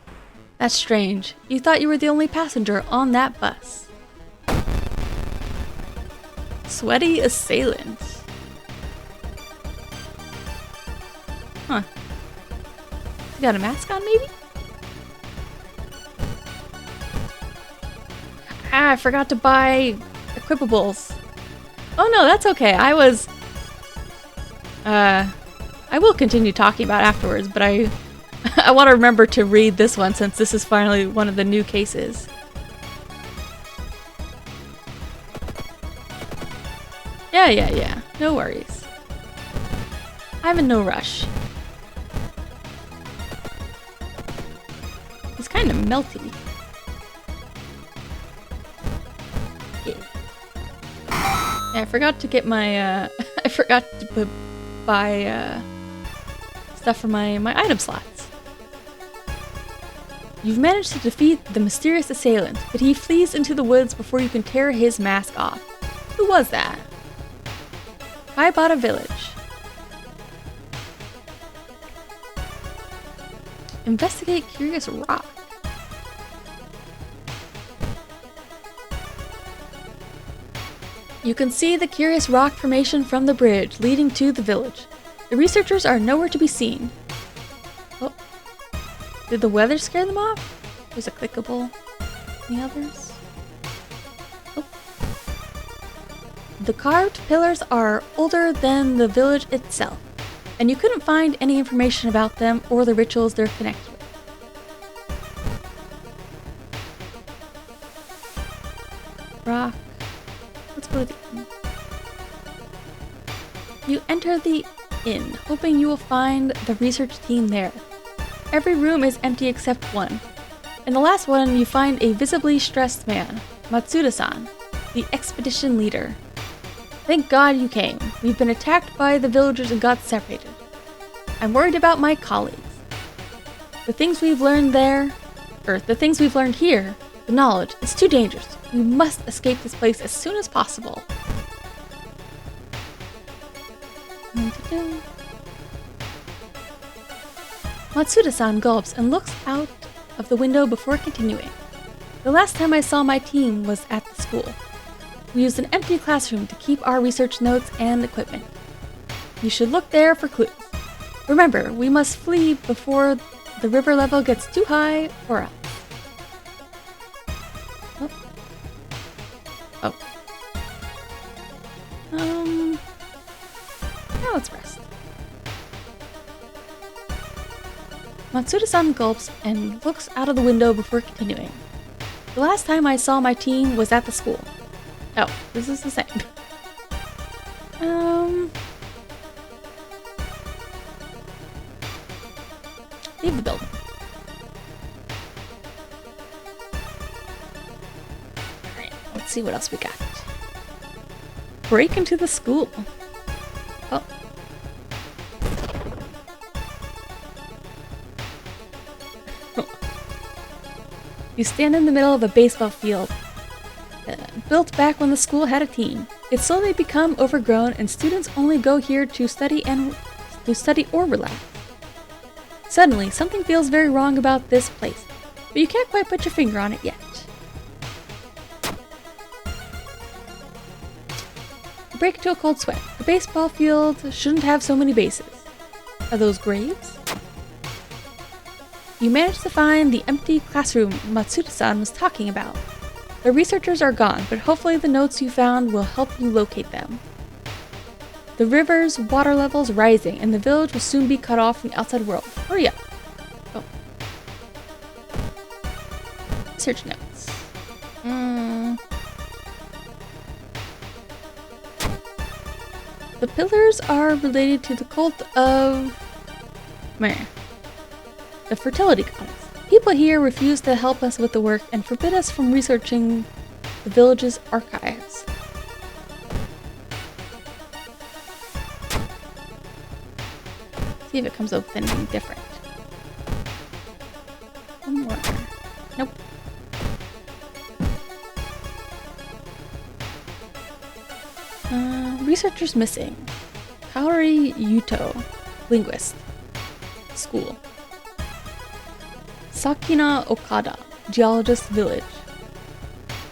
That's strange. You thought you were the only passenger on that bus. Sweaty assailant. Huh. You got a mask on, maybe? Ah, I forgot to buy equipables. Oh no, that's okay. I will continue talking about it afterwards, but I want to remember to read this one since this is finally one of the new cases. Yeah. No worries. I'm in no rush. He's kind of melty. Yeah, I forgot to get my, I forgot to buy, stuff for my item slots. You've managed to defeat the mysterious assailant, but he flees into the woods before you can tear his mask off. Who was that? Kaibata Village. Investigate Curious Rock. You can see the Curious Rock formation from the bridge leading to the village. The researchers are nowhere to be seen. Oh. Did the weather scare them off? There's a clickable. Any others? Oh. The carved pillars are older than the village itself, and you couldn't find any information about them or the rituals they're connected with. Rock. Let's go to the inn. You enter the inn, hoping you will find the research team there. Every room is empty except one. In the last one, you find a visibly stressed man, Matsuda-san, the expedition leader. Thank God you came. We've been attacked by the villagers and got separated. I'm worried about my colleagues. The things we've learned here, the knowledge, it's too dangerous. We must escape this place as soon as possible. Matsuda-san gulps and looks out of the window before continuing. The last time I saw my team was at the school. We used an empty classroom to keep our research notes and equipment. You should look there for clues. Remember, we must flee before the river level gets too high or else. Now let's rest. Matsuda-san gulps and looks out of the window before continuing. The last time I saw my team was at the school. Oh, this is the same. Leave the building. Alright, let's see what else we got. Break into the school. Oh. You stand in the middle of a baseball field, built back when the school had a team. It's slowly become overgrown, and students only go here to study or relax. Suddenly, something feels very wrong about this place, but you can't quite put your finger on it yet. Break into a cold sweat. The baseball field shouldn't have so many bases. Are those graves? You managed to find the empty classroom Matsuda-san was talking about. The researchers are gone, but hopefully the notes you found will help you locate them. The river's water level is rising, and the village will soon be cut off from the outside world. Hurry up. Oh. Research notes. The pillars are related to the cult of the fertility goddess. People here refuse to help us with the work and forbid us from researching the village's archives. See if it comes up with anything different. One more. Nope. Researchers missing. Kaori Yuto, linguist. School. Sakina Okada, geologist village.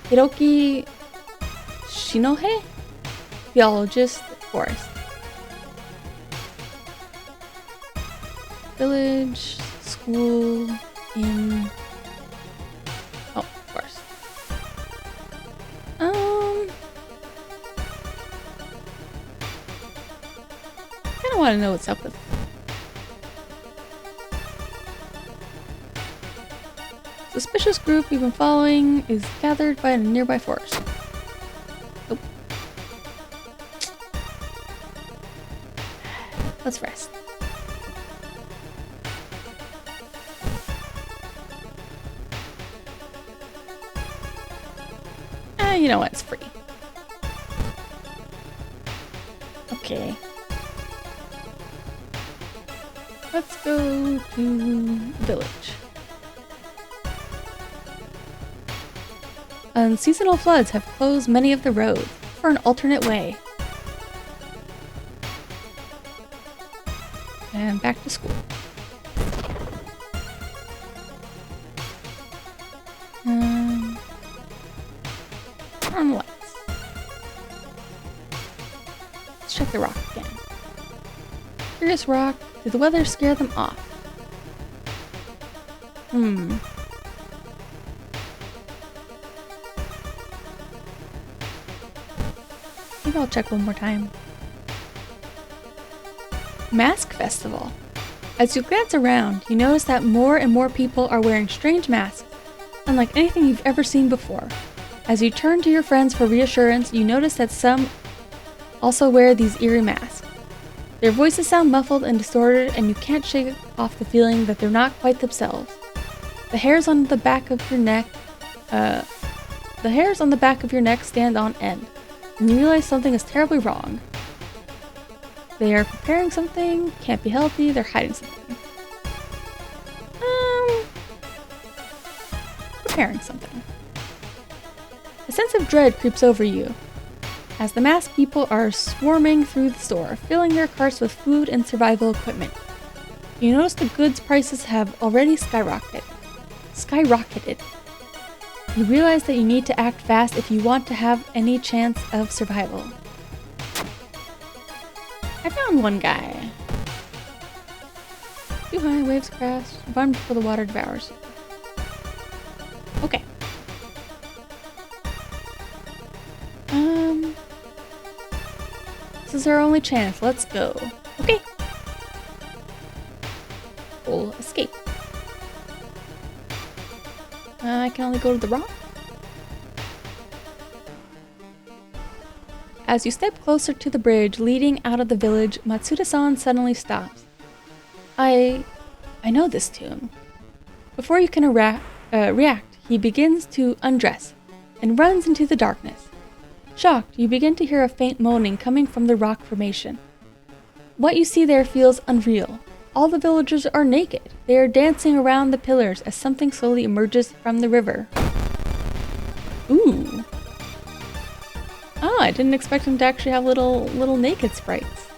Hiroki Shinohe, geologist forest. Village, school, inn. Oh, of course. I kind of want to know what's up with. Suspicious group we've been following is gathered by a nearby forest. Oh. Let's rest. You know what? It's free. Okay. Let's go to village. Unseasonal floods have closed many of the roads for an alternate way. And back to school. On the lights. Let's check the rock again. Curious rock, did the weather scare them off? Maybe I'll check one more time. Mask Festival. As you glance around, you notice that more and more people are wearing strange masks, unlike anything you've ever seen before. As you turn to your friends for reassurance, you notice that some also wear these eerie masks. Their voices sound muffled and distorted, and you can't shake off the feeling that they're not quite themselves. The hairs on the back of your neck stand on end, and you realize something is terribly wrong. They are preparing something, can't be healthy, they're hiding something. Preparing something. A sense of dread creeps over you as the masked people are swarming through the store, filling their carts with food and survival equipment. You notice the goods prices have already skyrocketed. You realize that you need to act fast if you want to have any chance of survival. I found one guy. Too high, waves crash, run before the water devours you. Okay. This is our only chance. Let's go. Okay. We'll escape. I can only go to the rock. As you step closer to the bridge leading out of the village, Matsuda-san suddenly stops. I know this tune. Before you can react, he begins to undress and runs into the darkness. Shocked, you begin to hear a faint moaning coming from the rock formation. What you see there feels unreal. All the villagers are naked. They are dancing around the pillars as something slowly emerges from the river. Ooh. Oh, I didn't expect him to actually have little naked sprites.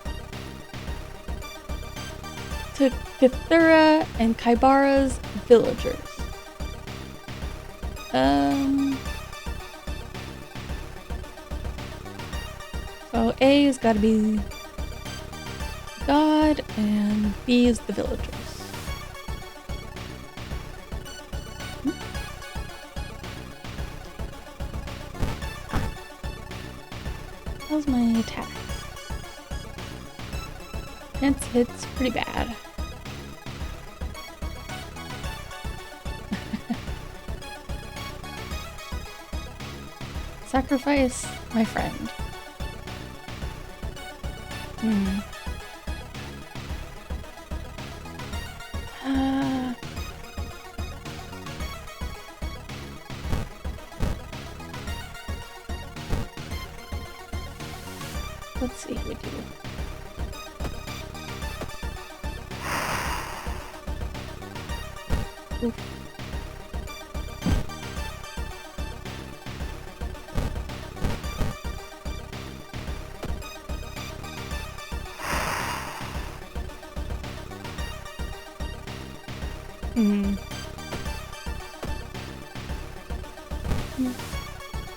To Kathura and Kaibara's villagers. So A has got to be God, and B is the villagers. How's my attack? Hits pretty bad. Sacrifice my friend. Let's see what we do. Oof.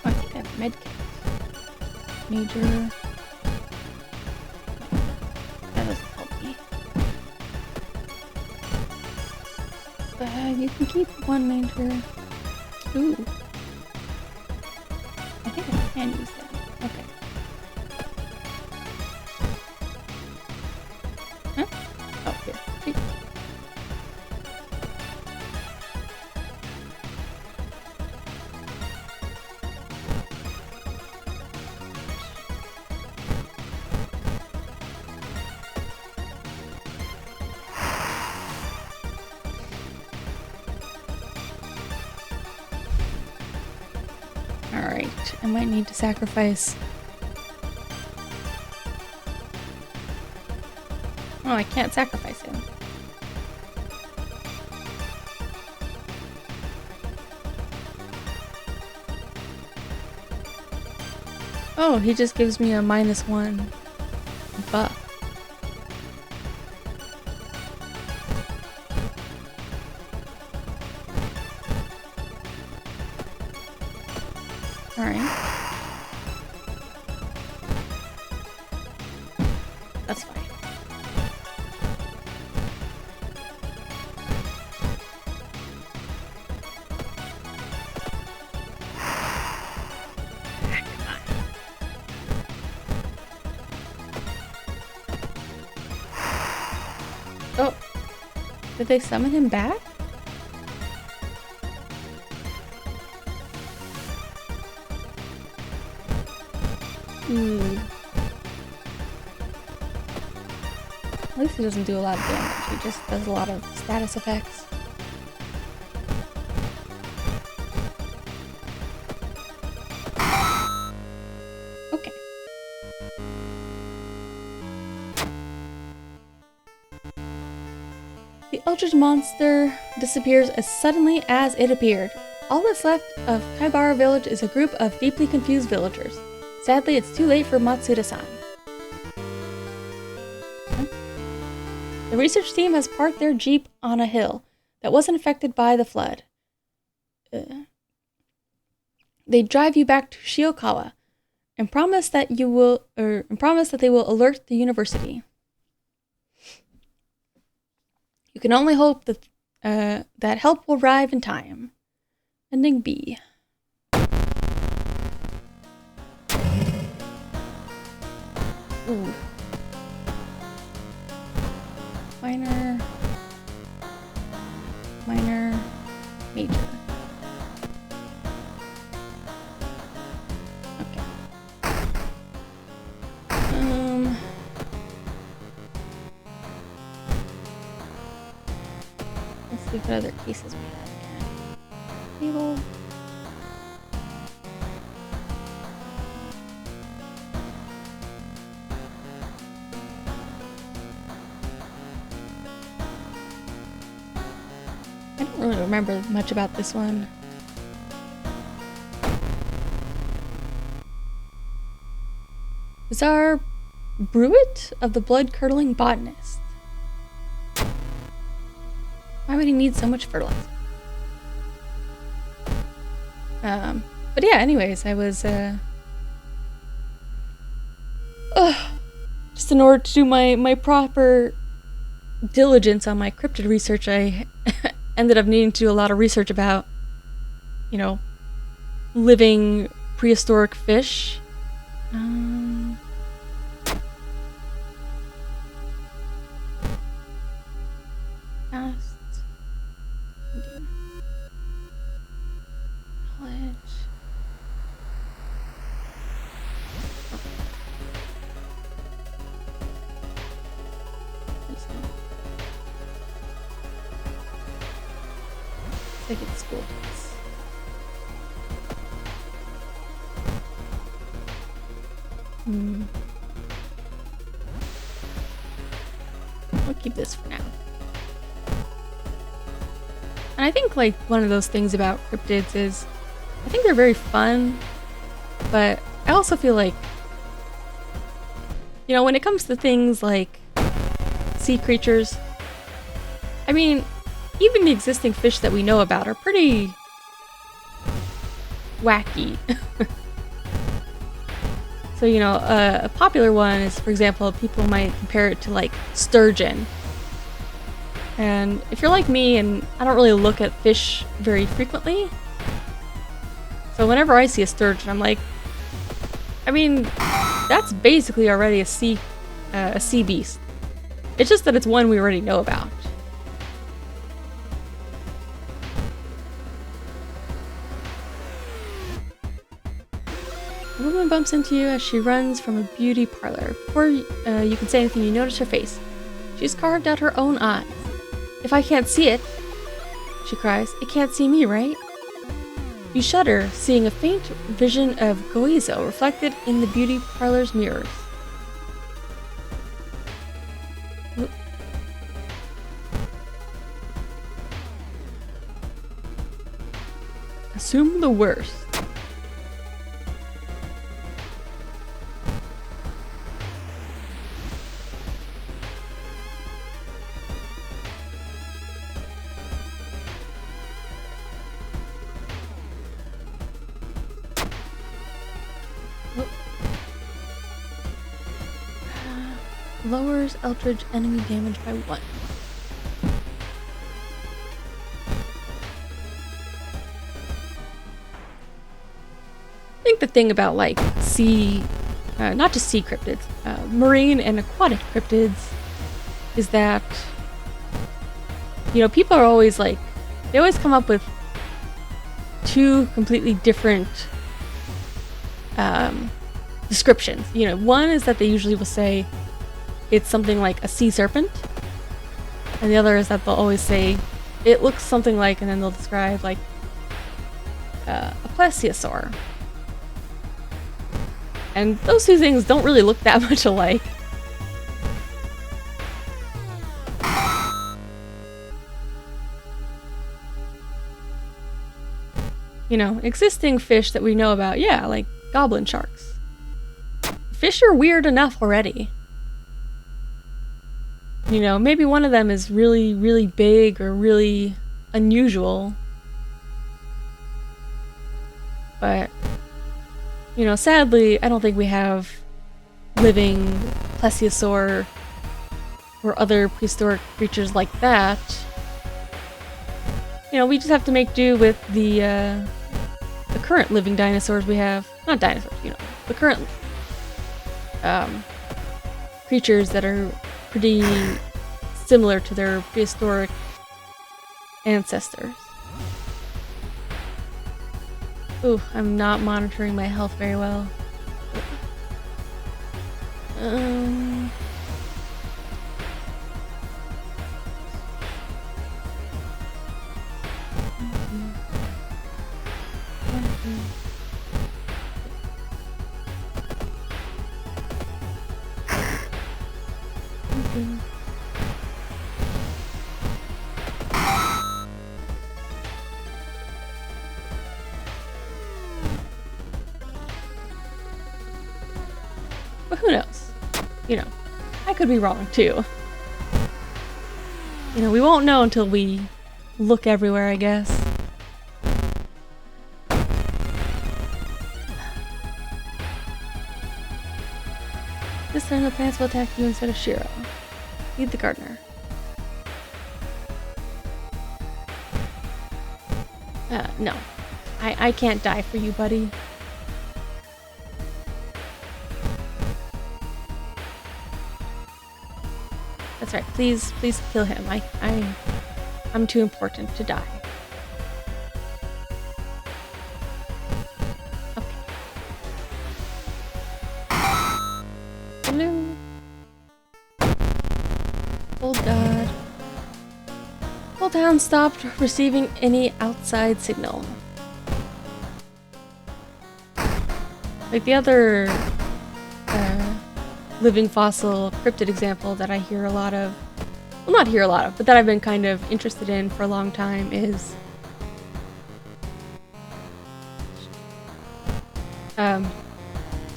I think I have medkit. Major. That doesn't help me. You can keep one major. Ooh. I think I can use that. Okay. Huh? Oh, here. See? Alright, I might need to sacrifice. Oh, I can't sacrifice him. Oh, he just gives me a -1 buff. Alright. That's fine. Oh, did they summon him back? At least he doesn't do a lot of damage, he just does a lot of status effects. Okay. The Eldritch monster disappears as suddenly as it appeared. All that's left of Kaibara village is a group of deeply confused villagers. Sadly, it's too late for Matsuda-san. The research team has parked their jeep on a hill that wasn't affected by the flood. They drive you back to Shiokawa and promise that they will alert the university. You can only hope that that help will arrive in time. Ending B. Ooh. Minor, major. Okay. Let's see what other cases we have here. Table. I don't really remember much about this one. Bizarre Bruit of the blood-curdling botanist. Why would he need so much fertilizer? But yeah, anyways, I was, just in order to do my proper diligence on my cryptid research, I ended up needing to do a lot of research about, you know, living prehistoric fish. I think it's school days. We'll keep this for now. And I think like one of those things about cryptids is I think they're very fun, but I also feel like, you know, when it comes to things like sea creatures, I mean, even the existing fish that we know about are pretty wacky. So, you know, a popular one is, for example, people might compare it to like sturgeon. And if you're like me and I don't really look at fish very frequently, so whenever I see a sturgeon, I'm like, I mean, that's basically already a sea beast. It's just that it's one we already know about. A woman bumps into you as she runs from a beauty parlor. Before you can say anything, you notice her face. She's carved out her own eyes. If I can't see it, she cries, it can't see me, right? You shudder, seeing a faint vision of Goizo reflected in the beauty parlor's mirrors. Assume the worst. Lowers Eldritch enemy damage by 1. I think the thing about like sea, not just sea cryptids, marine and aquatic cryptids is that, you know, people are always like, they always come up with two completely different descriptions. You know, one is that they usually will say it's something like a sea serpent, and the other is that they'll always say it looks something like, and then they'll describe like a plesiosaur. And those two things don't really look that much alike. You know, existing fish that we know about, yeah, like goblin sharks. Fish are weird enough already. You know, maybe one of them is really, really big or really unusual. But, you know, sadly, I don't think we have living plesiosaur or other prehistoric creatures like that. You know, we just have to make do with the current living dinosaurs we have. Not dinosaurs, you know, the current creatures that are pretty similar to their prehistoric ancestors. Ooh, I'm not monitoring my health very well. But who knows? You know, I could be wrong too. You know, we won't know until we look everywhere, I guess. This time the plants will attack you instead of Shiro. Feed the gardener. No. I can't die for you, buddy. That's right. Please kill him. I'm too important to die. Okay. Hello. Old God. Whole town stopped receiving any outside signal. Like the other living fossil cryptid example that I hear a lot of, well, not hear a lot of, but that I've been kind of interested in for a long time is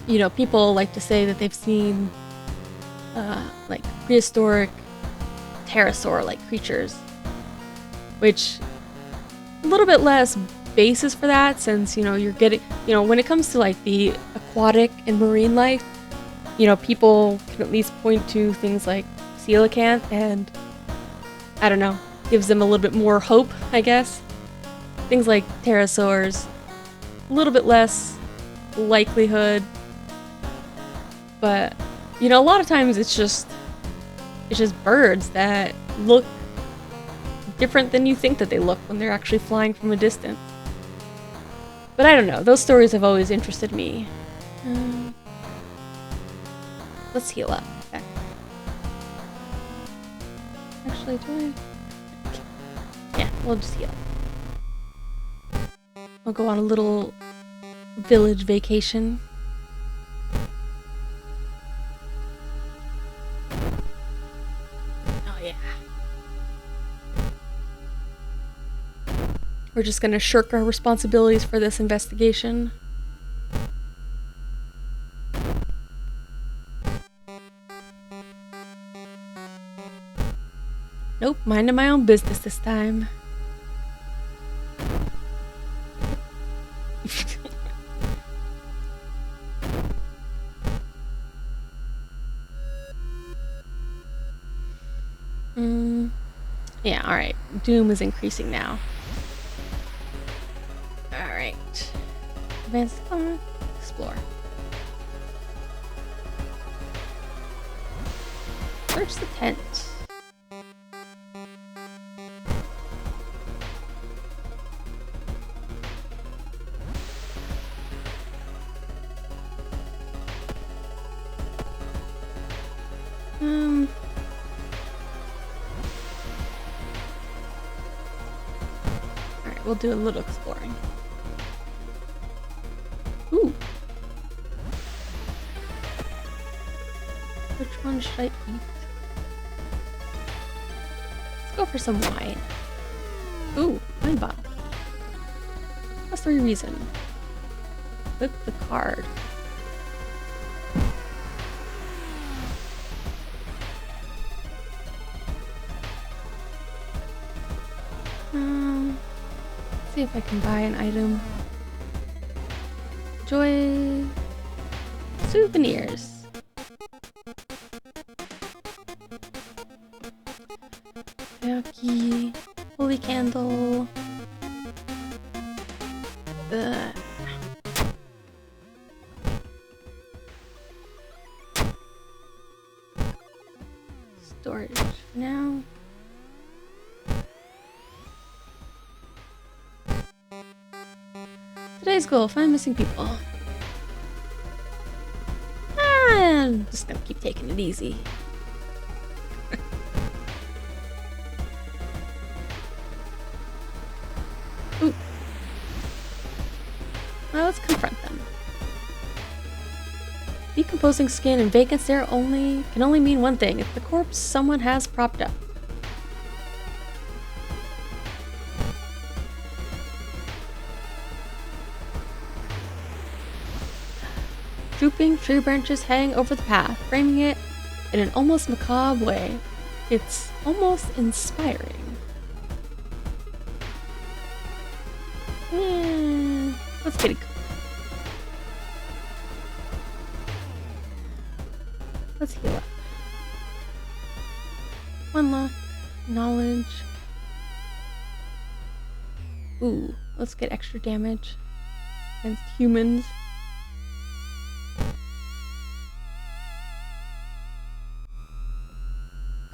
you know, people like to say that they've seen like prehistoric pterosaur-like creatures, which a little bit less basis for that, since, you know, you're getting, you know, when it comes to like the aquatic and marine life, you know, people can at least point to things like coelacanth, and I don't know, gives them a little bit more hope, I guess. Things like pterosaurs, a little bit less likelihood, but, you know, a lot of times it's just birds that look different than you think that they look when they're actually flying from a distance. But I don't know, those stories have always interested me. Let's heal up. Okay. Actually, do I? Yeah, we'll just heal. I'll go on a little village vacation. Oh yeah. We're just gonna shirk our responsibilities for this investigation. Nope, minding my own business this time. Yeah, alright. Doom is increasing now. Alright. Advance, explore. Search the tent. Alright, we'll do a little exploring. Ooh. Which one should I eat? Let's go for some wine. Ooh, wine bottle. What's the reason? Flip the card. Let's see if I can buy an item. Enjoy souvenirs. Yaki, holy candle. Ugh. Storage for now. Today's goal, find missing people. I'm just gonna keep taking it easy. Ooh. Well, let's confront them. Decomposing skin and vacant stare can only mean one thing. It's the corpse someone has propped up. Drooping tree branches hang over the path, framing it in an almost macabre way. It's almost inspiring. Let's get it. Let's heal up. One luck, knowledge. Ooh, let's get extra damage against humans.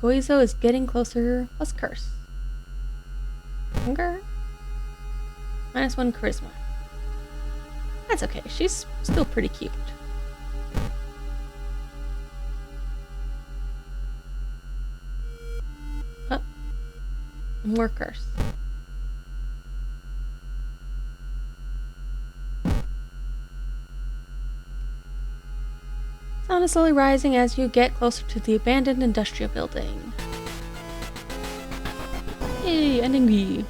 Goizo is getting closer, plus curse. Hunger? -1 charisma. That's okay, she's still pretty cute. Oh. More curse. Sound is slowly rising as you get closer to the abandoned industrial building. Yay, ending B.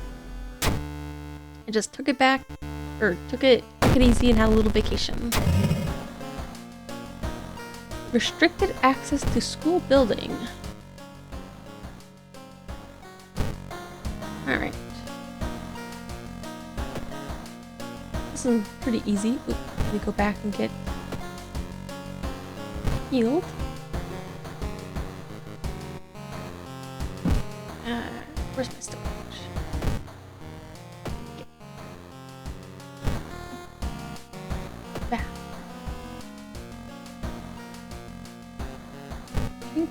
I just took it back, or took it easy and had a little vacation. Restricted access to school building. Alright. This is pretty easy. Ooh, let me go back and get healed. Where's my storage? Okay. Back. Okay.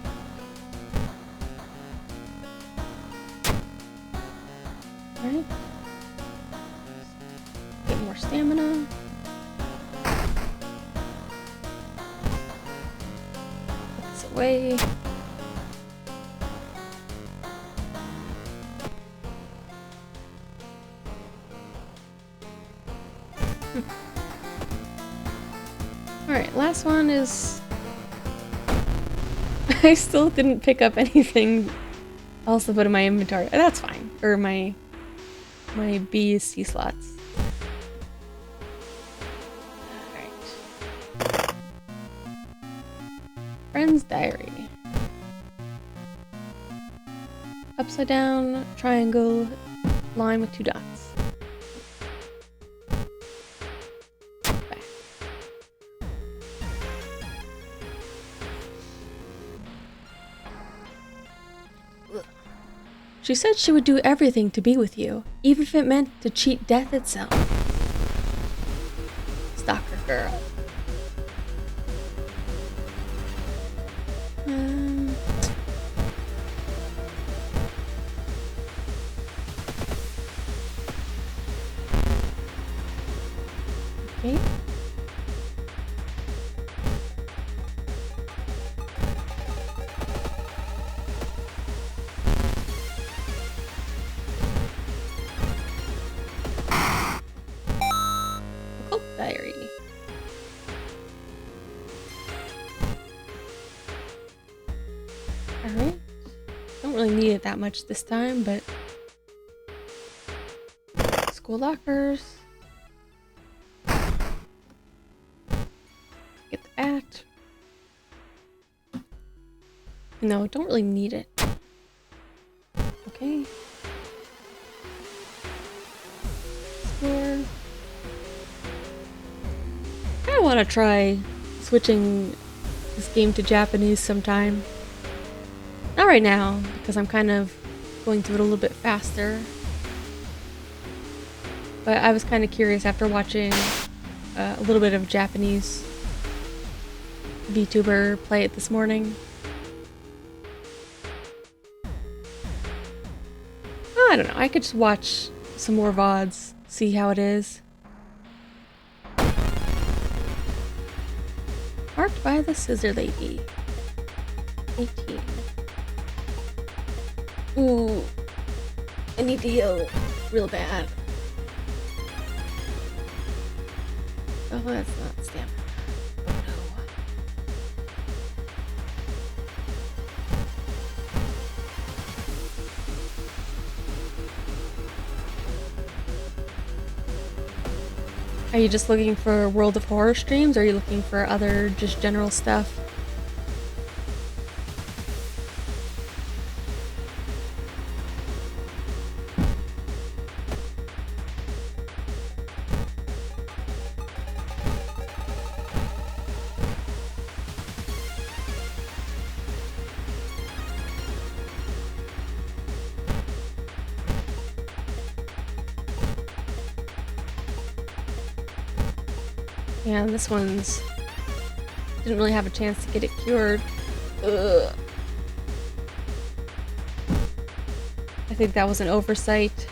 Alright. Get more stamina. Way. Alright, last one is... I still didn't pick up anything else to put in my inventory. That's fine. Or my B C slots. Alright. Friend's diary. Upside down triangle line with 2 dots. Back. She said she would do everything to be with you, even if it meant to cheat death itself. Stalker girl. Okay. Occult diary. Alright. Don't really need it that much this time, but school lockers. Get the bat. No, don't really need it. Okay. Score. I want to try switching this game to Japanese sometime. Not right now, because I'm kind of going through it a little bit faster. But I was kind of curious after watching a little bit of Japanese VTuber play it this morning. Oh, I don't know, I could just watch some more VODs, see how it is. Marked by the Scissor Lady. 18. Ooh, I need to heal real bad. Oh, that's not stamina. Oh no. Are you just looking for World of Horror streams, or are you looking for other just general stuff? Yeah, this one's didn't really have a chance to get it cured. Ugh. I think that was an oversight.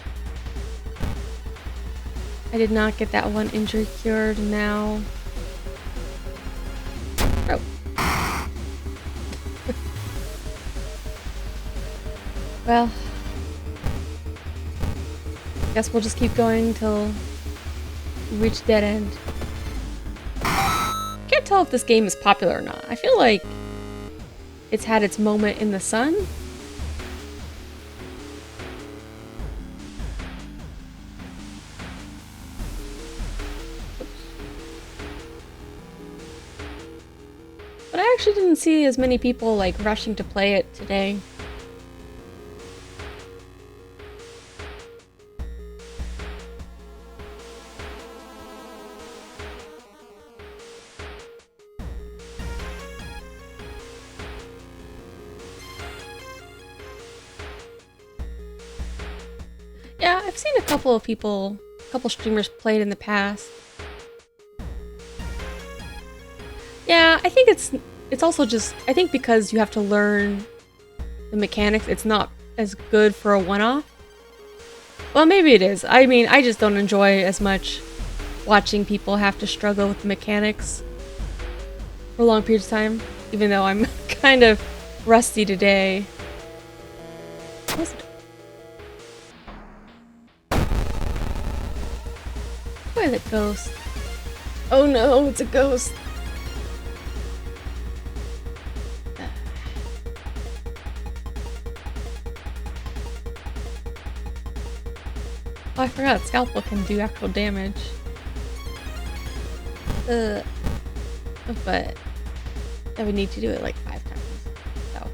I did not get that one injury cured now. Oh. Well, guess we'll just keep going till we reach dead end. Can't tell if this game is popular or not. I feel like it's had its moment in the sun. But I actually didn't see as many people like rushing to play it today. Yeah, I've seen a couple of people, a couple streamers play it in the past. Yeah, I think it's also just, I think because you have to learn the mechanics, it's not as good for a one-off. Well, maybe it is. I mean, I just don't enjoy as much watching people have to struggle with the mechanics for long periods of time, even though I'm kind of rusty today. Toilet ghost. Oh no, it's a ghost. Oh, I forgot Scalpel can do actual damage. But I would need to do it like 5 times. So.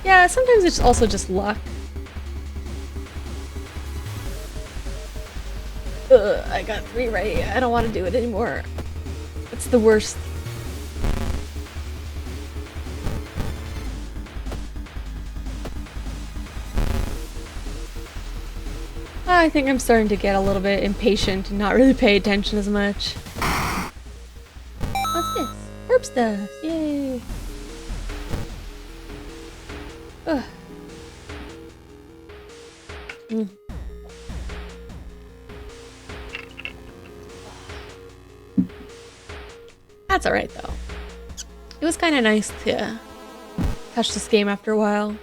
Yeah, sometimes it's also just luck. I got 3 right. I don't want to do it anymore. It's the worst. I think I'm starting to get a little bit impatient and not really pay attention as much. What's this? Herb stuff! Yay! Ugh. That's alright though. It was kind of nice to touch this game after a while.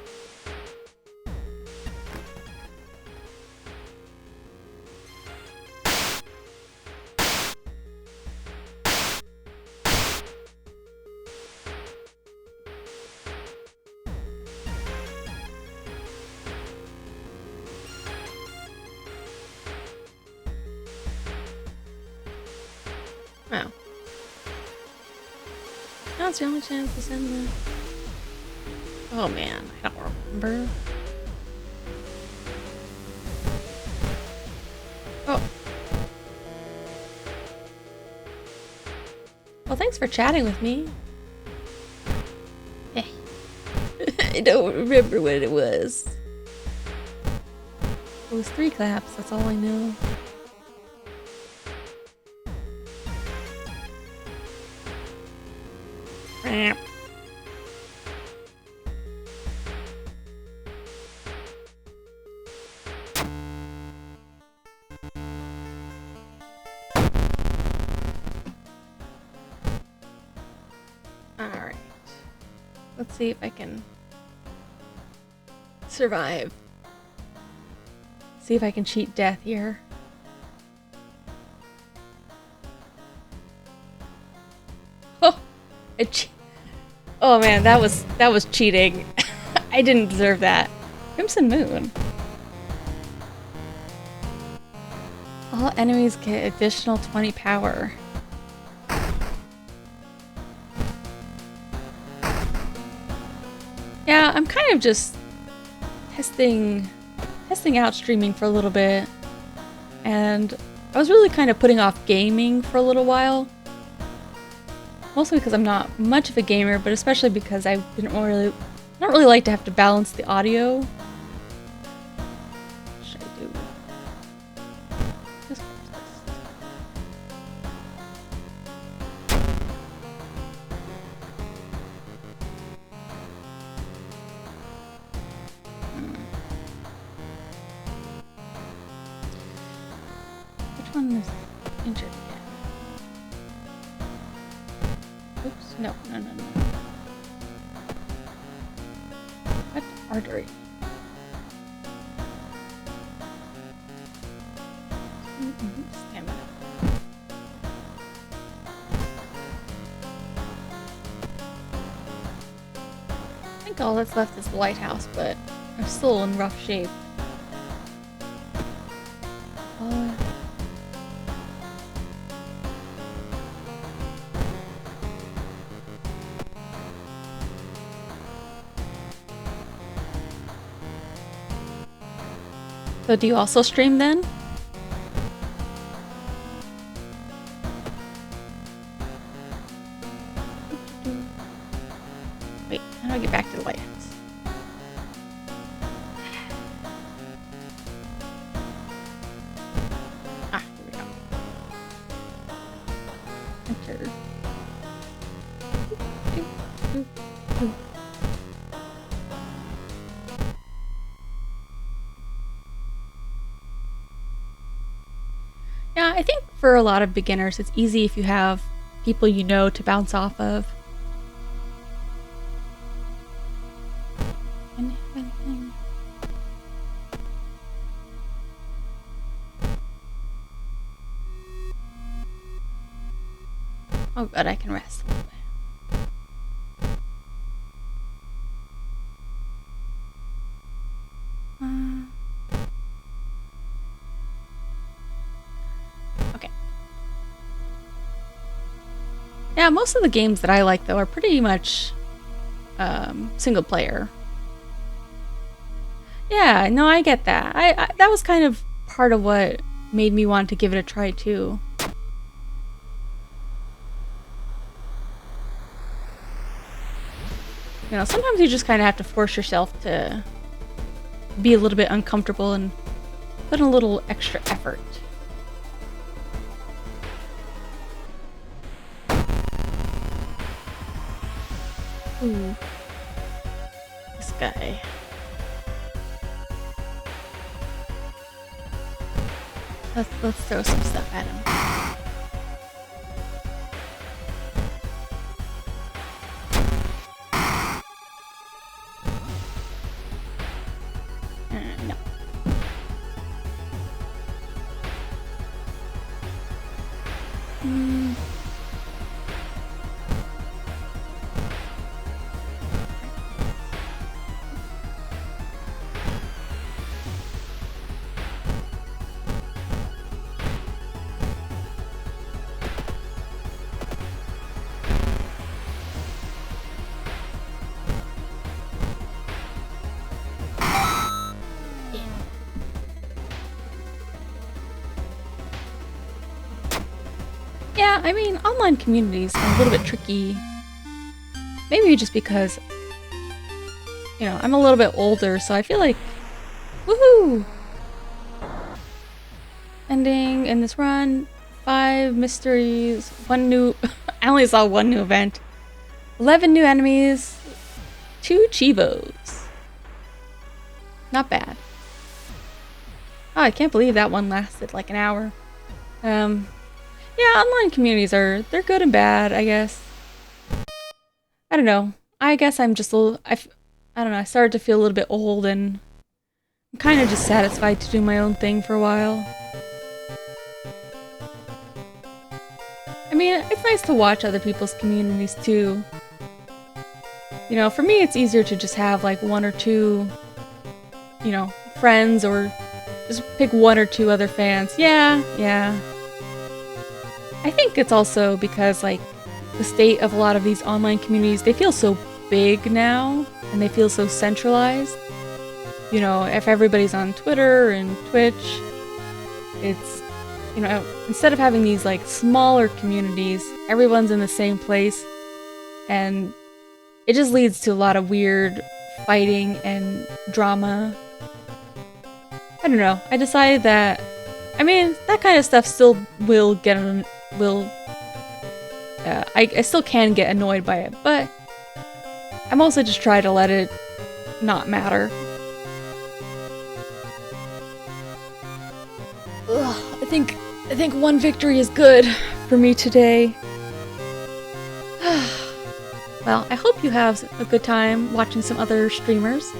Wow. That's the only chance to send the... Oh man, I don't remember. Oh. Well, thanks for chatting with me. Eh. I don't remember what it was. It was 3 claps, that's all I know. Alright. Let's see if I can survive. See if I can cheat death here. Oh! Oh man, that was cheating. I didn't deserve that. Crimson Moon. All enemies get additional 20 power. Yeah, I'm kind of just testing out streaming for a little bit. And I was really kind of putting off gaming for a little while. Mostly because I'm not much of a gamer, but especially because I don't really like to have to balance the audio. What should I do? This. Which one is injured again? Oops, no. What? Artery. Stamina. I think all that's left is the lighthouse, but I'm still in rough shape. So do you also stream then? Wait, how do I get back to the lighthouse? Ah, here we go. Enter. Yeah, I think for a lot of beginners, it's easy if you have people you know to bounce off of. Anything? Oh, good, I can rest a little bit. Yeah, most of the games that I like, though, are pretty much single player. Yeah, no, I get that. I that was kind of part of what made me want to give it a try, too. You know, sometimes you just kind of have to force yourself to be a little bit uncomfortable and Put in a little extra effort. Ooh. This guy. Let's throw some stuff at him. No. Yeah, I mean, online communities are a little bit tricky. Maybe just because, you know, I'm a little bit older, so I feel like, woohoo! Ending in this run, 5 mysteries, 1 new, I only saw 1 new event, 11 new enemies, 2 Chivos. Not bad. Oh, I can't believe that one lasted like an hour. Yeah, online communities they're good and bad, I guess. I don't know. I guess I'm just a little, I don't know, I started to feel a little bit old and I'm kind of just satisfied to do my own thing for a while. I mean, it's nice to watch other people's communities too. You know, for me it's easier to just have like 1 or 2, you know, friends or just pick 1 or 2 other fans. Yeah. I think it's also because, like, the state of a lot of these online communities, they feel so big now, and they feel so centralized. You know, if everybody's on Twitter and Twitch, it's, you know, instead of having these, like, smaller communities, everyone's in the same place, and it just leads to a lot of weird fighting and drama. I don't know, I decided that, I mean, that kind of stuff still will get I still can get annoyed by it, but I'm also just trying to let it not matter. Ugh, I think 1 victory is good for me today. Well, I hope you have a good time watching some other streamers.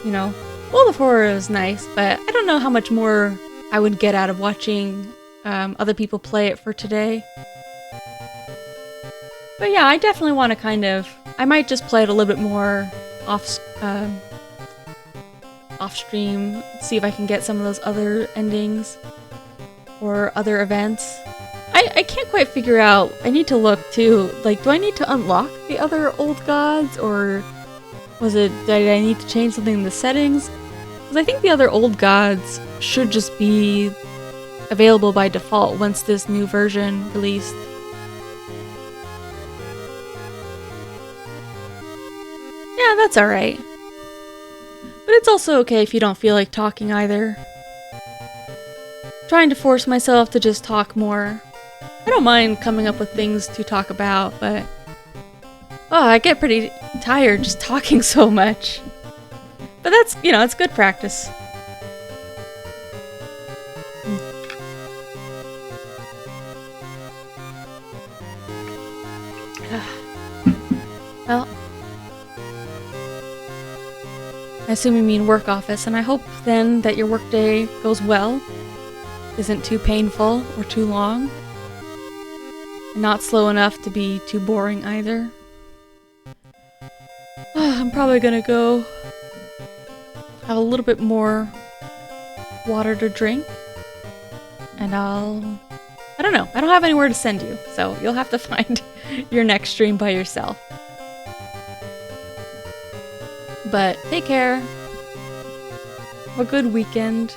You know, World of Horror is nice, but I don't know how much more I would get out of watching other people play it for today. But yeah, I definitely want to kind of, I might just play it a little bit more off stream, see if I can get some of those other endings or other events. I can't quite figure out, I need to look too, like, do I need to unlock the other old gods, or did I need to change something in the settings? Because I think the other old gods should just be available by default once this new version released. Yeah, that's alright. But it's also okay if you don't feel like talking either. Trying to force myself to just talk more. I don't mind coming up with things to talk about, but I get pretty tired just talking so much. But that's, you know, it's good practice. Well, I assume you mean work office, and I hope then that your workday goes well, isn't too painful or too long, and not slow enough to be too boring either. I'm probably gonna go have a little bit more water to drink, and I don't know, I don't have anywhere to send you, so you'll have to find your next stream by yourself. But take care. Have a good weekend.